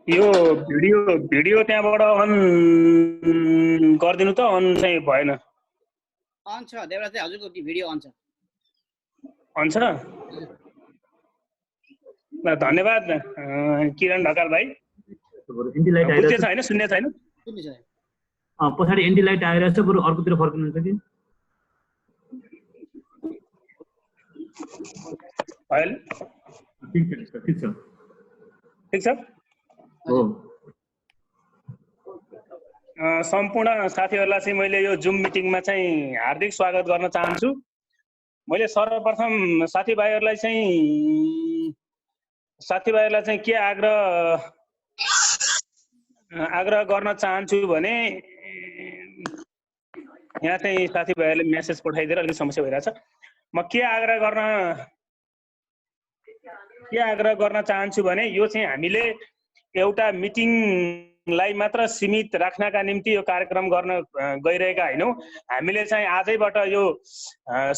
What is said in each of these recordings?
यो भिडियो त्यहाँबाट अन गरिदिनु त, अन चाहिँ भएन। अन छ देवराज चाहिँ, हजुरको भिडियो अन छ। अन छ? ल धन्यवाद किरण ढकाल भाइ। बुझ्दै छ हैन, सुन्ने छैन? सुन्ने छ। पछाडि एन्टी लाइट आइरहेछ, बरु अर्कोतिर फर्किनुहुन्छ कि? अहिले ठीक छ। हो। सम्पूर्ण साथीहरुलाई चाहिँ मैले यो जुम मिटिङमा चाहिँ हार्दिक स्वागत गर्न चाहन्छु। मैले सर्वप्रथम साथीभाइहरुलाई चाहिँ के आग्रह गर्न चाहन्छु भने यहाँ चाहिँ साथीभाइहरुले मेसेज पठाइदिएर अलिक समस्या भइरहेछ। म के आग्रह गर्न चाहन्छु भने यो चाहिँ हामीले एउटा मिटिङलाई मात्र सीमित राख्नका निम्ति यो कार्यक्रम गर्न गइरहेका हैनौं। हामीले चाहिँ आजैबाट यो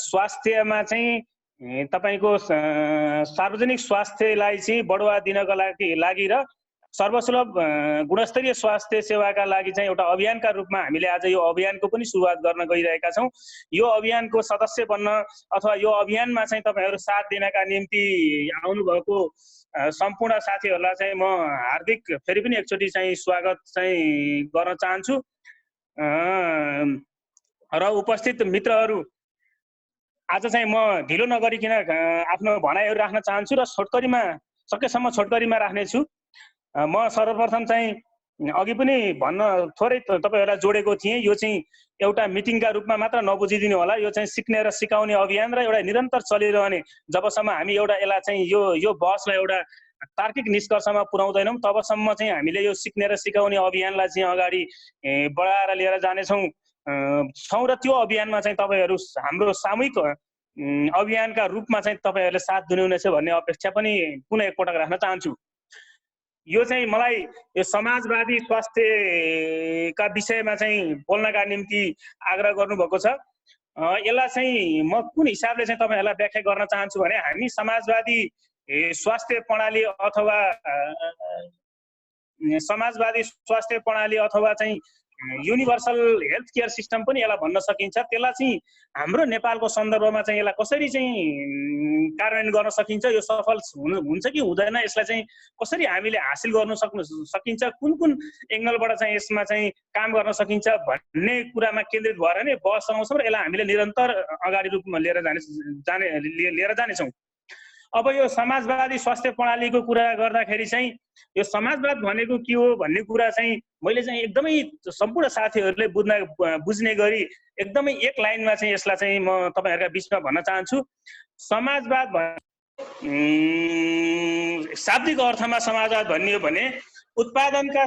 स्वास्थ्यमा चाहिँ तपाईको सार्वजनिक स्वास्थ्यलाई चाहिँ बढावा दिनका लागि र सर्वसुलभ गुणस्तरीय स्वास्थ्य सेवाका लागि चाहिँ एउटा अभियानका रूपमा हामीले आज यो अभियानको पनि सुरुवात गर्न गइरहेका छौं। यो अभियानको सदस्य बन्न अथवा यो अभियानमा चाहिँ तपाईहरु साथ दिनका निम्ति आउनु भएको सम्पूर्ण साथीहरुलाई चाहिँ म हार्दिक फेरि पनि एकचोटी चाहिँ स्वागत चाहिँ गर्न चाहन्छु। र उपस्थित मित्रहरु, आज चाहिँ म ढिलो नगरिकिन आफ्नो भनाइहरु राख्न चाहन्छु र छोटकरीमा सकेसम्म छोटकरीमा राख्ने छु। म सर्वप्रथम चाहिँ अघि पनि भन्न थोरै तपाईहरुलाई जोडेको थिएँ, यो चाहिँ एउटा मिटिङका रूपमा मात्र नबुझिदिनु होला। यो चाहिँ सिक्ने र सिकाउने अभियान र एउटा निरन्तर चलिरहने, जबसम्म हामी एउटा यसलाई चाहिँ यो बहसलाई एउटा तार्किक निष्कर्षमा पुर्याउँदैनौं तबसम्म चाहिँ हामीले यो सिक्ने र सिकाउने अभियानलाई चाहिँ अगाडि बढाएर लिएर जानेछौं र त्यो अभियानमा चाहिँ तपाईहरु हाम्रो सामूहिक अभियानका रूपमा चाहिँ तपाईहरुले साथ दिनुहुनेछ भन्ने अपेक्षा पनि पुनः एकपटक राख्न चाहन्छु। यो चाहिँ मलाई यो समाजवादी स्वास्थ्यका विषयमा चाहिँ बोल्नका निम्ति आग्रह गर्नुभएको छ। यसलाई चाहिँ म कुन हिसाबले चाहिँ तपाईहरुलाई व्याख्या गर्न चाहन्छु भने हामी समाजवादी स्वास्थ्य प्रणाली अथवा चाहिँ युनिभर्सल हेल्थ केयर सिस्टम पनि यसलाई भन्न सकिन्छ। त्यसलाई चाहिँ हाम्रो नेपालको सन्दर्भमा चाहिँ यसलाई कसरी चाहिँ कार्यान्वयन गर्न सकिन्छ, यो सफल हुन्छ कि हुँदैन, यसलाई चाहिँ कसरी हामीले हासिल गर्न सकिन्छ, कुन एंगलबाट चाहिँ यसमा चाहिँ काम गर्न सकिन्छ भन्ने कुरामा केन्द्रित भएर नै बहस चलाउँछौं र यसलाई हामीले निरन्तर अगाडि रूपमा लिएर जानेछौं। अब यो समाजवादी स्वास्थ्य प्रणालीको कुरा गर्दाखेरि चाहिँ यो समाजवाद भनेको के हो भन्ने कुरा चाहिँ मैले चाहिँ एकदमै सम्पूर्ण साथीहरुले बुझ्ने गरी एकदमै एक लाइनमा चाहिँ यसलाई चाहिँ म तपाईहरुका बीचमा भन्न चाहन्छु। समाजवाद शाब्दिक अर्थमा समाजवाद भनियो भने उत्पादनका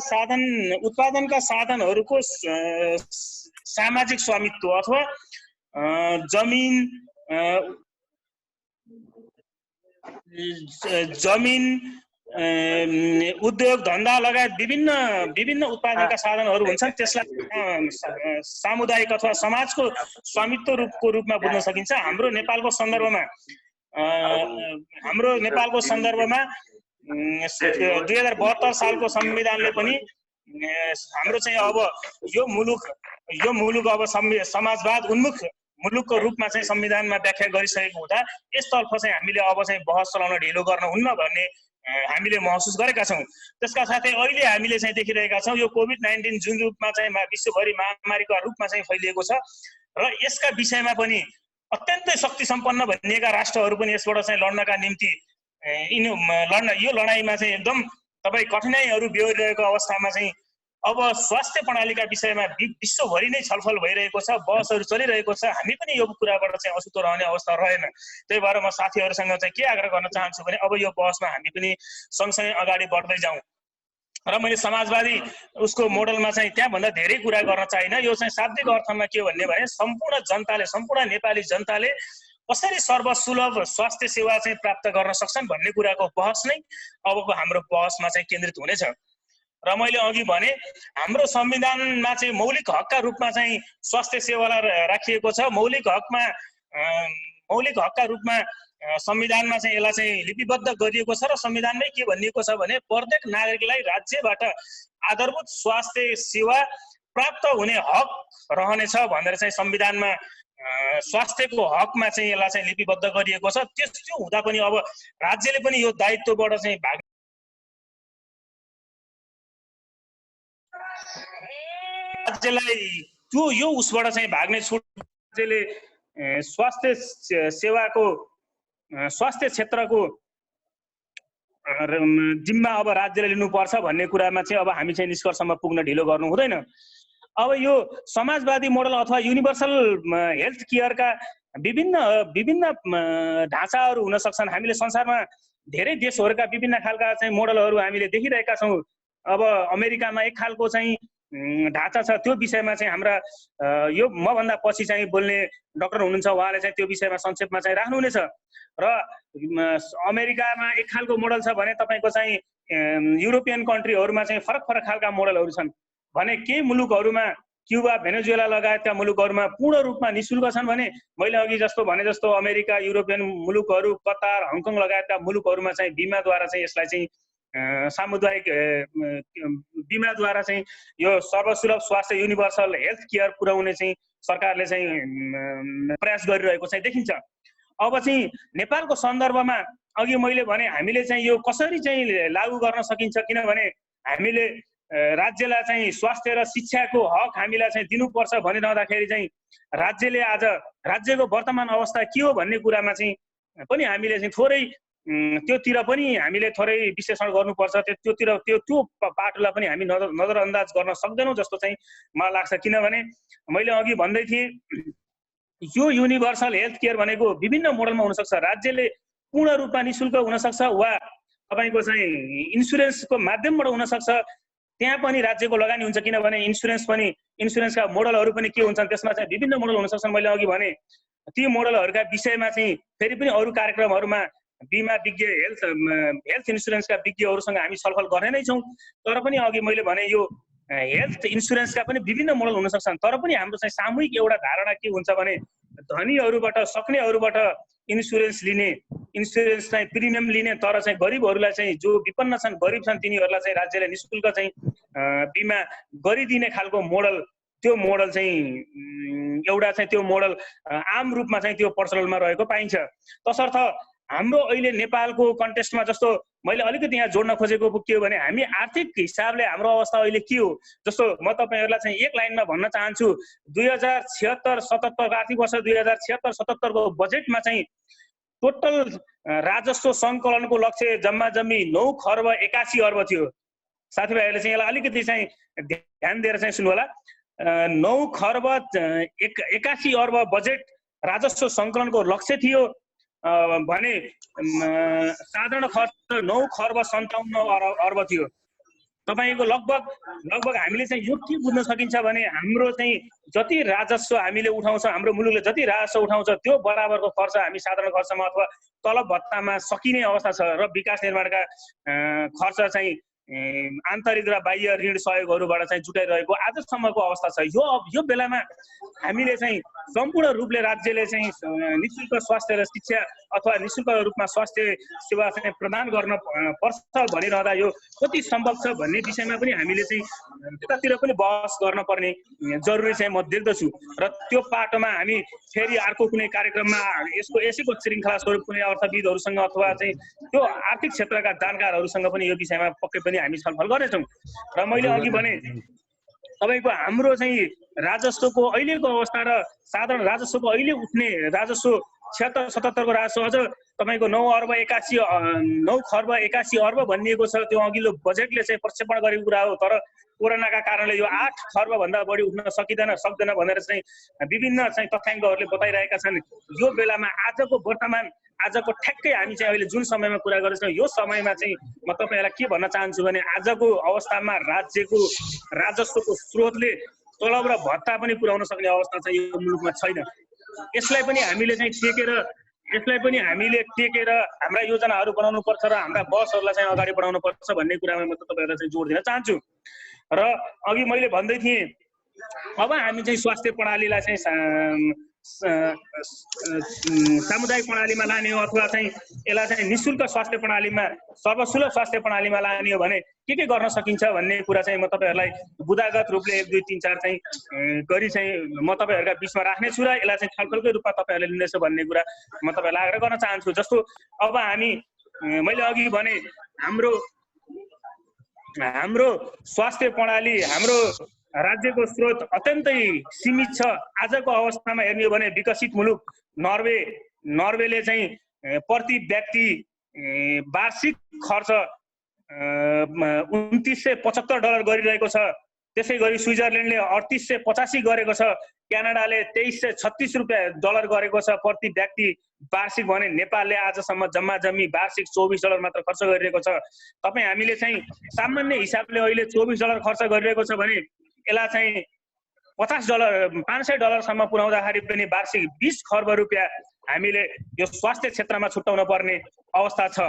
साधनहरुको सामाजिक स्वामित्व अथवा जमिन उद्योग धन्दा लगायत विभिन्न उत्पादनका साधनहरु हुन्छन्, त्यसलाई सामुदायिक अथवा समाजको स्वामित्व रूपमा बुझ्न सकिन्छ। हाम्रो नेपालको सन्दर्भमा 2072 सालको संविधानले पनि हाम्रो चाहिँ अब यो मुलुक अब समाजवाद उन्मुख मुलुकको रूपमा चाहिँ संविधानमा व्याख्या गरिसकेको हुँदा यसतर्फ चाहिँ हामीले अब चाहिँ बहस चलाउन ढिलो गर्न हुन्न भन्ने हामीले महसुस गरेका छौं। त्यसका साथै अहिले हामीले चाहिँ देखिरहेका छौं यो कोभिड-19 जुन रूपमा चाहिँ विश्वभरि महामारीको रूपमा चाहिँ फैलिएको छ र यसका विषयमा पनि अत्यन्तै शक्ति सम्पन्न भनिएका राष्ट्रहरु पनि यसबाट चाहिँ लड्नका निम्ति यो लडाईमा चाहिँ एकदम तपाई कठिनाइहरु बेहोरिरहेको अवस्थामा चाहिँ अब स्वास्थ्य प्रणालीका विषयमा विश्वभरि नै छलफल भइरहेको छ, बहसहरु चलिरहेको छ। हामी पनि यो कुराबाट चाहिँ अछुतो रहने अवस्था रहेन। त्यही भएर म साथीहरुसँग चाहिँ के आग्रह गर्न चाहन्छु भने अब यो बहसमा हामी पनि सँगसँगै अगाडि बढ्दै जाउँ र मैले समाजवादी उसको मोडलमा चाहिँ त्यहाँ भन्दा धेरै कुरा गर्न चाहिन। यो चाहिँ शाब्दिक अर्थमा के भन्ने भने सम्पूर्ण नेपाली जनताले कसरी सर्वसुलभ स्वास्थ्य सेवा चाहिँ प्राप्त गर्न सक्छन् भन्ने कुराको बहस नै अबको हाम्रो बहसमा चाहिँ केन्द्रित हुनेछ। र मैले अघि भने हाम्रो संविधानमा चाहिँ मौलिक हकका रूपमा चाहिँ स्वास्थ्य सेवालाई राखिएको छ। मौलिक हकका रूपमा संविधानमा चाहिँ यसलाई चाहिँ लिपिबद्ध गरिएको छ र संविधानमै के भनिएको छ भने प्रत्येक नागरिकलाई राज्यबाट आधारभूत स्वास्थ्य सेवा प्राप्त हुने हक रहनेछ भनेर चाहिँ संविधानमा स्वास्थ्यको हकमा चाहिँ यसलाई चाहिँ लिपिबद्ध गरिएको छ। त्यो हुँदा पनि अब राज्यले पनि यो दायित्वबाट चाहिँ भाग राज्यलाई त्यो यो उसबाट चाहिँ भाग्ने छुट राज्यले स्वास्थ्य सेवाको स्वास्थ्य क्षेत्रको जिम्मा अब राज्यले लिनुपर्छ भन्ने कुरामा चाहिँ अब हामी चाहिँ निष्कर्षमा पुग्न ढिलो गर्नु हुँदैन। अब यो समाजवादी मोडल अथवा युनिभर्सल हेल्थ केयरका विभिन्न ढाँचाहरू हुन सक्छन्। हामीले संसारमा धेरै देशहरूका विभिन्न खालका चाहिँ मोडलहरू हामीले देखिरहेका छौँ। अब अमेरिकामा एक खालको चाहिँ ढाँचा छ, त्यो विषयमा चाहिँ हाम्रा यो मभन्दा पछि चाहिँ बोल्ने डाक्टर हुनुहुन्छ, उहाँले चाहिँ त्यो विषयमा संक्षेपमा चाहिँ राख्नुहुनेछ। र अमेरिकामा एक खालको मोडल छ भने तपाईँको चाहिँ युरोपियन कन्ट्रीहरूमा चाहिँ फरक फरक खालका मोडलहरू छन् भने केही मुलुकहरूमा क्युबा भेनेजुएला लगायतका मुलुकहरूमा पूर्ण रूपमा निःशुल्क छन् भने मैले अघि जस्तो भने जस्तो अमेरिका युरोपियन मुलुकहरू कतार हङकङ लगायतका मुलुकहरूमा चाहिँ बिमाद्वारा चाहिँ यसलाई चाहिँ सामुदायिक बिमाद्वारा चाहिँ यो सर्वसुलभ स्वास्थ्य युनिभर्सल हेल्थ केयर पुर्याउने चाहिँ सरकारले चाहिँ प्रयास गरिरहेको चाहिँ देखिन्छ। अब चाहिँ नेपालको सन्दर्भमा अघि मैले भने हामीले चाहिँ यो कसरी चाहिँ लागू गर्न सकिन्छ, किनभने हामीले राज्यलाई चाहिँ स्वास्थ्य र शिक्षाको हक हामीलाई चाहिँ दिनुपर्छ भनिरहँदाखेरि चाहिँ राज्यले आज राज्यको वर्तमान अवस्था के हो भन्ने कुरामा चाहिँ पनि हामीले चाहिँ थोरै त्योतिर पनि हामीले थोरै विश्लेषण गर्नुपर्छ। त्यो पाटोलाई पनि हामी नजरअन्दाज गर्न सक्दैनौँ जस्तो चाहिँ मलाई लाग्छ। किनभने मैले अघि भन्दै थिएँ यो युनिभर्सल हेल्थ केयर भनेको विभिन्न मोडलमा हुनसक्छ। राज्यले पूर्ण रूपमा निःशुल्क हुनसक्छ वा तपाईँको चाहिँ इन्सुरेन्सको माध्यमबाट हुनसक्छ। त्यहाँ पनि राज्यको लगानी हुन्छ, किनभने इन्सुरेन्सका मोडलहरू पनि के हुन्छन्, त्यसमा चाहिँ विभिन्न मोडल हुन सक्छन्। मैले अघि भने ती मोडलहरूका विषयमा चाहिँ फेरि पनि अरू कार्यक्रमहरूमा बिमा विज्ञ हेल्थ इन्सुरेन्सका विज्ञहरूसँग हामी छलफल गर्ने नै छौँ। तर पनि अघि मैले भने यो हेल्थ इन्सुरेन्सका पनि विभिन्न मोडल हुन सक्छन्। तर पनि हाम्रो चाहिँ सामूहिक एउटा धारणा के हुन्छ भने धनीहरूबाट सक्नेहरूबाट इन्सुरेन्स लिने, इन्सुरेन्स चाहिँ प्रिमियम लिने, तर चाहिँ गरिबहरूलाई चाहिँ जो विपन्न छन् गरिब छन् तिनीहरूलाई चाहिँ राज्यले निःशुल्क चाहिँ बिमा गरिदिने खालको मोडल, त्यो मोडल चाहिँ एउटा चाहिँ त्यो मोडल आम रूपमा चाहिँ त्यो प्रचलनमा रहेको पाइन्छ। तसर्थ हाम्रो अहिले नेपालको कन्टेक्स्टमा जस्तो मैले अलिकति यहाँ जोड्न खोजेको के हो भने हामी आर्थिक हिसाबले हाम्रो अवस्था अहिले के हो, जस्तो म तपाईँहरूलाई चाहिँ एक लाइनमा भन्न चाहन्छु 2076-77 आर्थिक वर्ष 2076-77 को बजेटमा चाहिँ टोटल राजस्व सङ्कलनको लक्ष्य जम्मा जम्मी 9 खर्ब 81 अर्ब थियो। साथीभाइहरूले चाहिँ यसलाई अलिकति चाहिँ ध्यान दिएर चाहिँ सुन्नु होला। 9 खर्ब 81 अर्ब बजेट राजस्व सङ्कलनको लक्ष्य थियो भने साधारण खर्च 9 खर्ब 57 अर्ब थियो। तपाईको लगभग हामीले चाहिँ यो के बुझ्न सकिन्छ भने हाम्रो चाहिँ जति राजस्व हामीले उठाउँछ, हाम्रो मुलुकले जति राजस्व उठाउँछ त्यो बराबरको खर्च हामी साधारण खर्चमा अथवा तलब भत्तामा सकिने अवस्था छ र विकास निर्माणका खर्च चाहिँ आन्तरिक र बाह्य ऋण सहयोगहरूबाट चाहिँ जुटाइरहेको आजसम्मको अवस्था छ। यो बेलामा हामीले चाहिँ सम्पूर्ण रूपले राज्यले चाहिँ निःशुल्क स्वास्थ्य र शिक्षा अथवा निःशुल्क रूपमा स्वास्थ्य सेवा चाहिँ प्रदान गर्न पर्छ भनिरहँदा यो कति सम्भव छ भन्ने विषयमा पनि हामीले चाहिँ त्यतातिर पनि बहस गर्न पर्ने जरुरी चाहिँ म देख्दछु। र त्यो पाटोमा हामी फेरि अर्को कुनै कार्यक्रममा यसैको श्रृङ्खला स्वरूप कुनै अर्थविदहरूसँग अथवा चाहिँ त्यो आर्थिक क्षेत्रका जानकारहरूसँग पनि यो विषयमा पक्कै पनि हामी छलफल गर्नेछौँ। र मैले अघि भने तपाईको हाम्रो चाहिँ राजस्वको अहिलेको अवस्था र साधारण राजस्वको अहिले उठ्ने राजस्व 76-77 को राजस्व अझ तपाईको 9 खर्ब 81 अर्ब भनिएको छ। त्यो अघिल्लो बजेटले चाहिँ प्रक्षेपण गरेको कुरा हो। तर कोरोनाका कारणले यो 8 खर्ब भन्दा बढी उठ्न सक्दैन भनेर चाहिँ विभिन्न चाहिँ तथ्याङ्कहरूले बताइरहेका छन्। यो बेलामा आजको ठ्याक्कै हामी चाहिँ अहिले जुन समयमा कुरा गर्छौँ यो समयमा चाहिँ म तपाईहरुलाई के भन्न चाहन्छु भने आजको अवस्थामा राज्यको राजस्वको स्रोतले तलब र भत्ता पनि पुर्याउन सक्ने अवस्था चाहिँ यो मुलुकमा छैन। यसलाई पनि हामीले टेकेर हाम्रा योजनाहरू बनाउनु पर्छ र हाम्रा बसहरूलाई चाहिँ अगाडि बढाउनु पर्छ भन्ने कुरामा म तपाईहरुलाई चाहिँ जोड दिन चाहन्छु। र अघि मैले भन्दै थिएँ अब हामी चाहिँ स्वास्थ्य प्रणालीलाई चाहिँ सामुदायिक प्रणालीमा लाने हो अथवा चाहिँ यसलाई चाहिँ निशुल्क स्वास्थ्य प्रणालीमा सर्वसुलभ स्वास्थ्य प्रणालीमा लाने हो भने के गर्न सकिन्छ भन्ने कुरा चाहिँ म तपाईहरुलाई बुदागत रूपले 1 2 3 4 चाहिँ गरी चाहिँ म तपाईहरुका बीचमा राख्ने छु र यसलाई चाहिँ छलफलकै रूपमा तपाईहरुले लिनेछ भन्ने कुरा म तपाईहरुलाई आग्रह गर्न चाहन्छु। जस्तो अब हामी मैले अघि भने हाम्रो स्वास्थ्य प्रणाली हाम्रो राज्यको स्रोत अत्यन्तै सीमित छ। आजको अवस्थामा हेर्ने हो भने विकसित मुलुक नर्वेले चाहिँ प्रति व्यक्ति वार्षिक खर्च $2975 गरिरहेको छ। त्यसैगरी स्विजरल्यान्डले $3885 गरेको छ। क्यानाडाले $2336 गरेको छ प्रति व्यक्ति वार्षिक भने नेपालले आजसम्म जम्मा जम्मी वार्षिक $24 मात्र खर्च गरिरहेको छ। तपाई हामीले चाहिँ सामान्य हिसाबले अहिले $24 खर्च गरिरहेको छ भने यसलाई चाहिँ $500 सम्म पुर्याउँदाखेरि पनि वार्षिक 20 खर्ब रुपैयाँ हामीले यो स्वास्थ्य क्षेत्रमा छुट्याउन पर्ने अवस्था छ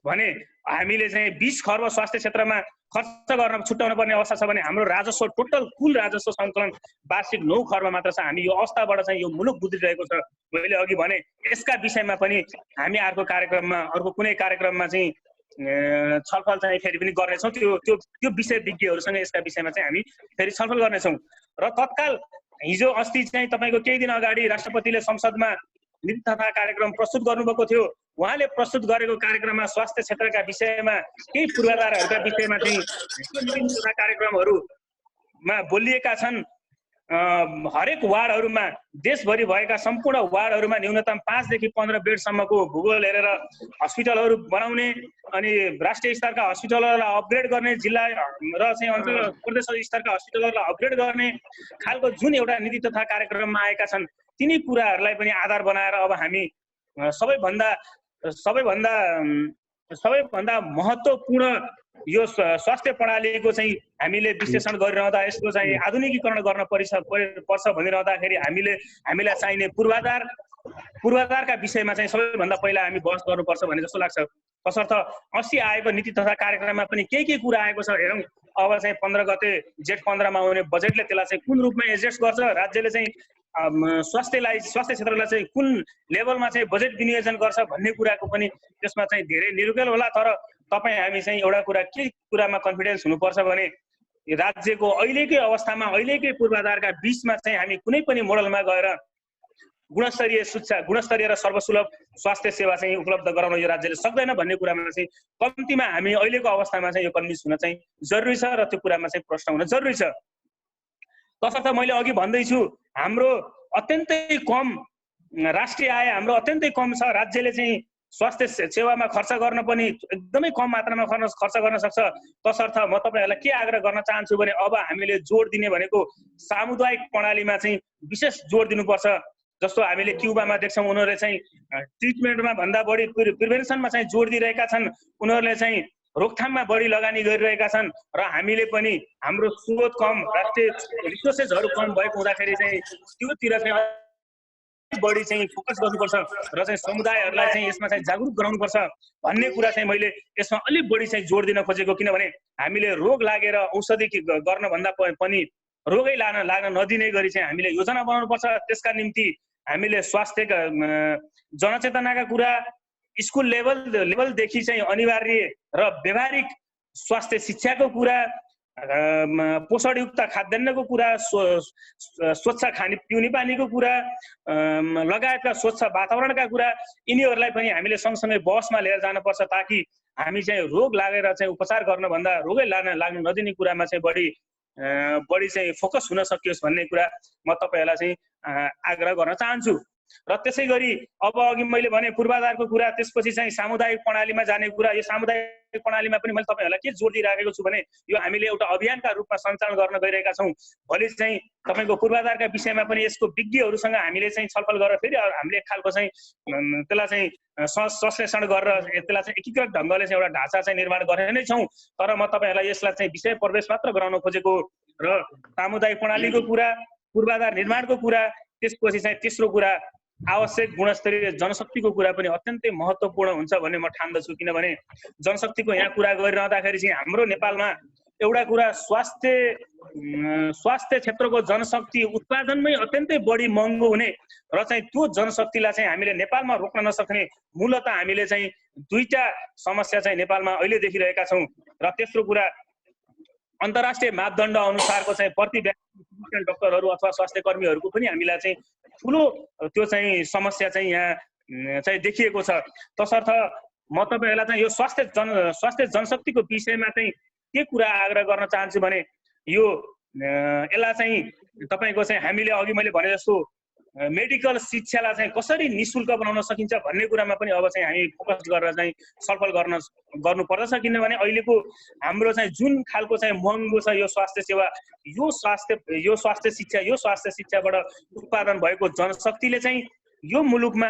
भने हामीले चाहिँ 20 खर्ब स्वास्थ्य क्षेत्रमा खर्च गर्न छुट्याउन पर्ने अवस्था छ भने हाम्रो राजस्व टोटल कुल राजस्व सङ्कलन वार्षिक 9 खर्ब मात्र छ। हामी यो अवस्थाबाट चाहिँ यो मुलुक गुज्रिरहेको छ। मैले अघि भने यसका विषयमा पनि हामी अर्को कुनै कार्यक्रममा चाहिँ छलफल चाहिँ फेरि पनि गर्नेछौँ। त्यो विषय विज्ञहरूसँग यसका विषयमा चाहिँ हामी फेरि छलफल गर्नेछौँ। र तत्काल हिजो अस्ति चाहिँ तपाईको केही दिन अगाडि राष्ट्रपतिले संसदमा नीति तथा कार्यक्रम प्रस्तुत गर्नुभएको थियो। उहाँले प्रस्तुत गरेको कार्यक्रममा स्वास्थ्य क्षेत्रका विषयमा केही पूर्वाधारहरूका विषयमा चाहिँ नीति तथा कार्यक्रमहरूमा बोलिएका छन्। हरेक वार्डहरूमा देशभरि भएका सम्पूर्ण वार्डहरूमा न्यूनतम 5 देखि 15 बेडसम्मको भूगोल हेरेर हस्पिटलहरू बनाउने अनि राष्ट्रिय स्तरका हस्पिटलहरूलाई अपग्रेड गर्ने, जिल्ला र चाहिँ अञ्चल प्रदेश स्तरका हस्पिटलहरूलाई अपग्रेड गर्ने खालको जुन एउटा नीति तथा कार्यक्रममा आएका छन् तिनी कुराहरूलाई पनि आधार बनाएर अब हामी सबैभन्दा महत्त्वपूर्ण यो स्वास्थ्य प्रणालीको चाहिँ हामीले विश्लेषण गरिरहँदा यसको चाहिँ आधुनिकीकरण गर्न पर्छ भनिरहँदाखेरि हामीलाई चाहिने पूर्वाधारका विषयमा चाहिँ सबैभन्दा पहिला हामी बहस गर्नुपर्छ भन्ने जस्तो लाग्छ। तसर्थ 80 आएको नीति तथा कार्यक्रममा पनि के कुरा आएको छ हेरौँ। अब चाहिँ 15 गते जेठ 15 मा आउने बजेटले त्यसलाई चाहिँ कुन रूपमा एडजस्ट गर्छ, राज्यले चाहिँ स्वास्थ्य क्षेत्रलाई चाहिँ कुन लेभलमा चाहिँ बजेट विनियोजन गर्छ भन्ने कुराको पनि त्यसमा चाहिँ धेरै निरुकेल होला। तर तपाईँ हामी चाहिँ एउटा कुरा के कुरामा कन्फिडेन्स हुनुपर्छ भने राज्यको अहिलेकै अवस्थामा अहिलेकै पूर्वाधारका बीचमा चाहिँ हामी कुनै पनि मोडलमा गएर गुणस्तरीय र सर्वसुलभ स्वास्थ्य सेवा चाहिँ उपलब्ध गराउन यो राज्यले सक्दैन भन्ने कुरामा चाहिँ कम्तीमा हामी अहिलेको अवस्थामा चाहिँ यो कन्भिन्स हुन चाहिँ जरुरी छ र त्यो कुरामा चाहिँ प्रश्न हुन जरुरी छ। तसर्थ मैले अघि भन्दैछु हाम्रो अत्यन्तै कम राष्ट्रिय आय हाम्रो अत्यन्तै कम छ। राज्यले चाहिँ स्वास्थ्य सेवामा खर्च गर्न पनि एकदमै कम मात्रामा खर्च गर्न सक्छ। तसर्थ म तपाईहरुलाई के आग्रह गर्न चाहन्छु भने अब हामीले जोड दिने भनेको सामुदायिक प्रणालीमा चाहिँ विशेष जोड दिनुपर्छ। जस्तो हामीले क्युबामा देख्छौँ उनीहरूले चाहिँ ट्रिटमेन्टमा भन्दा बढी प्रिभेन्सनमा चाहिँ जोड दिइरहेका छन्। उनीहरूले चाहिँ रोकथाममा बढी लगानी गरिरहेका छन् र हामीले पनि हाम्रो स्रोत कम राष्ट्रिय रिसोर्सेसहरू कम भएको हुँदाखेरि चाहिँ त्योतिर चाहिँ बढी चाहिँ फोकस गर्नुपर्छ र चाहिँ समुदायहरूलाई चाहिँ यसमा चाहिँ जागरुक गराउनुपर्छ भन्ने कुरा चाहिँ मैले यसमा अलिक बढी चाहिँ जोड दिन खोजेको। किनभने हामीले रोग लागेर औषधि गर्न भन्दा पनि रोगै लाग्न नदिने गरी चाहिँ हामीले योजना बनाउनुपर्छ। त्यसका निम्ति हामीले स्वास्थ्यका जनचेतनाका कुरा स्कुल लेभलदेखि चाहिँ अनिवार्य र व्यवहारिक स्वास्थ्य शिक्षाको कुरा, पोषणयुक्त खाद्यान्नको कुरा, स्वच्छ पिउने पानीको कुरा लगायतका स्वच्छ वातावरणका कुरा यिनीहरूलाई पनि हामीले सँगसँगै बहसमा लिएर जानुपर्छ ताकि हामी चाहिँ रोग लागेर चाहिँ उपचार गर्न भन्दा रोगै लाग्न नदिने कुरामा चाहिँ बढी चाहिँ फोकस हुन सकियोस् भन्ने कुरा म तपाईहरुलाई चाहिँ आग्रह गर्न चाहन्छु। र त्यसैगरी अब अघि मैले भने पूर्वाधारको कुरा, त्यसपछि चाहिँ सामुदायिक प्रणालीमा जाने कुरा। यो सामुदायिक प्रणालीमा पनि मैले तपाईहरुलाई के जोड दिइराखेको छु भने यो हामीले एउटा अभियानका रूपमा सञ्चालन गर्न गइरहेका छौँ। भोलि चाहिँ तपाईको पूर्वाधारका विषयमा पनि यसको विज्ञहरूसँग हामीले चाहिँ छलफल गरेर फेरि हामीले एक खालको चाहिँ त्यसलाई चाहिँ संश्लेषण गरेर त्यसलाई चाहिँ एकीकृत ढङ्गले चाहिँ एउटा ढाँचा चाहिँ निर्माण गर्ने नै छौँ। तर म तपाईहरुलाई यसलाई चाहिँ विषय प्रवेश मात्र गराउन खोजेको र सामुदायिक प्रणालीको कुरा, पूर्वाधार निर्माणको कुरा, त्यसपछि चाहिँ तेस्रो कुरा आवश्यक गुणस्तरीय जनशक्तिको कुरा पनि अत्यन्तै महत्त्वपूर्ण हुन्छ भन्ने म ठान्दछु। किनभने जनशक्तिको यहाँ कुरा गरिरहँदाखेरि चाहिँ हाम्रो नेपालमा एउटा कुरा स्वास्थ्य क्षेत्रको जनशक्ति उत्पादनमै अत्यन्तै बढी महँगो हुने र चाहिँ त्यो जनशक्तिलाई चाहिँ हामीले नेपालमा रोक्न नसक्ने मूलत हामीले चाहिँ दुईटा समस्या चाहिँ नेपालमा अहिले देखिरहेका छौँ। र तेस्रो कुरा अन्तर्राष्ट्रिय मापदण्ड अनुसारको चाहिँ प्रति व्यक्ति डाक्टरहरू अथवा स्वास्थ्य कर्मीहरूको पनि हामीलाई चाहिँ ठुलो त्यो चाहिँ समस्या चाहिँ यहाँ चाहिँ देखिएको छ। तसर्थ म तपाईहरुलाई चाहिँ यो स्वास्थ्य जनशक्तिको विषयमा चाहिँ के कुरा आग्रह गर्न चाहन्छु भने यो यसलाई चाहिँ तपाईको चाहिँ हामीले अघि मैले भने जस्तो मेडिकल शिक्षालाई चाहिँ कसरी निशुल्क बनाउन सकिन्छ भन्ने कुरामा पनि अब चाहिँ हामी फोकस गरेर चाहिँ छलफल गर्नु पर्दछ। किनभने अहिलेको हाम्रो चाहिँ जुन खालको चाहिँ महँगो छ यो स्वास्थ्य सेवा, यो स्वास्थ्य शिक्षाबाट उत्पादन भएको जनशक्तिले चाहिँ यो मुलुकमा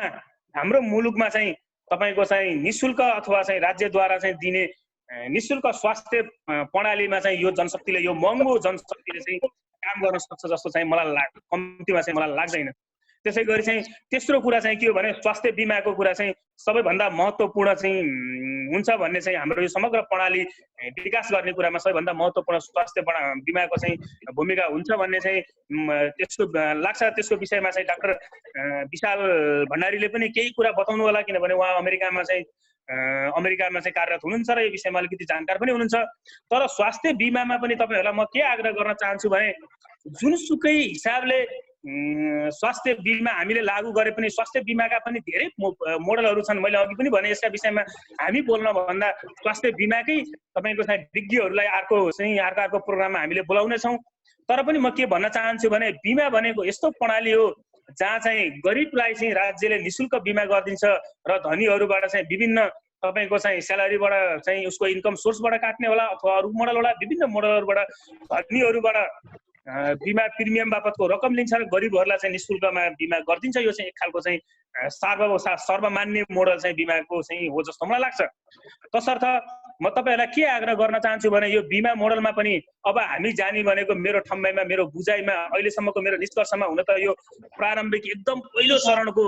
हाम्रो मुलुकमा चाहिँ तपाईको चाहिँ निशुल्क अथवा चाहिँ राज्यद्वारा चाहिँ दिने निशुल्क स्वास्थ्य प्रणालीमा चाहिँ यो जनशक्तिले यो महँगो जनशक्तिले चाहिँ काम गर्न सक्छ जस्तो चाहिँ मलाई कम्तीमा चाहिँ मलाई लाग्दैन। त्यसै गरी चाहिँ तेस्रो कुरा चाहिँ के हो भने स्वास्थ्य बिमाको कुरा चाहिँ सबैभन्दा महत्त्वपूर्ण चाहिँ हुन्छ भन्ने चाहिँ हाम्रो यो समग्र प्रणाली विकास गर्ने कुरामा सबैभन्दा महत्त्वपूर्ण स्वास्थ्य बिमाको चाहिँ भूमिका हुन्छ भन्ने चाहिँ त्यसको लाग्छ। त्यसको विषयमा चाहिँ डाक्टर विशाल भण्डारीले पनि केही कुरा बताउनु होला, किनभने उहाँ अमेरिकामा चाहिँ कार्यरत हुनुहुन्छ र यो विषयमा अलिकति जानकार पनि हुनुहुन्छ। तर स्वास्थ्य बिमामा पनि तपाईहरुलाई म के आग्रह गर्न चाहन्छु भने जुनसुकै हिसाबले स्वास्थ्य बिमा हामीले लागू गरे पनि स्वास्थ्य बिमाका पनि धेरै मोडलहरू छन्। मैले अघि पनि भने यसका विषयमा हामी बोल्न भन्दा स्वास्थ्य बिमाकै तपाईको चाहिँ विज्ञहरूलाई अर्को प्रोग्राममा हामीले बोलाउने छौं। तर पनि म के भन्न चाहन्छु भने बिमा भनेको यस्तो प्रणाली हो जहाँ चाहिँ गरिबलाई चाहिँ राज्यले निशुल्क बिमा गरिदिन्छ र धनीहरूबाट चाहिँ विभिन्न तपाईको चाहिँ स्यालेरीबाट चाहिँ उसको इन्कम सोर्सबाट काट्ने होला अथवा अरू मोडल होला, विभिन्न मोडलहरूबाट धनीहरूबाट बिमा प्रिमियम बापतको रकम लिन्छ र गरिबहरूलाई चाहिँ निशुल्कमा बिमा गरिदिन्छ। यो चाहिँ एक खालको चाहिँ सर्वमान्य मोडल चाहिँ बिमाको चाहिँ हो जस्तो मलाई लाग्छ। तसर्थ म तपाईहरुलाई के आग्रह गर्न चाहन्छु भने यो बिमा मोडलमा पनि अब हामी जाने भनेको मेरो ठम्बाइमा मेरो बुझाइमा अहिलेसम्मको मेरो निष्कर्षमा हुन त यो प्रारम्भिक एकदम पहिलो चरणको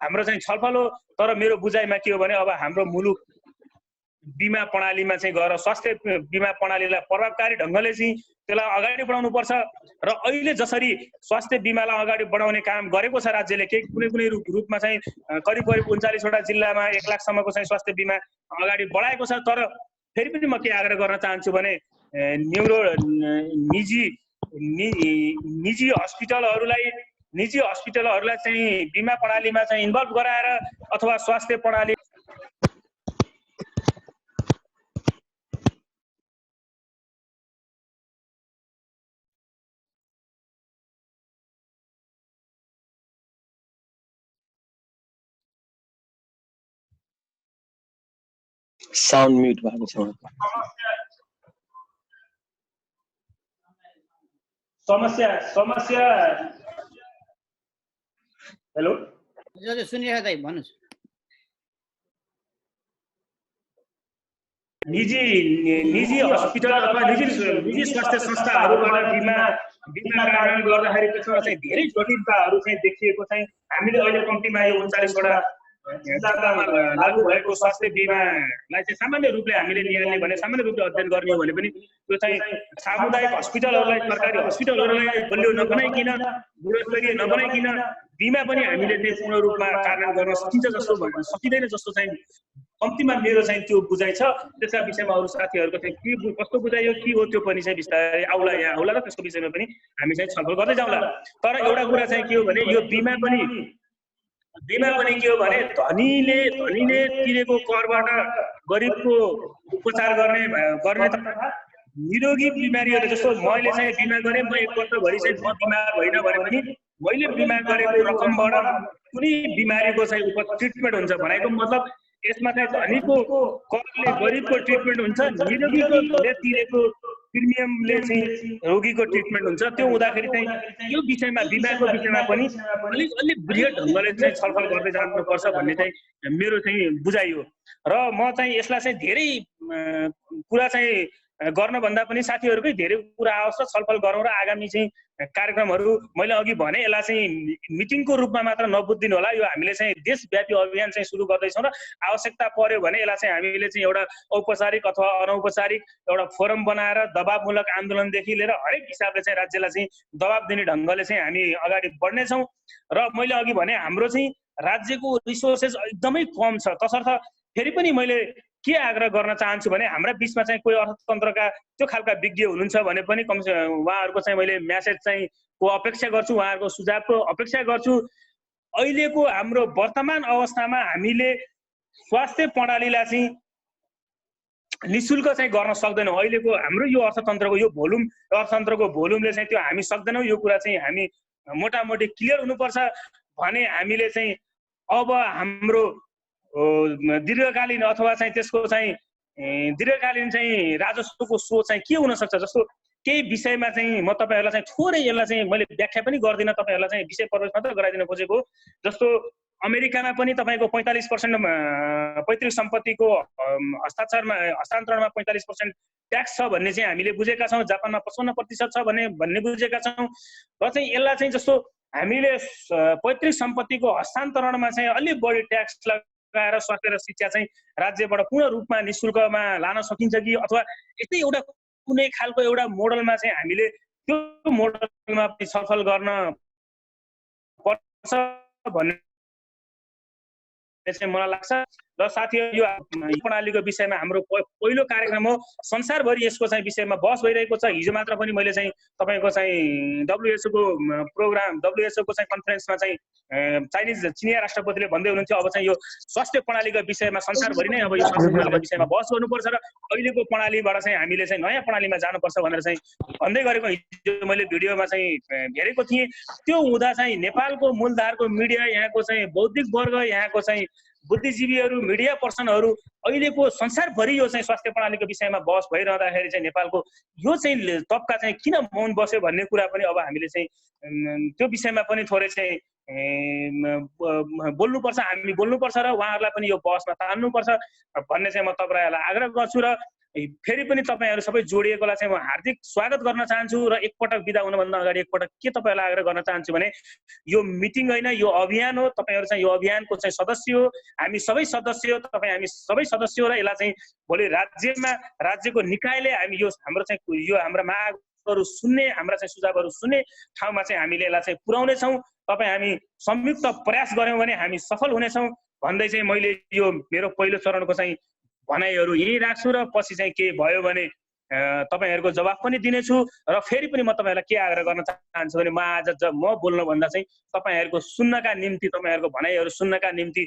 हाम्रो चाहिँ छलफल हो। तर मेरो बुझाइमा के हो भने अब हाम्रो मुलुक बिमा प्रणालीमा चाहिँ गएर स्वास्थ्य बिमा प्रणालीलाई प्रभावकारी ढंगले चाहिँ त्यसलाई अगाडि बढाउनु पर्छ र अहिले जसरी स्वास्थ्य बिमालाई अगाडि बढाउने काम गरेको छ राज्यले कुनै रूपमा चाहिँ करिब 39 वटा जिल्लामा 1 लाख सम्मको चाहिँ स्वास्थ्य बिमा अगाडि बढाएको छ। तर फेरि पनि म के आग्रह गर्न चाहन्छु भने निजी हस्पिटलहरूलाई चाहिँ बिमा प्रणालीमा चाहिँ इन्भल्भ गराएर अथवा स्वास्थ्य प्रणाली साउन्ड म्युट भएको छ। समस्या हेलो हजुर सुनिरहेको दाइ भन्नुस्। निजी हस्पिटल अथवा निजी स्वास्थ्य संस्थाहरूबाट बिमा कार्यान्वयन गर्दाखेरि त्यसमा चाहिँ धेरै जटिलताहरू चाहिँ देखिएको चाहिँ हामीले अहिले कम्तीमा यो 39 वटा जिल्लामा लागू भएको स्वास्थ्य बिमालाई चाहिँ सामान्य रूपले हामीले निहाल्ने भने सामान्य रूपले अध्ययन गर्ने हो भने पनि त्यो चाहिँ सामुदायिक हस्पिटलहरूलाई सरकारी हस्पिटलहरूलाई बलियो नबनाइकिन गुणस्तरीय नबनाइकिन बिमा पनि हामीले चाहिँ पूर्ण रूपमा कार्यान्वयन गर्न सकिँदैन जस्तो चाहिँ कम्तीमा मेरो चाहिँ त्यो बुझाइ छ। त्यसका विषयमा अरू साथीहरूको चाहिँ के कस्तो बुझाइ हो के हो त्यो पनि चाहिँ बिस्तारै यहाँ आउला र त्यसको विषयमा पनि हामी चाहिँ छलफल गर्दै जाउँला। तर एउटा कुरा चाहिँ के हो भने यो बिमा पनि के हो भने धनीले तिरेको करबाट गरिबको उपचार गर्ने निरोगी बिमारीहरू जस्तो मैले चाहिँ बिमा गरेँ म 1 वर्षभरि चाहिँ म बिमार भइन भने पनि मैले बिमा गरेको रकमबाट कुनै बिमारीको चाहिँ ट्रिटमेन्ट हुन्छ भनेको मतलब यसमा चाहिँ धनीको करले गरिबको ट्रिटमेन्ट हुन्छ, निरोगीले तिरेको प्रिमियमले चाहिँ रोगीको ट्रिटमेन्ट हुन्छ। त्यो हुँदाखेरि चाहिँ यो विषयमा बिमाको विषयमा पनि अलिक बृहत ढंगले चाहिँ छलफल गर्दै जानुपर्छ भन्ने चाहिँ मेरो चाहिँ बुझाइ हो। र म चाहिँ यसलाई चाहिँ धेरै कुरा चाहिँ गर्नभन्दा पनि साथीहरूकै धेरै कुरा आओस् र छलफल गरौँ र आगामी चाहिँ कार्यक्रमहरू मैले अघि भने यसलाई चाहिँ मिटिङको रूपमा मात्र नबुझिदिनु होला। यो हामीले चाहिँ देशव्यापी अभियान चाहिँ सुरु गर्दैछौँ र आवश्यकता पर्यो भने यसलाई चाहिँ हामीले चाहिँ एउटा औपचारिक अथवा अनौपचारिक एउटा फोरम बनाएर दबावमूलक आन्दोलनदेखि लिएर हरेक हिसाबले चाहिँ राज्यलाई चाहिँ दबाब दिने ढङ्गले चाहिँ हामी अगाडि बढ्नेछौँ। र मैले अघि भने हाम्रो चाहिँ राज्यको रिसोर्सेस एकदमै कम छ, तसर्थ फेरि पनि मैले के आग्रह गर्न चाहन्छु भने हाम्रा बिचमा चाहिँ कोही अर्थतन्त्रका त्यो खालका विज्ञ हुनुहुन्छ भने पनि उहाँहरूको चाहिँ मैले म्यासेज चाहिँ को अपेक्षा गर्छु, उहाँहरूको सुझावको अपेक्षा गर्छु। अहिलेको हाम्रो वर्तमान अवस्थामा हामीले स्वास्थ्य प्रणालीलाई चाहिँ निशुल्क चाहिँ गर्न सक्दैनौँ। अहिलेको हाम्रो यो अर्थतन्त्रको यो भोल्युम, अर्थतन्त्रको भोल्युमले चाहिँ त्यो हामी सक्दैनौँ। यो कुरा चाहिँ हामी मोटामोटी क्लियर हुनुपर्छ भने हामीले चाहिँ अब हाम्रो दीर्घकालीन अथवा चाहिँ त्यसको चाहिँ दीर्घकालीन चाहिँ राजस्वको स्रोत चाहिँ के हुन सक्छ, जस्तो केही विषयमा चाहिँ म तपाईहरुलाई चाहिँ थोरै यसलाई चाहिँ मैले व्याख्या पनि गर्दिन, तपाईहरुलाई चाहिँ विषय प्रवेश मात्र गराइदिन खोजेको। जस्तो अमेरिकामा पनि तपाईको 45% पैतृक सम्पत्तिको हस्तान्तरणमा 45% ट्याक्स छ भन्ने चाहिँ हामीले बुझेका छौँ। जापानमा 55% छ भन्ने बुझेका छौँ। र चाहिँ यसलाई चाहिँ जस्तो हामीले पैतृक सम्पत्तिको हस्तान्तरणमा चाहिँ अलि बढी ट्याक्स लगाएर स्वास्थ्य र शिक्षा चाहिँ राज्यबाट पूर्ण रूपमा निशुल्कमा लान सकिन्छ कि, अथवा यस्तै एउटा कुनै खालको एउटा मोडलमा चाहिँ हामीले त्यो मोडलमा छलफल गर्न पर्छ भन्ने चाहिँ मलाई लाग्छ। र साथीहरु यो प्रणालीको विषयमा हाम्रो पहिलो कार्यक्रम हो, संसारभरि यसको चाहिँ विषयमा बहस भइरहेको छ। हिजो मात्र पनि मैले चाहिँ तपाईको चाहिँ WHO को प्रोग्राम, WHO को चाहिँ कन्फरेन्समा चाहिँ चिनिया राष्ट्रपतिले भन्दै हुनुहुन्थ्यो अब चाहिँ यो स्वास्थ्य प्रणालीको विषयमा संसारभरि नै अब यो स्वास्थ्य प्रणालीको विषयमा बहस गर्नुपर्छ र अहिलेको प्रणालीबाट चाहिँ हामीले चाहिँ नयाँ प्रणालीमा जानुपर्छ भनेर चाहिँ भन्दै गरेको हिजो मैले भिडियोमा चाहिँ हेरेको थिएँ। त्यो हुँदा चाहिँ नेपालको मूलधारको मिडिया, यहाँको चाहिँ बौद्धिक वर्ग, यहाँको चाहिँ बुद्धिजीवीहरू, मिडिया पर्सनहरू अहिलेको संसारभरि यो चाहिँ स्वास्थ्य प्रणालीको विषयमा बहस भइरहँदाखेरि चाहिँ नेपालको यो चाहिँ तबका चाहिँ किन मौन बस्यो भन्ने कुरा पनि अब हामीले चाहिँ त्यो विषयमा पनि थोरै चाहिँ बोल्नुपर्छ, हामी बोल्नुपर्छ र उहाँहरूलाई पनि यो बहसमा तान्नुपर्छ भन्ने चाहिँ म तपाईहरुलाई आग्रह गर्छु। र फेरि पनि तपाईहरु सबै जोडिएकोलाई चाहिँ म हार्दिक स्वागत गर्न चाहन्छु। र एकपटक बिदा हुनुभन्दा अगाडि एकपटक के तपाईहरुलाई आग्रह गर्न चाहन्छु भने यो मिटिङ होइन, यो अभियान हो। तपाईहरु चाहिँ यो अभियानको चाहिँ सदस्य हो, हामी सबै सदस्य हो, हामी सबै सदस्य हो र यसलाई चाहिँ भोलि राज्यको निकायले हामी यो हाम्रो चाहिँ यो हाम्रा मागहरू सुन्ने, हाम्रा चाहिँ सुझावहरू सुन्ने ठाउँमा चाहिँ हामीले यसलाई चाहिँ पुर्याउने छौँ। हामी संयुक्त प्रयास गर्यौं भने हामी सफल हुनेछौँ भन्दै चाहिँ मैले यो मेरो पहिलो चरणको चाहिँ भनाइहरू यही राख्छु र पछि चाहिँ के भयो भने तपाईहरुको जवाफ पनि दिनेछु। र फेरि पनि म तपाईहरुलाई के आग्रह गर्न चाहन्छु भने म आज म बोल्न भन्दा चाहिँ तपाईहरुको सुन्नका निम्ति, तपाईहरुको भनाइहरू सुन्नका निम्ति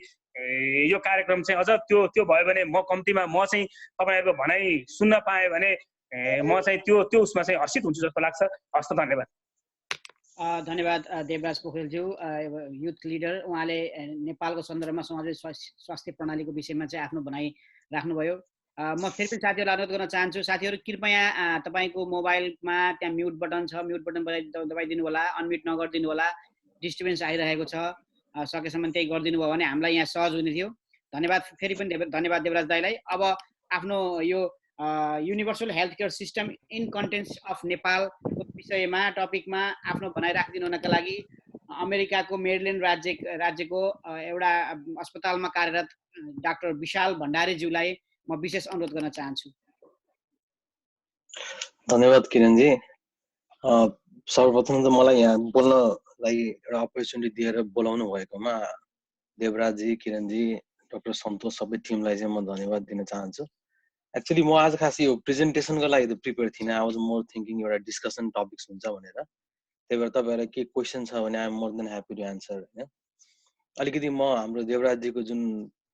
यो कार्यक्रम चाहिँ अझ त्यो भयो भने म कम्तीमा म चाहिँ तपाईहरुको भनाइ सुन्न पाएँ भने म चाहिँ त्यो उसमा चाहिँ हर्षित हुन्छु जस्तो लाग्छ। हस्त, धन्यवाद। धन्यवाद देवराज पोखरेलज्यू, युथ लिडर। उहाँले नेपालको सन्दर्भमा समाजवादी स्वास्थ्य प्रणालीको विषयमा चाहिँ आफ्नो भनाइ राख्नुभयो। म फेरि पनि साथीहरूलाई अनुरोध गर्न चाहन्छु, साथीहरू कृपया तपाईको मोबाइलमा त्यहाँ म्युट बटन छ, म्युट बटन दबाइदिनु होला, अनम्युट नगरिदिनु होला। डिस्टर्बेन्स आइरहेको छ, सकेसम्म त्यही गरिदिनु भयो भने हामीलाई यहाँ सहज हुने थियो। धन्यवाद। फेरि पनि धन्यवाद देवराज दाइलाई। अब आफ्नो यो universal health care system in contents of नेपालको विषयमा टपिकमा आफ्नो भनाइ राखिदिनु हुनका लागि अमेरिकाको मेरील्यान्ड राज्यको एउटा अस्पतालमा कार्यरत डाक्टर विशाल भण्डारीज्यूलाई म विशेष अनुरोध गर्न चाहन्छु। धन्यवाद किरणजी। सर्वप्रथम त मलाई यहाँ बोल्नलाई एउटा अपर्च्युनिटी दिएर बोलाउनु भएकोमा देवराजजी, किरणजी, डाक्टर सन्तोष सबै टिमलाई चाहिँ म धन्यवाद दिन चाहन्छु। एक्चुअली म आज खास यो प्रेजेन्टेसनको लागि त प्रिपेयर थिइनँ। आई वाज मोर थिङ्किङ एउटा डिस्कसन टपिक्स हुन्छ भनेर। त्यही भएर तपाईँहरूलाई के क्वेसन छ भने I am more than happy to answer. होइन, अलिकति म हाम्रो देवराजजीको जुन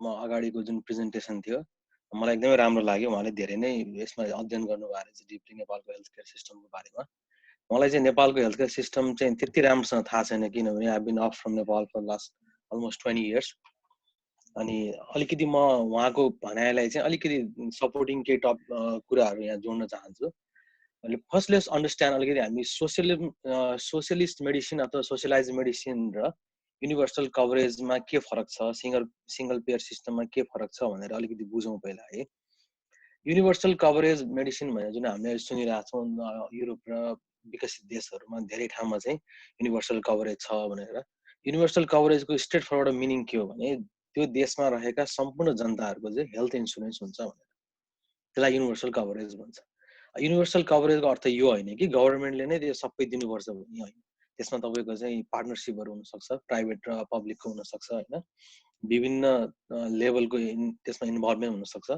अगाडिको जुन प्रेजेन्टेसन थियो मलाई एकदमै राम्रो लाग्यो। उहाँले धेरै नै यसमा अध्ययन गर्नुभएको रहेछ डिपली नेपालको हेल्थ केयर सिस्टमको बारेमा। मलाई चाहिँ नेपालको हेल्थ केयर सिस्टम चाहिँ त्यति राम्रोसँग थाहा छैन, किनभने I been off from Nepal for last almost 20 years। अनि अलिकति म उहाँको भनाइलाई चाहिँ अलिकति सपोर्टिङ केही कुराहरू यहाँ जोड्न चाहन्छु। अनि फर्स्ट लेट्स अन्डरस्ट्यान्ड अलिकति हामी सोसियलिस्ट मेडिसिन अथवा सोसियलाइज मेडिसिन र युनिभर्सल कभरेजमा के फरक छ, सिंगल पेयर सिस्टममा के फरक छ भनेर अलिकति बुझौँ पहिला है। युनिभर्सल कभरेज मेडिसिन भनेर जुन हामीले सुनिरहेको छौँ युरोप र विकसित देशहरूमा धेरै ठाउँमा चाहिँ युनिभर्सल कभरेज छ भनेर। युनिभर्सल कभरेजको स्ट्रेट फरवर्ड मिनिङ के हो भने त्यो देशमा रहेका सम्पूर्ण जनताहरूको चाहिँ हेल्थ इन्सुरेन्स हुन्छ भनेर, त्यसलाई युनिभर्सल कभरेज भन्छ। युनिभर्सल कभरेजको अर्थ यो होइन कि गभर्मेन्टले नै त्यो सबै दिनुपर्छ भन्ने होइन। त्यसमा तपाईँको चाहिँ पार्टनरसिपहरू हुनसक्छ, प्राइभेट र पब्लिकको हुनसक्छ होइन, विभिन्न लेभलको त्यसमा इन्भल्भमेन्ट हुनसक्छ।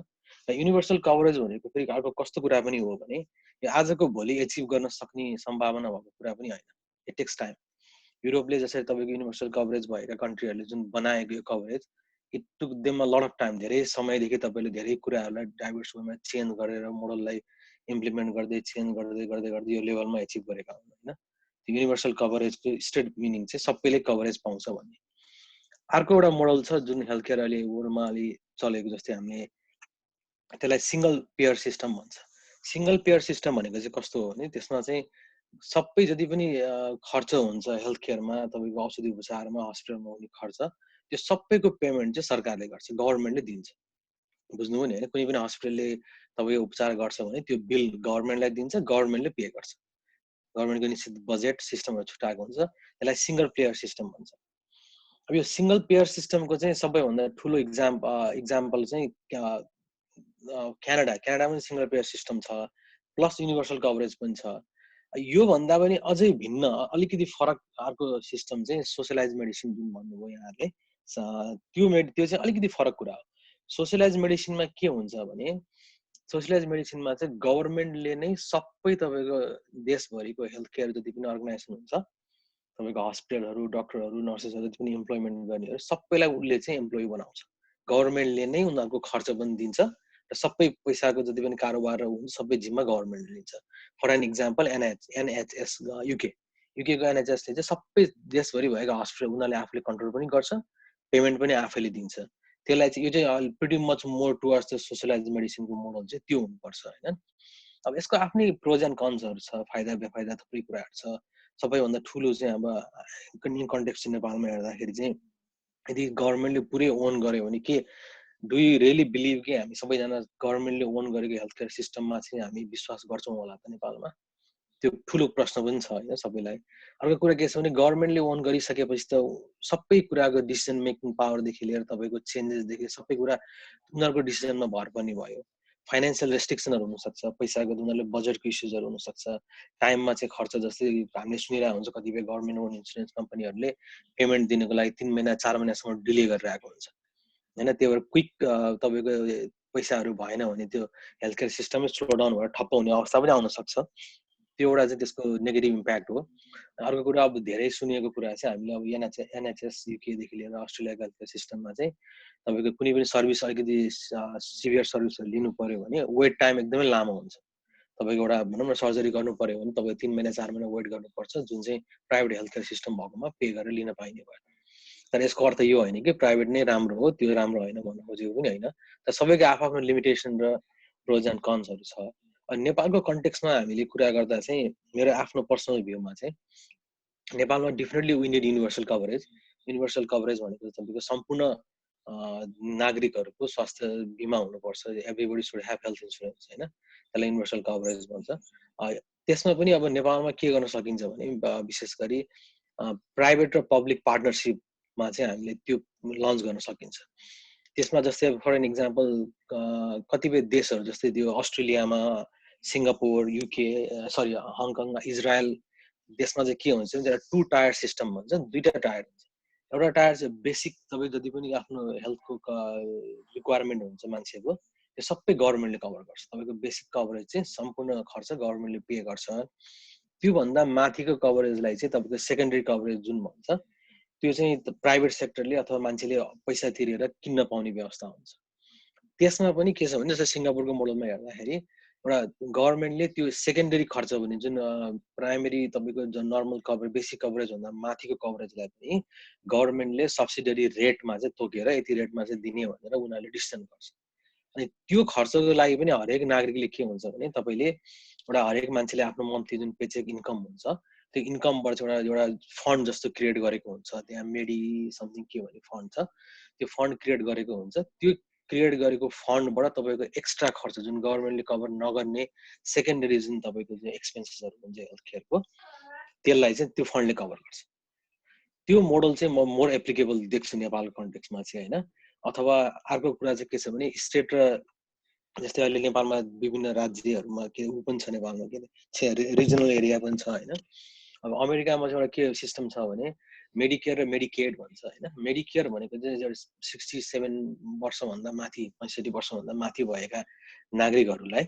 र युनिभर्सल कभरेज भनेको फेरि अर्को कस्तो कुरा पनि हो भने यो आजको भोलि एचिभ गर्न सक्ने सम्भावना भएको कुरा पनि होइन, इट टेक्स टाइम। युरोपले जसरी तपाईँको युनिभर्सल कभरेज भएका कन्ट्रीहरूले जुन बनाएको यो coverage, it took them a lot of time, धेरै समयदेखि तपाईँले धेरै कुराहरूलाई डाइभर्स वेमा चेन्ज गरेर मोडललाई इम्प्लिमेन्ट गर्दै चेन्ज गर्दै गर्दै गर्दै यो लेभलमा एचिभ गरेका हुन् होइन। त्यो युनिभर्सल कभरेजको स्ट्रेट मिनिङ चाहिँ सबैले कभरेज पाउँछ भन्ने। अर्को एउटा मोडल छ जुन हेल्थ केयर अहिले वर्ल्डमा अलि चलेको, जस्तै हामीले त्यसलाई सिङ्गल पेयर सिस्टम भन्छ। सिङ्गल पेयर सिस्टम भनेको चाहिँ कस्तो हो भने त्यसमा चाहिँ सबै जति पनि खर्च हुन्छ हेल्थ केयरमा, तपाईँको औषधि उपचारमा हस्पिटलमा हुने खर्च, त्यो सबैको पेमेन्ट चाहिँ सरकारले गर्छ, गभर्मेन्टले दिन्छ। बुझ्नुभयो नि होइन, कुनै पनि हस्पिटलले तपाईँको उपचार गर्छ भने त्यो बिल गभर्मेन्टलाई दिन्छ, गभर्मेन्टले पे गर्छ। गभर्मेन्टको निश्चित बजेट सिस्टमहरू छुट्याएको हुन्छ, त्यसलाई सिङ्गल पेयर सिस्टम भन्छ। अब यो सिङ्गल पेयर सिस्टमको चाहिँ सबैभन्दा ठुलो इक्जाम्पल चाहिँ क्यानाडा पनि सिङ्गल पेयर सिस्टम छ, प्लस युनिभर्सल कभरेज पनि छ। यो भन्दा पनि अझै भिन्न अलिकति फरक अर्को सिस्टम चाहिँ सोसियलाइज मेडिसिन जुन भन्नुभयो यहाँहरूले, त्यो चाहिँ अलिकति फरक कुरा हो। सोसियलाइज मेडिसिनमा के हुन्छ भने सोसियलाइज मेडिसिनमा चाहिँ गभर्मेन्टले नै सबै तपाईँको देशभरिको हेल्थ केयर जति पनि अर्गनाइजेसन हुन्छ, तपाईँको हस्पिटलहरू, डक्टरहरू, नर्सेसहरू जति पनि इम्प्लोइमेन्ट गर्नेहरू सबैलाई उसले चाहिँ इम्प्लोइ बनाउँछ। गभर्मेन्टले नै उनीहरूको खर्च पनि दिन्छ र सबै पैसाको जति पनि कारोबार हुन्छ सबै जिम्मा गभर्मेन्टले लिन्छ। फर एन इक्जाम्पल एनएचएस युकेको एनएचएसले चाहिँ सबै देशभरि भएका हस्पिटल उनीहरूले आफूले कन्ट्रोल पनि गर्छ, पेमेन्ट पनि आफैले दिन्छ। त्यसलाई चाहिँ यो चाहिँ pretty much more towards the socialize मेडिसिनको मोडल चाहिँ त्यो हुनुपर्छ होइन। अब यसको आफ्नै प्रोज एन्ड कन्सहरू छ, फाइदा बेफाइदा थुप्रै कुराहरू छ। सबैभन्दा ठुलो चाहिँ अब इन कन्टेक्स्ट नेपालमा हेर्दाखेरि चाहिँ यदि गभर्मेन्टले पुरै ओन गर्यो भने के डु यु रियली बिलिभ कि हामी सबैजना गभर्मेन्टले ओन गरेको हेल्थ केयर सिस्टममा चाहिँ हामी विश्वास गर्छौँ होला त नेपालमा? त्यो ठुलो प्रश्न पनि छ होइन सबैलाई। अर्को कुरा के छ भने गभर्मेन्टले ओन गरिसकेपछि त सबै कुराको डिसिजन मेकिङ पावरदेखि लिएर तपाईँको चेन्जेसदेखि सबै कुरा उनीहरूको डिसिजनमा भर पर्ने भयो। फाइनेन्सियल रेस्ट्रिक्सनहरू हुनसक्छ, पैसाको उनीहरूले बजेटको इस्युजहरू हुनसक्छ, टाइममा चाहिँ खर्च, जस्तै हामीले सुनिरहेको हुन्छ कतिपय गभर्मेन्ट ओन इन्सुरेन्स कम्पनीहरूले पेमेन्ट दिनको लागि 3 महिना 4 महिनासम्म डिले गरिरहेको हुन्छ होइन। त्यही भएर क्विक तपाईँको पैसाहरू भएन भने त्यो हेल्थ केयर सिस्टमै स्लो डाउन भएर ठप्प हुने अवस्था पनि आउन सक्छ। त्यो एउटा चाहिँ त्यसको नेगेटिभ इम्प्याक्ट हो। अर्को कुरा अब धेरै सुनिएको कुरा चाहिँ हामीले अब एनएचएस युकेदेखि लिएर अस्ट्रेलियाको हेल्थ केयर सिस्टममा चाहिँ तपाईँको कुनै पनि सर्भिस अलिकति सिभियर सर्भिसहरू लिनु पऱ्यो भने वेट टाइम एकदमै लामो हुन्छ। तपाईँको एउटा भनौँ न सर्जरी गर्नु पऱ्यो भने तपाईँको 3 महिना 4 महिना वेट गर्नुपर्छ, जुन चाहिँ प्राइभेट हेल्थ केयर सिस्टम भएकोमा पे गरेर लिन पाइने भयो। तर यसको अर्थ यो होइन कि प्राइभेट नै राम्रो हो, त्यो राम्रो होइन भन्नु खोजेको पनि होइन। तर सबैको आफ्नो लिमिटेसन र प्रोज एन्ड कन्सहरू छ। अनि नेपालको कन्टेक्समा हामीले कुरा गर्दा चाहिँ मेरो आफ्नो पर्सनल भ्यूमा चाहिँ नेपालमा definitely we need universal coverage. Universal coverage भनेको तपाईँको सम्पूर्ण नागरिकहरूको स्वास्थ्य बिमा हुनुपर्छ, everybody should have health insurance होइन, त्यसलाई युनिभर्सल कभरेज भन्छ। त्यसमा पनि अब नेपालमा के गर्न सकिन्छ भने विशेष गरी प्राइभेट र पब्लिक पार्टनरसिपमा चाहिँ हामीले त्यो लन्च गर्न सकिन्छ। त्यसमा जस्तै अब फर एन इक्जाम्पल कतिपय देशहरू जस्तै त्यो अस्ट्रेलियामा, Singapore, UK, sorry Hong Kong, Israel देशमा चाहिँ के हुन्छ भने त्यसलाई 2 टायर सिस्टम भन्छ, 2टा टायर हुन्छ। एउटा टायर चाहिँ बेसिक तपाईँ जति पनि आफ्नो हेल्थको रिक्वायरमेन्ट हुन्छ मान्छेको त्यो सबै गभर्मेन्टले कभर गर्छ। तपाईँको बेसिक कभरेज चाहिँ सम्पूर्ण खर्च गभर्मेन्टले पे गर्छ। त्योभन्दा माथिको कभरेजलाई चाहिँ तपाईँको सेकेन्डरी कभरेज जुन भन्छ त्यो चाहिँ प्राइभेट सेक्टरले अथवा मान्छेले पैसा तिरेर किन्न पाउने व्यवस्था हुन्छ। त्यसमा पनि के छ भने जस्तो सिङ्गापुरको मोडलमा हेर्दाखेरि एउटा गभर्मेन्टले त्यो सेकेन्डरी खर्च भने जुन प्राइमेरी तपाईँको जुन नर्मल कभरेज बेसिक कभरेजभन्दा माथिको कभरेजलाई पनि गभर्मेन्टले सब्सिडरी रेटमा चाहिँ तोकेर यति रेटमा चाहिँ दिने भनेर उनीहरूले डिसिजन गर्छ। अनि त्यो खर्चको लागि पनि हरेक नागरिकले के हुन्छ भने तपाईँले एउटा हरेक मान्छेले आफ्नो मन्थली जुन पेचेक इन्कम हुन्छ त्यो इन्कमबाट एउटा फन्ड जस्तो क्रिएट गरेको हुन्छ, त्यहाँ मेडी समथिङ के भन्ने फन्ड छ, त्यो फन्ड क्रिएट गरेको हुन्छ। त्यो क्रिएट गरेको फन्डबाट तपाईँको एक्स्ट्रा खर्च जुन गभर्मेन्टले कभर नगर्ने सेकेन्डरी जुन तपाईँको जुन एक्सपेन्सेसहरू हुन्छ हेल्थ केयरको त्यसलाई चाहिँ त्यो फन्डले कभर गर्छ। त्यो मोडल चाहिँ म मोर एप्लिकेबल देख्छु नेपालको कन्टेक्समा चाहिँ होइन। अथवा अर्को कुरा चाहिँ के छ भने स्टेट र जस्तै अहिले नेपालमा विभिन्न राज्यहरूमा के ऊ पनि छ नेपालमा के रिजनल एरिया पनि छ होइन। अब अमेरिकामा चाहिँ एउटा के सिस्टम छ भने मेडिकेयर र मेडिकेड भन्छ होइन। मेडिकेयर भनेको चाहिँ 67 वर्षभन्दा माथि 65 वर्षभन्दा माथि भएका नागरिकहरूलाई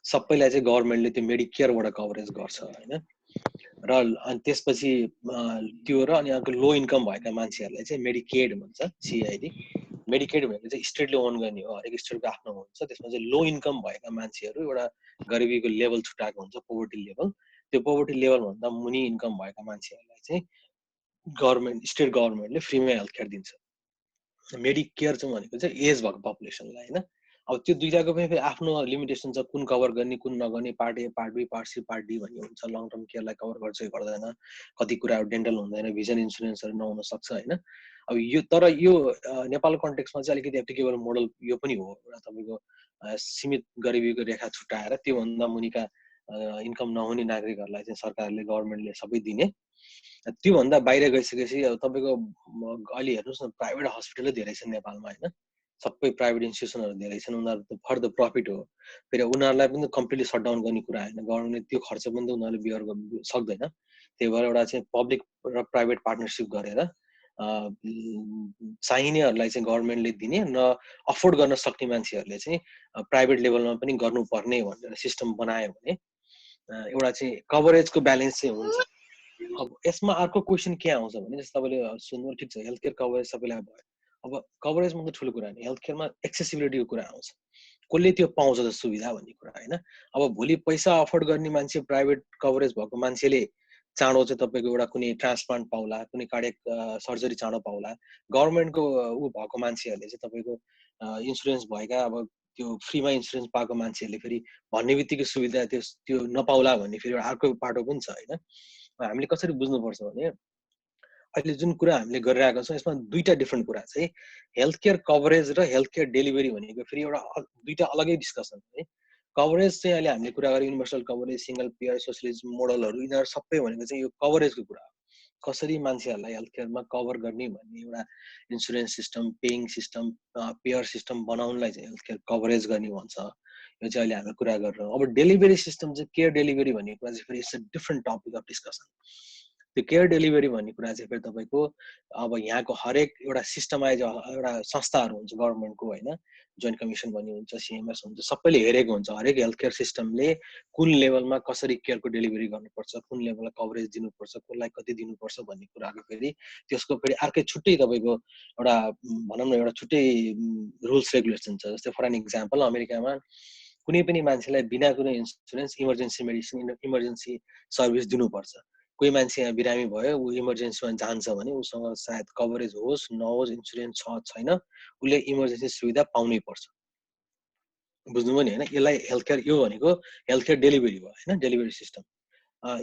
सबैलाई चाहिँ गभर्मेन्टले त्यो मेडिकेयरबाट कभरेज गर्छ होइन। र अनि त्यसपछि त्यो र अनि अर्को लो इन्कम भएका मान्छेहरूलाई चाहिँ मेडिकेड भन्छ सिआइडी। मेडिकेड भनेको चाहिँ स्टेटले ओन गर्ने हो, हरेक स्टेटको आफ्नो हुन्छ। त्यसमा चाहिँ लो इन्कम भएका मान्छेहरू एउटा गरिबीको लेभल छुट्याएको हुन्छ, पोभर्टी लेभल। त्यो पोभर्टी लेभलभन्दा मुनि इन्कम भएका मान्छेहरूलाई चाहिँ गभर्मेन्ट स्टेट गभर्मेन्टले फ्रीमा हेल्थ केयर दिन्छ। मेडिकेयर चाहिँ भनेको चाहिँ एज भएको पपुलेसनलाई होइन। अब त्यो दुईटाको पनि फेरि आफ्नो लिमिटेसन छ, कुन कभर गर्ने कुन नगर्ने, part A part B part C part D भन्ने हुन्छ। लङ टर्म केयरलाई कभर गर्छ कि गर्दैन, कति कुराहरू डेन्टल हुँदैन, भिजन इन्सुरेन्सहरू नहुन सक्छ होइन। अब यो तर यो नेपालको कन्टेक्समा चाहिँ अलिकति एप्लिकेबल मोडल यो पनि हो एउटा तपाईँको सीमित गरिबीको रेखा छुट्याएर त्योभन्दा मुनिका इन्कम नहुने नागरिकहरूलाई चाहिँ सरकारले गभर्मेन्टले सबै दिने। त्योभन्दा बाहिर गइसकेपछि अब तपाईँको अहिले हेर्नुहोस् न प्राइभेट हस्पिटलै धेरै छन् नेपालमा होइन। सबै प्राइभेट इन्स्टिट्युसनहरू धेरै छन्, उनीहरू त फर द प्रफिट हो। फेरि उनीहरूलाई पनि कम्प्लिटली सटडाउन गर्ने कुरा होइन, गभर्मेन्टले त्यो खर्च पनि त उनीहरूले बियर गर्नु सक्दैन। त्यही भएर एउटा चाहिँ पब्लिक र प्राइभेट पार्टनरसिप गरेर चाहिनेहरूलाई चाहिँ गभर्मेन्टले दिने, न अफोर्ड गर्न सक्ने मान्छेहरूले चाहिँ प्राइभेट लेभलमा पनि गर्नुपर्ने भनेर सिस्टम बनायो भने एउटा चाहिँ कभरेजको ब्यालेन्स चाहिँ हुन्छ। अब यसमा अर्को क्वेसन के आउँछ भने जस्तो तपाईँले सुन्नु ठिक छ, हेल्थ केयर कभरेज सबैलाई भयो। अब कभरेज मात्रै ठुलो कुरा होइन, हेल्थ केयरमा एक्सेसिबिलिटीको कुरा आउँछ, कसले त्यो पाउँछ त सुविधा भन्ने कुरा होइन। अब भोलि पैसा अफोर्ड गर्ने मान्छे, प्राइभेट कभरेज भएको मान्छेले चाँडो चाहिँ तपाईँको एउटा कुनै ट्रान्सप्लान्ट पाउला, कुनै कार्डियक सर्जरी चाँडो पाउला। गभर्मेन्टको ऊ भएको मान्छेहरूले चाहिँ तपाईँको इन्सुरेन्स भएका अब त्यो फ्रीमा इन्सुरेन्स पाएको मान्छेहरूले फेरि भन्ने बित्तिकै सुविधा त्यो नपाउला भन्ने फेरि एउटा अर्को पाटो पनि छ होइन। हामीले कसरी बुझ्नुपर्छ भने अहिले जुन कुरा हामीले गरिरहेको छौँ यसमा दुईटा डिफ्रेन्ट कुरा चाहिँ हेल्थ केयर कभरेज र हेल्थ केयर डेलिभरी भनेको फेरि एउटा दुईटा अलगै डिस्कसन है। कभरेज चाहिँ अहिले हामीले कुरा गरेँ universal coverage, single payer, socialist मोडलहरू, यिनीहरू सबै भनेको चाहिँ यो कभरेजको कुरा हो। कसरी मान्छेहरूलाई हेल्थ केयरमा कभर गर्ने भन्ने एउटा insurance system, paying system, payer system बनाउनलाई चाहिँ हेल्थ केयर कभरेज गर्ने भन्छ। यो चाहिँ अहिले हामी कुरा गरिरहेछौँ। अब डेलिभरी सिस्टम चाहिँ केयर डेलिभरी भन्ने कुरा चाहिँ फेरि it's a different topic of discussion. त्यो केयर डेलिभरी भन्ने कुरा चाहिँ फेरि तपाईँको अब यहाँको हरेक एउटा सिस्टमाइज एउटा संस्थाहरू हुन्छ गभर्मेन्टको होइन, जोइन्ट कमिसन भन्ने हुन्छ, सिएमएस हुन्छ, सबैले हेरेको हुन्छ हरेक हेल्थ केयर सिस्टमले कुन लेभलमा कसरी केयरको डेलिभरी गर्नुपर्छ, कुन लेभलमा कभरेज दिनुपर्छ, कसलाई कति दिनुपर्छ भन्ने कुराको फेरि त्यसको फेरि अर्कै छुट्टै तपाईँको एउटा भनौँ न एउटा छुट्टै रुल्स रेगुलेसन छ। जस्तै फर एन इक्जाम्पल अमेरिकामा कुनै पनि मान्छेलाई बिना कुनै insurance emergency medicine, emergency service दिनुपर्छ। कोही मान्छे यहाँ बिरामी भयो, ऊ इमर्जेन्सीमा जान्छ भने उसँग सायद कभरेज होस् नहोस्, इन्सुरेन्स छ छैन, उसले इमर्जेन्सी सुविधा पाउनै पर्छ। बुझ्नुभयो नि होइन। यसलाई हेल्थ केयर, यो भनेको हेल्थ केयर डेलिभरी भयो होइन, डेलिभरी सिस्टम।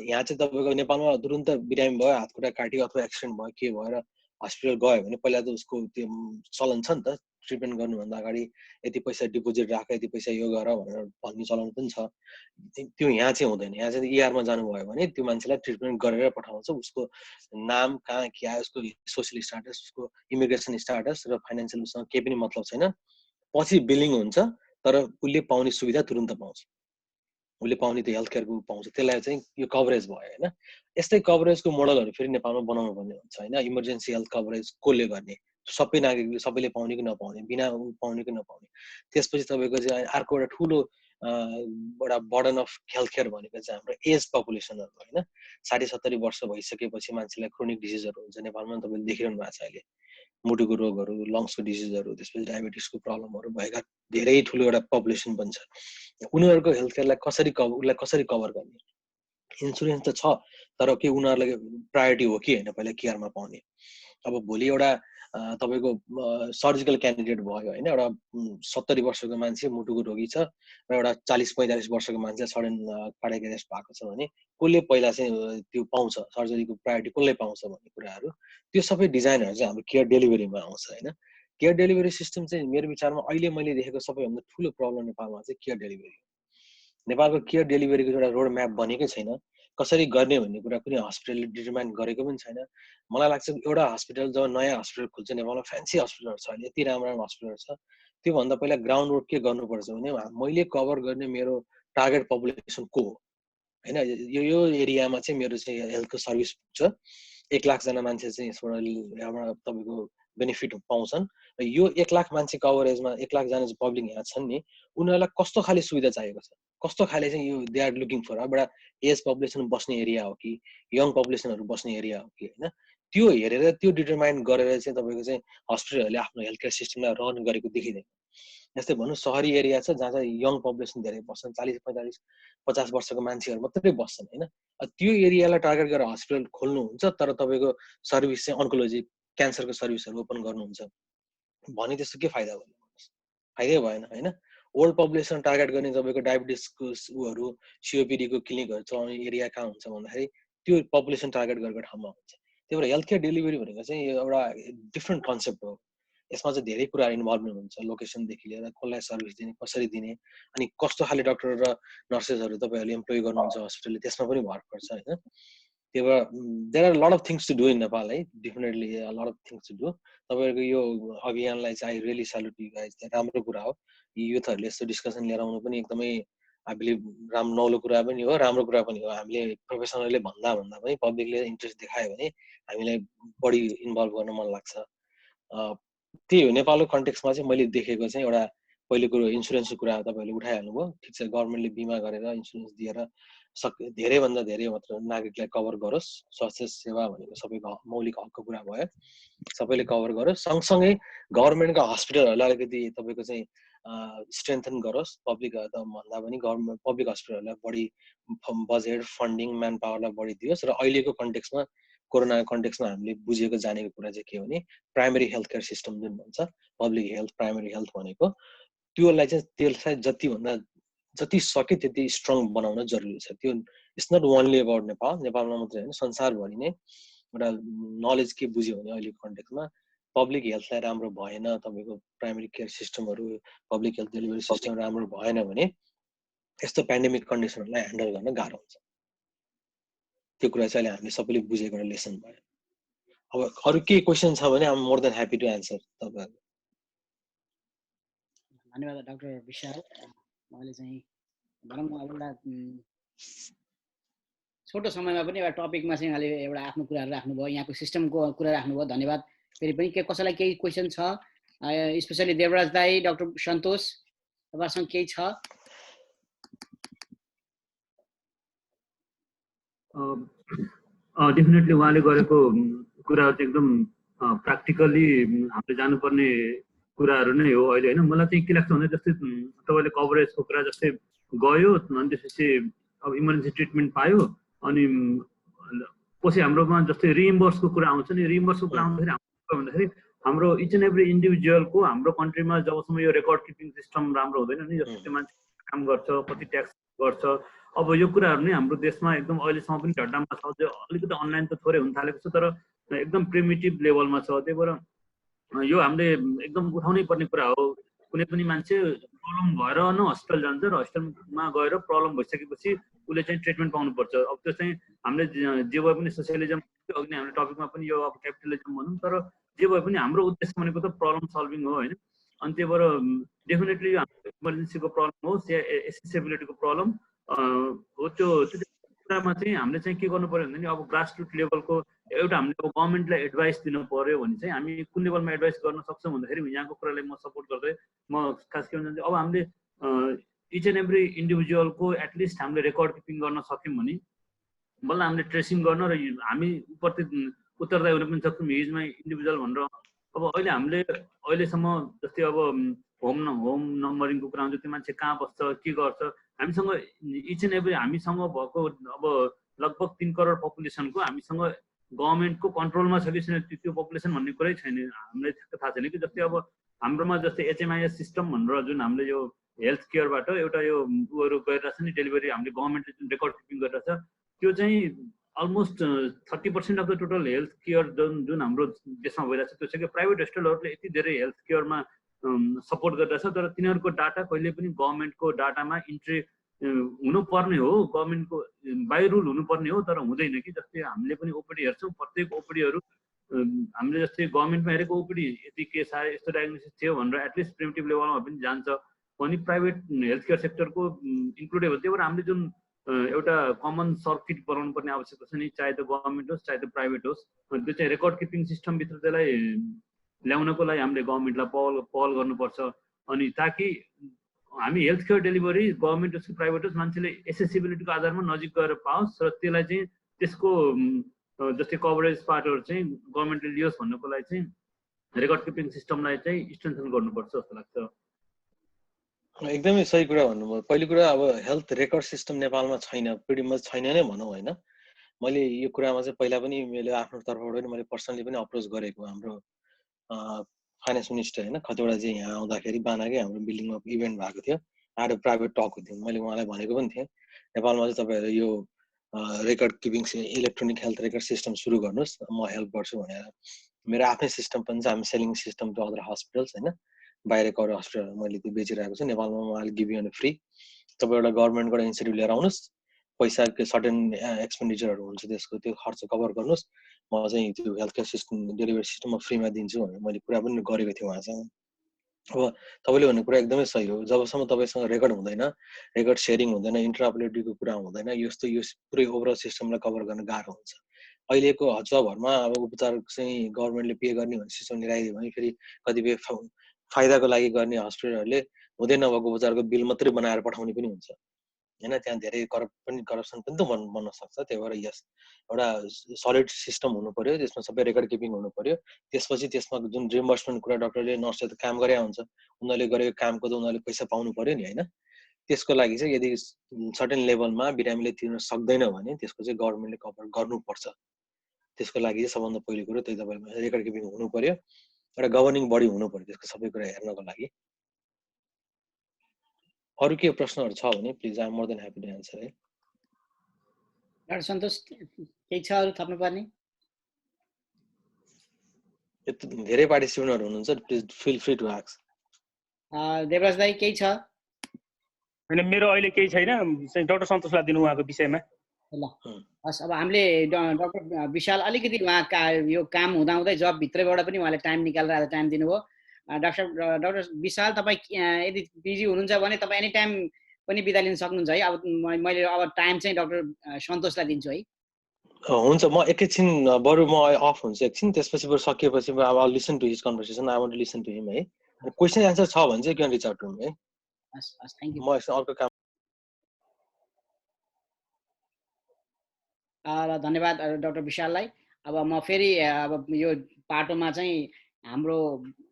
यहाँ चाहिँ तपाईँको नेपालमा तुरुन्त बिरामी भयो, हात खुट्टा काट्यो अथवा एक्सिडेन्ट भयो, के भएर हस्पिटल गयो भने पहिला त उसको त्यो चलन छ नि त, ट्रिटमेन्ट गर्नुभन्दा अगाडि यति पैसा डिपोजिट राख, यति पैसा यो गर भनेर भन्ने चलन पनि छ। त्यो यहाँ चाहिँ हुँदैन। यहाँ चाहिँ इआरमा जानुभयो भने त्यो मान्छेलाई ट्रिटमेन्ट गरेर पठाउँछ, उसको नाम कहाँ के आयो, उसको सोसियल स्टाटस, उसको इमिग्रेसन स्टाटस र फाइनेन्सियल उसँग केही पनि मतलब छैन। पछि बिलिङ हुन्छ तर उसले पाउने सुविधा तुरुन्त पाउँछ, उसले पाउने त्यो हेल्थ केयरको पाउँछ। त्यसलाई चाहिँ यो कभरेज भयो होइन। यस्तै कभरेजको मोडलहरू फेरि नेपालमा बनाउनु पर्ने हुन्छ होइन। इमर्जेन्सी हेल्थ कभरेज कसले गर्ने, सबै नागरिकले सबैले पाउने कि नपाउने, बिना पाउने कि नपाउने। त्यसपछि तपाईँको चाहिँ अर्को एउटा ठुलो एउटा बर्डन अफ हेल्थ केयर भनेको चाहिँ हाम्रो एज पपुलेसनहरू होइन। 60-70 वर्ष भइसकेपछि मान्छेलाई क्रोनिक डिजिजहरू हुन्छ नेपालमा, तपाईँले देखिरहनु भएको छ अहिले, मुटुको रोगहरू, लङ्सको डिजिजहरू, त्यसपछि डायबिटिसको प्रब्लमहरू भएका धेरै ठुलो एउटा पपुलेसन पनि छ। उनीहरूको हेल्थ केयरलाई उसलाई कसरी कभर गर्ने? इन्सुरेन्स त छ तर के उनीहरूलाई प्रायोरिटी हो कि होइन पहिला केयरमा पाउने? अब भोलि एउटा तपाईँको सर्जिकल क्यान्डिडेट भयो होइन, एउटा 70 वर्षको मान्छे मुटुको रोगी छ र एउटा 40-45 वर्षको मान्छे सडन कार्डियक एरेस्ट भएको छ भने कसले पहिला चाहिँ त्यो पाउँछ, सर्जरीको प्रायोरिटी कसले पाउँछ भन्ने कुराहरू, त्यो सबै डिजाइनहरू चाहिँ हाम्रो केयर डेलिभरीमा आउँछ होइन। केयर डेलिभरी सिस्टम चाहिँ मेरो विचारमा अहिले मैले देखेको सबैभन्दा ठुलो प्रब्लम नेपालमा चाहिँ केयर डेलिभरी। नेपालको केयर डेलिभरीको एउटा रोड म्याप बनेकै छैन, कसरी गर्ने भन्ने कुरा कुनै हस्पिटलले डिटरमाइन गरेको पनि छैन। मलाई लाग्छ एउटा हस्पिटल जब नयाँ हस्पिटल खुल्छ नेपालमा, फ्यान्सी हस्पिटलहरू छ अहिले, यति राम्रो राम्रो हस्पिटलहरू छ, त्योभन्दा पहिला ग्राउन्ड वर्क के गर्नुपर्छ भने मैले कभर गर्ने मेरो टार्गेट पपुलेसन को हो होइन, यो एरियामा चाहिँ मेरो चाहिँ हेल्थको सर्भिस पुग्छ, 1 लाखजना मान्छे चाहिँ यसबाट तपाईँको बेनिफिट पाउँछन् र यो 1 लाख मान्छे कभरेजमा 1 लाखजना चाहिँ पब्लिक यहाँ छन् नि, उनीहरूलाई कस्तो खाले सुविधा चाहिएको छ, कस्तो खाले चाहिँ यो दे आर लुकिङ फर, एउटा एज पपुलेसन बस्ने एरिया हो कि यङ पपुलेसनहरू बस्ने एरिया हो कि होइन, त्यो हेरेर त्यो डिटरमाइन गरेर चाहिँ तपाईँको चाहिँ हस्पिटलहरूले आफ्नो हेल्थ केयर सिस्टमलाई रन गरेको देखिँदैन। जस्तै भनौँ सहरी एरिया छ जहाँ चाहिँ यङ पपुलेसन धेरै बस्छन्, 40-45-50 वर्षको मान्छेहरू मात्रै बस्छन् होइन, त्यो एरियालाई टार्गेट गरेर हस्पिटल खोल्नुहुन्छ तर तपाईँको सर्भिस चाहिँ अन्कोलोजी क्यान्सरको सर्भिसहरू ओपन गर्नुहुन्छ भने त्यस्तो के फाइदा भयो? फाइदै भएन होइन। ओल्ड पपुलेसन टार्गेट गर्ने तपाईँको डायबिटिसको उहरू सिओपिडीको क्लिनिकहरू चलाउने एरिया कहाँ हुन्छ भन्दाखेरि त्यो पपुलेसन टार्गेट गरेको ठाउँमा हुन्छ। त्यही भएर हेल्थ केयर डेलिभरी भनेको चाहिँ एउटा डिफ्रेन्ट कन्सेप्ट हो। यसमा चाहिँ धेरै कुरा इन्भल्भ हुन्छ, लोकेसनदेखि लिएर कसलाई सर्भिस दिने, कसरी दिने, अनि कस्तो खाले डक्टर र नर्सेसहरू तपाईँहरूले इम्प्लोय गर्नुहुन्छ हस्पिटलले, त्यसमा पनि भर पर्छ होइन। त्यही भएर there are lot of things to do in Nepal है, definitely lot of things to do. तपाईँहरूको यो अभियानलाई चाहिँ I really salute you guys, राम्रो कुरा हो। युथहरूले यस्तो डिस्कसन लिएर आउनु पनि एकदमै आई बिलिभ नौलो कुरा पनि हो, राम्रो कुरा पनि हो। हामीले प्रोफेसनलले भन्दा पनि पब्लिकले इन्ट्रेस्ट देखायो भने हामीलाई बढी इन्भल्भ गर्न मन लाग्छ। त्यही हो नेपालको कन्टेक्समा चाहिँ मैले देखेको चाहिँ एउटा पहिलो कुरो इन्सुरेन्सको कुरा तपाईँहरूले उठाइहाल्नुभयो, ठिक छ, गभर्मेन्टले बिमा गरेर इन्सुरेन्स दिएर धेरैभन्दा धेरै मात्र नागरिकलाई कभर गरोस्, स्वास्थ्य सेवा भनेको सबैको मौलिक हकको कुरा भयो, सबैले कभर गरोस्। सँगसँगै गभर्मेन्टका हस्पिटलहरूलाई अलिकति तपाईँको चाहिँ स्ट्रेन्थन गरोस्, पब्लिक भन्दा पनि गभर्मेन्ट पब्लिक हस्पिटलहरूलाई बढी बजेट फन्डिङ म्यान पावरलाई बढी दियोस्। र अहिलेको कन्टेक्समा कोरोना कन्टेक्समा हामीले बुझेको जानेको कुरा चाहिँ के हो भने प्राइमेरी हेल्थ केयर सिस्टम जुन भन्छ पब्लिक हेल्थ प्राइमेरी हेल्थ भनेको त्यसलाई चाहिँ जति सक्यो त्यति स्ट्रङ बनाउन जरुरी छ। त्यो इट्स नट ओन्ली अबाउट नेपालमा मात्रै होइन, संसारभरि नै एउटा नलेज के बुझ्यो भने अहिलेको कन्टेक्समा पब्लिक हेल्थलाई राम्रो भएन, तपाईँको प्राइमेरी केयर सिस्टमहरू पब्लिक हेल्थ डेलिभरी सिस्टम राम्रो भएन भने यस्तो पेन्डेमिक कन्डिसनहरूलाई ह्यान्डल गर्न गाह्रो हुन्छ। त्यो कुरा चाहिँ अहिले हामीले सबैले बुझेको एउटा लेसन भयो। अब अरू केही क्वेसन छ भने I am more than happy to answer तपाईँहरू। धन्यवाद डाक्टर विशाल। मैले चाहिँ भनौँ एउटा छोटो समयमा पनि एउटा टपिकमा चाहिँ यहाँले एउटा आफ्नो कुराहरू राख्नुभयो, यहाँको सिस्टमको कुरा राख्नुभयो, धन्यवाद। फेरि पनि कसैलाई केही क्वेसन छ, स्पेसली देवराज दाई, डाक्टर सन्तोष, तपाईँसँग केही छ? डेफिनेटली उहाँले गरेको कुराहरू चाहिँ एकदम प्र्याक्टिकली हामीले जानुपर्ने कुराहरू नै हो अहिले होइन। मलाई चाहिँ के लाग्छ भने जस्तै तपाईँले कभरेजको कुरा जस्तै गयो अनि त्यसपछि अब इमर्जेन्सी ट्रिटमेन्ट पायो अनि पछि हाम्रोमा जस्तै रिइम्बर्सको कुरा आउँछ नि, रिइम्बर्सको कुरा आउँदाखेरि भन्दाखेरि हाम्रो इच एन्ड एभ्री इन्डिभिजुअलको हाम्रो कन्ट्रीमा जबसम्म यो रेकर्ड किपिङ सिस्टम राम्रो हुँदैन नि, जस्तै त्यो मान्छे काम गर्छ, कति ट्याक्स गर्छ, अब यो कुराहरू नै हाम्रो देशमा एकदम अहिलेसम्म पनि झड्डामा छ। अलिकति अनलाइन त थोरै हुन थालेको छ तर एकदम प्रिमिटिभ लेभलमा छ। त्यही भएर यो हामीले एकदम उठाउनै पर्ने कुरा हो। कुनै पनि मान्छे प्रब्लम भएर न हस्पिटल जान्छ र हस्पिटलमा गएर प्रब्लम भइसकेपछि उसले चाहिँ ट्रिटमेन्ट पाउनुपर्छ। अब त्यो चाहिँ हामीले जे भए पनि सोसियलिजम, अघि नै हामीले टपिकमा पनि यो अब क्यापिटलिजम भनौँ, तर जे भए पनि हाम्रो उद्देश्य भनेको त प्रब्लम सल्भिङ हो होइन। अनि त्यही भएर डेफिनेटली यो हाम्रो इमर्जेन्सीको प्रब्लम होस् या एसेसिबिलिटीको प्रब्लम हो, त्यो कुरामा चाहिँ हामीले चाहिँ के गर्नु पर्यो भने अब ग्रासरुट लेभलको एउटा हामीले अब गभर्मेन्टलाई एडभाइस दिनु पर्यो भने चाहिँ हामी कुन लेभलमा एडभाइस गर्न सक्छौँ भन्दाखेरि यहाँको कुरालाई म सपोर्ट गर्दै म खास के भन्छ अब हामीले इच एन्ड एभ्री इन्डिभिजुअलको एटलिस्ट हामीले रेकर्ड किपिङ गर्न सक्यौँ भने बल्ल हामीले ट्रेसिङ गर्न र हामी उपरति उत्तरदायी हुन पनि सक्छौँ हिज माई इन्डिभिजुअल भनेर। अब अहिले हामीले अहिलेसम्म जस्तै अब होम नम्बरिङको कुरा हुन्छ, त्यो मान्छे कहाँ बस्छ, के गर्छ, हामीसँग इच एन्ड एभ्री हामीसँग भएको अब लगभग 3 करोड पपुलेसनको हामीसँग गभर्मेन्टको कन्ट्रोलमा छ कि छैन त्यो पपुलेसन भन्ने कुरै छैन, हामीलाई थाहा छैन कि। जस्तै अब हाम्रोमा जस्तै HMIS सिस्टम भनेर जुन हामीले यो हेल्थ केयरबाट एउटा यो उहरू गरिरहेछ नि डेलिभरी, हामीले गभर्मेन्टले जुन रेकर्ड किपिङ गरिरहेछ त्यो चाहिँ almost 30% of the total health care जुन हाम्रो देशमा भइरहेको छ त्यो चाहिँ प्राइभेट हस्पिटलहरूले यति धेरै हेल्थ केयरमा सपोर्ट गरिरहेछ, तर तिनीहरूको डाटा कहिले पनि गभर्मेन्टको डाटामा इन्ट्री हुनुपर्ने हो, गभर्मेन्टको बाई रुल हुनुपर्ने हो, तर हुँदैन कि। जस्तै हामीले पनि ओपिडी हेर्छौँ, प्रत्येक ओपिडीहरू हामीले जस्तै गभर्मेन्टमा हेरेको ओपिडी यति केस आयो, यस्तो डायग्नोसिस थियो भनेर एटलिस्ट प्रिभेन्टिभ लेभलमा पनि जान्छ, पनि प्राइभेट हेल्थ केयर सेक्टरको इन्क्लुडेड हो। त्यही भएर हामीले जुन एउटा कमन सर्किट बनाउनु पर्ने आवश्यकता छ नि, चाहे त गभर्मेन्ट होस् चाहे त प्राइभेट होस्, त्यो चाहिँ रेकर्ड किपिङ सिस्टमभित्र त्यसलाई ल्याउनको लागि हामीले गभर्मेन्टलाई पहल गर्नुपर्छ। अनि ताकि हामी हेल्थ केयर डेलिभरी गभर्मेन्ट होस् कि प्राइभेट होस् मान्छेले एसेसिबिलिटीको आधारमा नजिक गएर पाओस्, र त्यसलाई चाहिँ त्यसको जस्तै कभरेज पार्टहरू चाहिँ गभर्मेन्टले लियोस् भन्नको लागि चाहिँ रेकर्ड किपिङ सिस्टमलाई चाहिँ स्ट्रेन्थन गर्नुपर्छ जस्तो लाग्छ। एकदमै सही कुरा भन्नुभयो। पहिलो कुरा अब हेल्थ रेकर्ड सिस्टम नेपालमा छैन, pretty much छैन नै भनौँ होइन। मैले यो कुरामा चाहिँ पहिला पनि मैले आफ्नो तर्फबाट पनि मैले पर्सनली पनि अप्रोच गरेको हाम्रो फाइनेन्स मिनिस्टर होइन, कतिवटा चाहिँ यहाँ आउँदाखेरि बानाकै हाम्रो बिल्डिङमा इभेन्ट भएको थियो, आएर प्राइभेट टक थियो। मैले उहाँलाई भनेको पनि थिएँ नेपालमा चाहिँ तपाईँहरू यो record keeping electronic health record system सुरु गर्नुहोस्, म हेल्प गर्छु भनेर। मेरो आफ्नै सिस्टम पनि छ, हामी selling system to other hospitals होइन, बाहिरको अरू हस्पिटल मैले त्यो बेचिरहेको छु। नेपालमा उहाँले गिभ यु फ्री, तपाईँ एउटा गभर्मेन्टबाट इन्सेन्टिभ लिएर आउनुहोस्, पैसाको सर्टेन एक्सपेन्डिचरहरू हुन्छ त्यसको, त्यो खर्च कभर गर्नुहोस्, म चाहिँ त्यो health care system delivery system म फ्रीमा दिन्छु भनेर मैले कुरा पनि गरेको थिएँ उहाँसँग। अब तपाईँले भनेको कुरा एकदमै सही हो, जबसम्म तपाईँसँग रेकर्ड हुँदैन, रेकर्ड सेयरिङ हुँदैन, इन्टरअपरेबिलिटीको कुरा हुँदैन, यस्तो यो पुरै ओभरअल सिस्टमलाई कभर गर्न गाह्रो हुन्छ। अहिलेको हचभरमा अब उपचार चाहिँ गभर्मेन्टले पे गर्ने भन्ने सिस्टम ल्याइदियो भने फेरि कतिपय फाइदाको लागि गर्ने हस्पिटलहरूले हुँदै नभएको उपचारको बिल मात्रै बनाएर पठाउने पनि हुन्छ होइन, त्यहाँ धेरै करप्सन पनि त बन्न सक्छ। त्यही भएर यस एउटा सलिड सिस्टम हुनु पर्यो, त्यसमा सबै रेकर्ड किपिङ हुनु पर्यो। त्यसपछि त्यसमा जुन रिम्बर्समेन्ट कुरा डक्टरले नर्सले त काम गरे हुन्छ, उनीहरूले गरेको कामको त उनीहरूले पैसा पाउनु पर्यो नि होइन। त्यसको लागि चाहिँ यदि सर्टेन लेभलमा बिरामीले तिर्न सक्दैन भने त्यसको चाहिँ गभर्मेन्टले कभर गर्नुपर्छ। त्यसको लागि चाहिँ सबभन्दा पहिलो कुरो त्यही तपाईँको रेकर्ड किपिङ हुनु पर्यो, एउटा गभर्निङ बडी हुनु पर्यो त्यसको सबै कुरा हेर्नको लागि। अरू के प्रश्नहरू छ भने please, I am more than happy to answer है। डाक्टर सन्तोष केही छ अरू थप्नुपर्ने? यति धेरै पार्टिसिपेन्टहरू हुनुहुन्छ, please feel free to ask. Devraj दाई केही छ? होइन, मेरो अहिले केही छैन, डाक्टर सन्तोषलाई दिनु उहाँको विषयमा। ल हस्, अब हामीले डाक्टर विशाल अलिकति उहाँका यो काम हुँदाहुँदै जबभित्रैबाट पनि उहाँले टाइम निकालेर आज टाइम दिनुभयो। डाक्टर विशाल तपाईँ यदि बिजी हुनुहुन्छ भने तपाईँ एनी टाइम पनि बिदा लिन सक्नुहुन्छ है। अब मैले अब टाइम चाहिँ डाक्टर सन्तोषलाई दिन्छु है। हुन्छ, म एकैछिन बरु म अफ हुन्छु एकछिन, त्यसपछि बरु सकिएपछि अब I listen to his conversation, I want to listen to him है। क्वेसन एन्सर छ भने चाहिँ can reach out to him है। हस् हस्, थ्याङ्क यू। म अर्को काम। र धन्यवाद डाक्टर विशाललाई। अब म फेरि अब यो पाटोमा चाहिँ हाम्रो